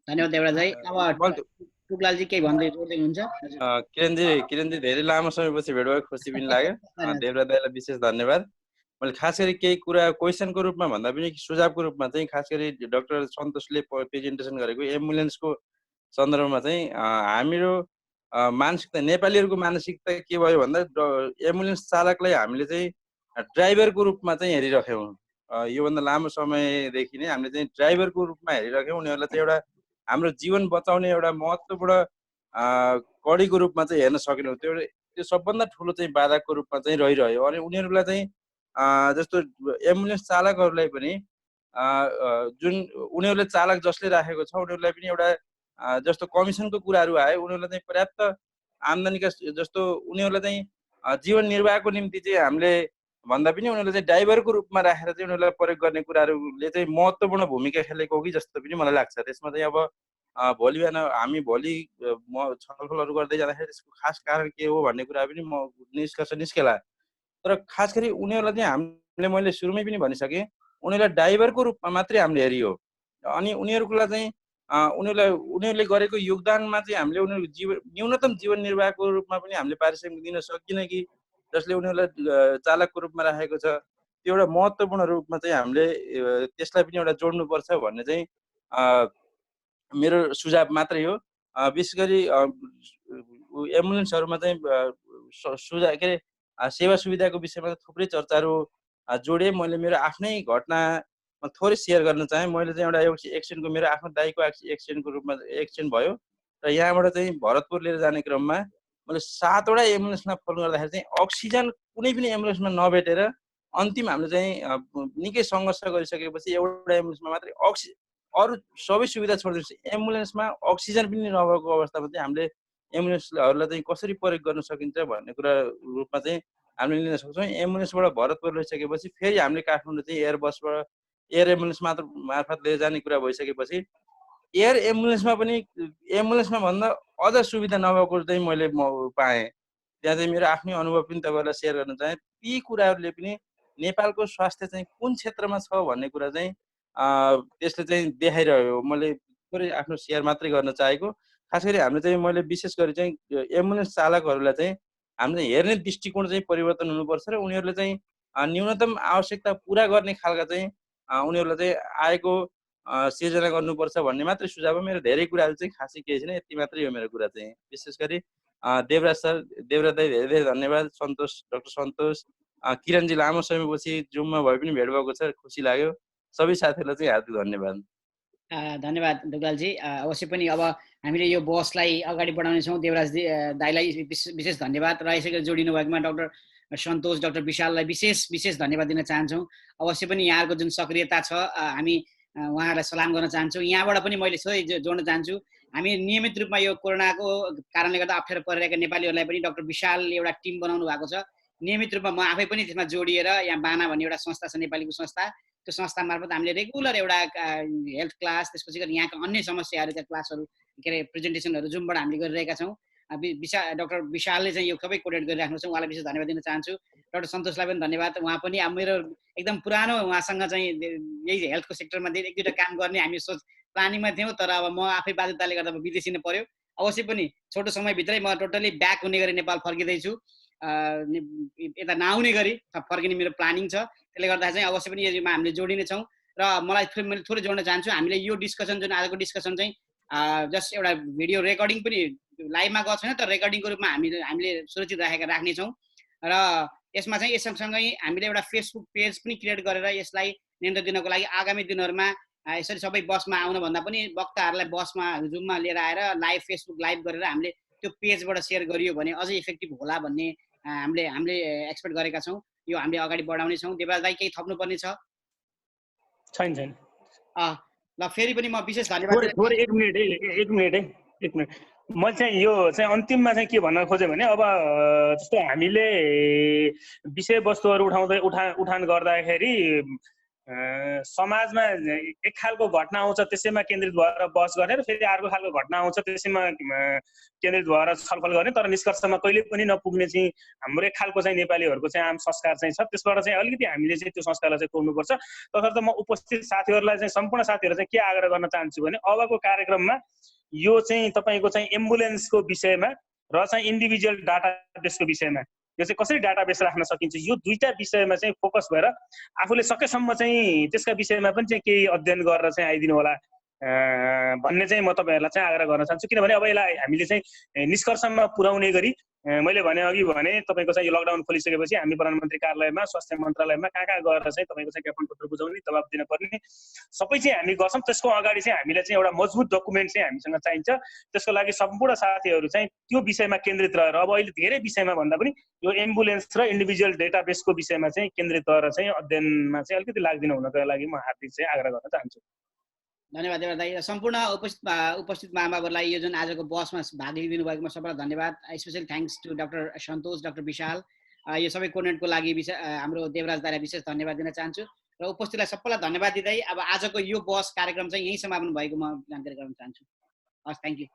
धन्यवाद देवराज भाइ अब टुकलालजी केही भन्दै जोड्दै हुनुहुन्छ किरणजी धेरै लामो समयपछि भेट भएको खुसी पनि लाग्यो देवराज दाइलाई विशेष धन्यवाद मैले खास गरी केही कुरा क्वेशनको रूपमा भन्दा पनि सुझावको रूपमा चाहिँ खास गरी डाक्टर सन्तोषले प्रेजेन्टेसन गरेको एम्बुलेन्सको सन्दर्भमा चाहिँ हाम्रो मानसिकता नेपालीहरुको मानसिकता के भयो भन्दा एम्बुलेन्स चालकलाई हामीले चाहिँ ड्राइभरको रूपमा चाहिँ हेरिराख्यौं योभन्दा लामो समयदेखि नै हामीले चाहिँ ड्राइभरको रूपमा हेरिरहेको उनीहरूलाई चाहिँ एउटा हाम्रो जीवन बचाउने एउटा महत्त्वपूर्ण कडीको रूपमा चाहिँ हेर्न सकेनौँ। त्यो सबभन्दा ठुलो चाहिँ बाधाको रूपमा चाहिँ रहिरह्यो। अनि उनीहरूलाई चाहिँ जस्तो एम्बुलेन्स चालकहरूलाई पनि जुन उनीहरूले चालक जसले राखेको छ उनीहरूलाई पनि एउटा जस्तो कमिसनको कुराहरू आयो, उनीहरूलाई चाहिँ पर्याप्त आम्दानीका जस्तो उनीहरूलाई चाहिँ जीवन निर्वाहको निम्ति चाहिँ हामीले भन्दा पनि उनीहरूले चाहिँ ड्राइभरको रूपमा राखेर चाहिँ उनीहरूलाई प्रयोग गर्ने कुराहरूले चाहिँ महत्त्वपूर्ण भूमिका खेलेको हो कि जस्तो पनि मलाई लाग्छ। त्यसमा चाहिँ अब भोलि बिहान हामी भोलि म छलफलहरू गर्दै जाँदाखेरि त्यसको खास कारण के हो भन्ने कुरा पनि म निष्कर्ष निस्केला। तर खास गरी उनीहरूलाई चाहिँ हामीले मैले सुरुमै पनि भनिसकेँ, उनीहरूलाई ड्राइभरको रूपमा मात्रै हामीले हेरियो। अनि उनीहरूलाई चाहिँ उनीहरूले गरेको योगदानमा चाहिँ हामीले उनीहरूको न्यूनतम जीवन निर्वाहको रूपमा पनि हामीले पारिश्रमिक दिन सकिन कि जसले उनीहरूलाई चालकको रूपमा राखेको छ, त्यो एउटा महत्त्वपूर्ण रूपमा चाहिँ हामीले त्यसलाई पनि एउटा जोड्नुपर्छ भन्ने चाहिँ मेरो सुझाव मात्रै हो। विशेष गरी एम्बुलेन्सहरूमा चाहिँ सुझाव के अरे सेवा सुविधाको विषयमा थुप्रै चर्चाहरू जोडेँ। मैले मेरो आफ्नै घटना थोरै सेयर गर्न चाहेँ। मैले चाहिँ एउटा एक्सिडेन्टको मेरो आफ्नो दाइको एक्सिडेन्टको रूपमा एक्सिडेन्ट भयो र यहाँबाट चाहिँ भरतपुर लिएर जाने क्रममा मैले 7 वटा एम्बुलेन्समा फोन गर्दाखेरि चाहिँ अक्सिजन कुनै पनि एम्बुलेन्समा नभेटेर अन्तिम हामीले चाहिँ निकै सङ्घर्ष गरिसकेपछि एउटा एम्बुलेन्समा मात्रै अरू सबै सुविधा छोडिदिएपछि एम्बुलेन्समा अक्सिजन पनि नभएको अवस्थामा चाहिँ हामीले एम्बुलेन्सहरूलाई चाहिँ कसरी प्रयोग गर्न सकिन्छ भन्ने कुरा रूपमा चाहिँ हामीले लिन सक्छौँ। एम्बुलेन्सबाट भरतपुर लैसकेपछि फेरि हामीले काठमाडौँ चाहिँ एयरबसबाट एयर एम्बुलेन्स मार्फत लिएर जाने कुरा भइसकेपछि एयर एम्बुलेन्समा पनि एम्बुलेन्समा भन्दा अझ सुविधा नभएको चाहिँ मैले पाएँ। त्यहाँ चाहिँ मेरो आफ्नै अनुभव पनि तपाईँहरूलाई सेयर गर्न चाहेँ। ती कुराहरूले पनि नेपालको स्वास्थ्य चाहिँ कुन क्षेत्रमा छ भन्ने कुरा चाहिँ त्यसले चाहिँ देखाइरह्यो। मैले थोरै आफ्नो सेयर मात्रै गर्न चाहेको। खास गरी हामीले चाहिँ मैले विशेष गरी चाहिँ एम्बुलेन्स चालकहरूलाई चाहिँ हामीले हेर्ने दृष्टिकोण चाहिँ परिवर्तन हुनुपर्छ र उनीहरूले चाहिँ न्यूनतम आवश्यकता पुरा गर्ने खालका चाहिँ उनीहरूलाई चाहिँ आएको सिर्जना गर्नुपर्छ भन्ने मात्रै सुझाव हो मेरो। धेरै कुराहरू चाहिँ खासै केही छैन, यति मात्रै हो मेरो कुरा चाहिँ। विशेष गरी देवराज सर, देवराज दाई धेरै धेरै धन्यवाद। सन्तोष, डाक्टर सन्तोष, किरणजी लामो समयपछि जुममा भए पनि भेट भएको छ, खुसी लाग्यो। सबै साथीहरूलाई चाहिँ हार्दिक धन्यवाद। धन्यवाद ढुकालजी। अवश्य पनि अब हामीले यो बसलाई अगाडि बढाउनेछौँ। देवराज दाईलाई विशेष धन्यवाद र यसै गरी जोडिनु भएकोमा डाक्टर सन्तोष, डाक्टर विशाललाई विशेष धन्यवाद दिन चाहन्छौँ। अवश्य पनि यहाँहरूको जुन सक्रियता छ हामी उहाँहरूलाई सलाम गर्न चाहन्छौँ। यहाँबाट पनि मैले जोड्न चाहन्छु, हामी नियमित रूपमा यो कोरोनाको कारणले गर्दा अप्ठ्यारो परिरहेका नेपालीहरूलाई पनि डाक्टर विशालले एउटा टिम बनाउनु भएको छ। नियमित रूपमा म आफै पनि त्यसमा जोडिएर यहाँ बाना भन्ने एउटा संस्था छ, नेपालीको संस्था, त्यो संस्था मार्फत हामीले रेगुलर एउटा हेल्थ क्लास, त्यसपछि गरी यहाँका अन्य समस्याहरूका क्लासहरू के अरे प्रेजेन्टेसनहरू जुमबाट हामीले गरिरहेका छौँ। डाक्टर विशालले चाहिँ यो सबै कोर्डिनेट गरिराख्नु छ, उहाँलाई विशेष धन्यवाद दिन चाहन्छु। डाक्टर सन्तोषलाई पनि धन्यवाद। उहाँ पनि अब मेरो एकदम पुरानो उहाँसँग चाहिँ यही हेल्थको सेक्टरमा एक दुईवटा काम गर्ने हामी प्लानिङमा थियौँ, तर अब म आफै बाध्यताले गर्दा विदेशिनु पर्यो। अवश्य पनि छोटो समयभित्रै म टोटली ब्याक हुने गरी नेपाल फर्किँदैछु। यता नआउने गरी फर्किने मेरो प्लानिङ छ। त्यसले गर्दा चाहिँ अवश्य पनि यसमा हामीले जोडिनेछौँ। र मैले थोरै जोड्न चाहन्छु, हामीले यो डिस्कसन जुन आजको डिस्कसन चाहिँ जस्ट एउटा भिडियो रेकर्डिङ पनि लाइभमा गएको छैन, तर रेकर्डिङको रूपमा हामीले सुरक्षित राख्नेछौँ। र यसमा चाहिँ यससँगसँगै हामीले एउटा फेसबुक पेज पनि क्रिएट गरेर यसलाई नेतृत्व दिनको लागि आगामी दिनहरूमा यसरी सबै बसमा आउनुभन्दा पनि वक्ताहरूलाई बसमा जुममा लिएर आएर लाइभ फेसबुक लाइभ गरेर हामीले त्यो पेजबाट सेयर गरियो भने अझै इफेक्टिभ होला भन्ने हामीले एक्सपेक्ट गरेका छौँ। यो हामीले अगाडि बढाउने छौँ। देवराज दाई केही थप्नुपर्ने छ? छैन। ल फेरि पनि म विशेष धन्यवाद। एक मिनट म चाहिँ यो चाहिँ अन्तिममा चाहिँ के भन्न खोजेँ भने अब जस्तो हामीले विषयवस्तुहरू उठान गर्दाखेरि समाजमा एक खालको घटना आउँछ, त्यसैमा केन्द्रित भएर बहस गर्ने, र फेरि अर्को खालको घटना आउँछ त्यसैमा केन्द्रित भएर छलफल गर्ने। तर निष्कर्षमा कहिले पनि नपुग्ने चाहिँ हाम्रो एक खालको चाहिँ नेपालीहरूको चाहिँ आम संस्कार चाहिँ छ। त्यसबाट चाहिँ अलिकति हामीले चाहिँ त्यो संस्कारलाई चाहिँ तोड्नुपर्छ। तसर्थ म उपस्थित साथीहरूलाई चाहिँ सम्पूर्ण साथीहरू चाहिँ के आग्रह गर्न चाहन्छु भने अबको कार्यक्रममा यो चाहिँ तपाईँको चाहिँ एम्बुलेन्सको विषयमा र चाहिँ इन्डिभिजुअल डाटाबेसको विषयमा यो चाहिँ कसरी डाटाबेस राख्न सकिन्छ, यो दुईटा विषयमा चाहिँ फोकस भएर आफूले सकेसम्म चाहिँ त्यसका विषयमा पनि चाहिँ केही अध्ययन गरेर चाहिँ आइदिनु होला भन्ने चाहिँ म तपाईँहरूलाई चाहिँ आग्रह गर्न चाहन्छु। किनभने अब यसलाई हामीले चाहिँ निष्कर्षमा पुर्याउने गरी मैले भने अघि भने तपाईँको चाहिँ यो लकडाउन खोलिसकेपछि हामी प्रधानमन्त्री कार्यालयमा स्वास्थ्य मन्त्रालयमा कहाँ कहाँ गएर चाहिँ तपाईँको चाहिँ ज्ञापन पत्र बुझाउने दबाब दिन पर्ने सबै चाहिँ हामी गर्छौँ। त्यसको अगाडि चाहिँ हामीलाई चाहिँ एउटा मजबुत डकुमेन्ट चाहिँ हामीसँग चाहिन्छ। त्यसको लागि सम्पूर्ण साथीहरू चाहिँ त्यो विषयमा केन्द्रित रहेर अब अहिले धेरै विषयमा भन्दा पनि यो एम्बुलेन्स र इन्डिभिजुअल डेटाबेसको विषयमा चाहिँ केन्द्रित रहेर चाहिँ अध्ययनमा चाहिँ अलिकति लाग्दिनु हुनको लागि म हार्दिक चाहिँ आग्रह गर्न चाहन्छु। धन्यवाद देवराज दाइ। सम्पूर्ण उपस्थित महानुभावहरूलाई यो जुन आजको बसमा भाग लिइदिनु भएकोमा सबैलाई धन्यवाद। Specially thanks to doctor Santosh, doctor Vishal, यो सबै कोर्डिनेटको लागि हाम्रो देवराज दाइलाई विशेष धन्यवाद दिन चाहन्छु र उपस्थितलाई सबैलाई धन्यवाद दिँदै अब आजको यो बस कार्यक्रम चाहिँ यहीँ समापन भएको म जानकारी गराउन चाहन्छु। हस्, थ्याङ्क यू।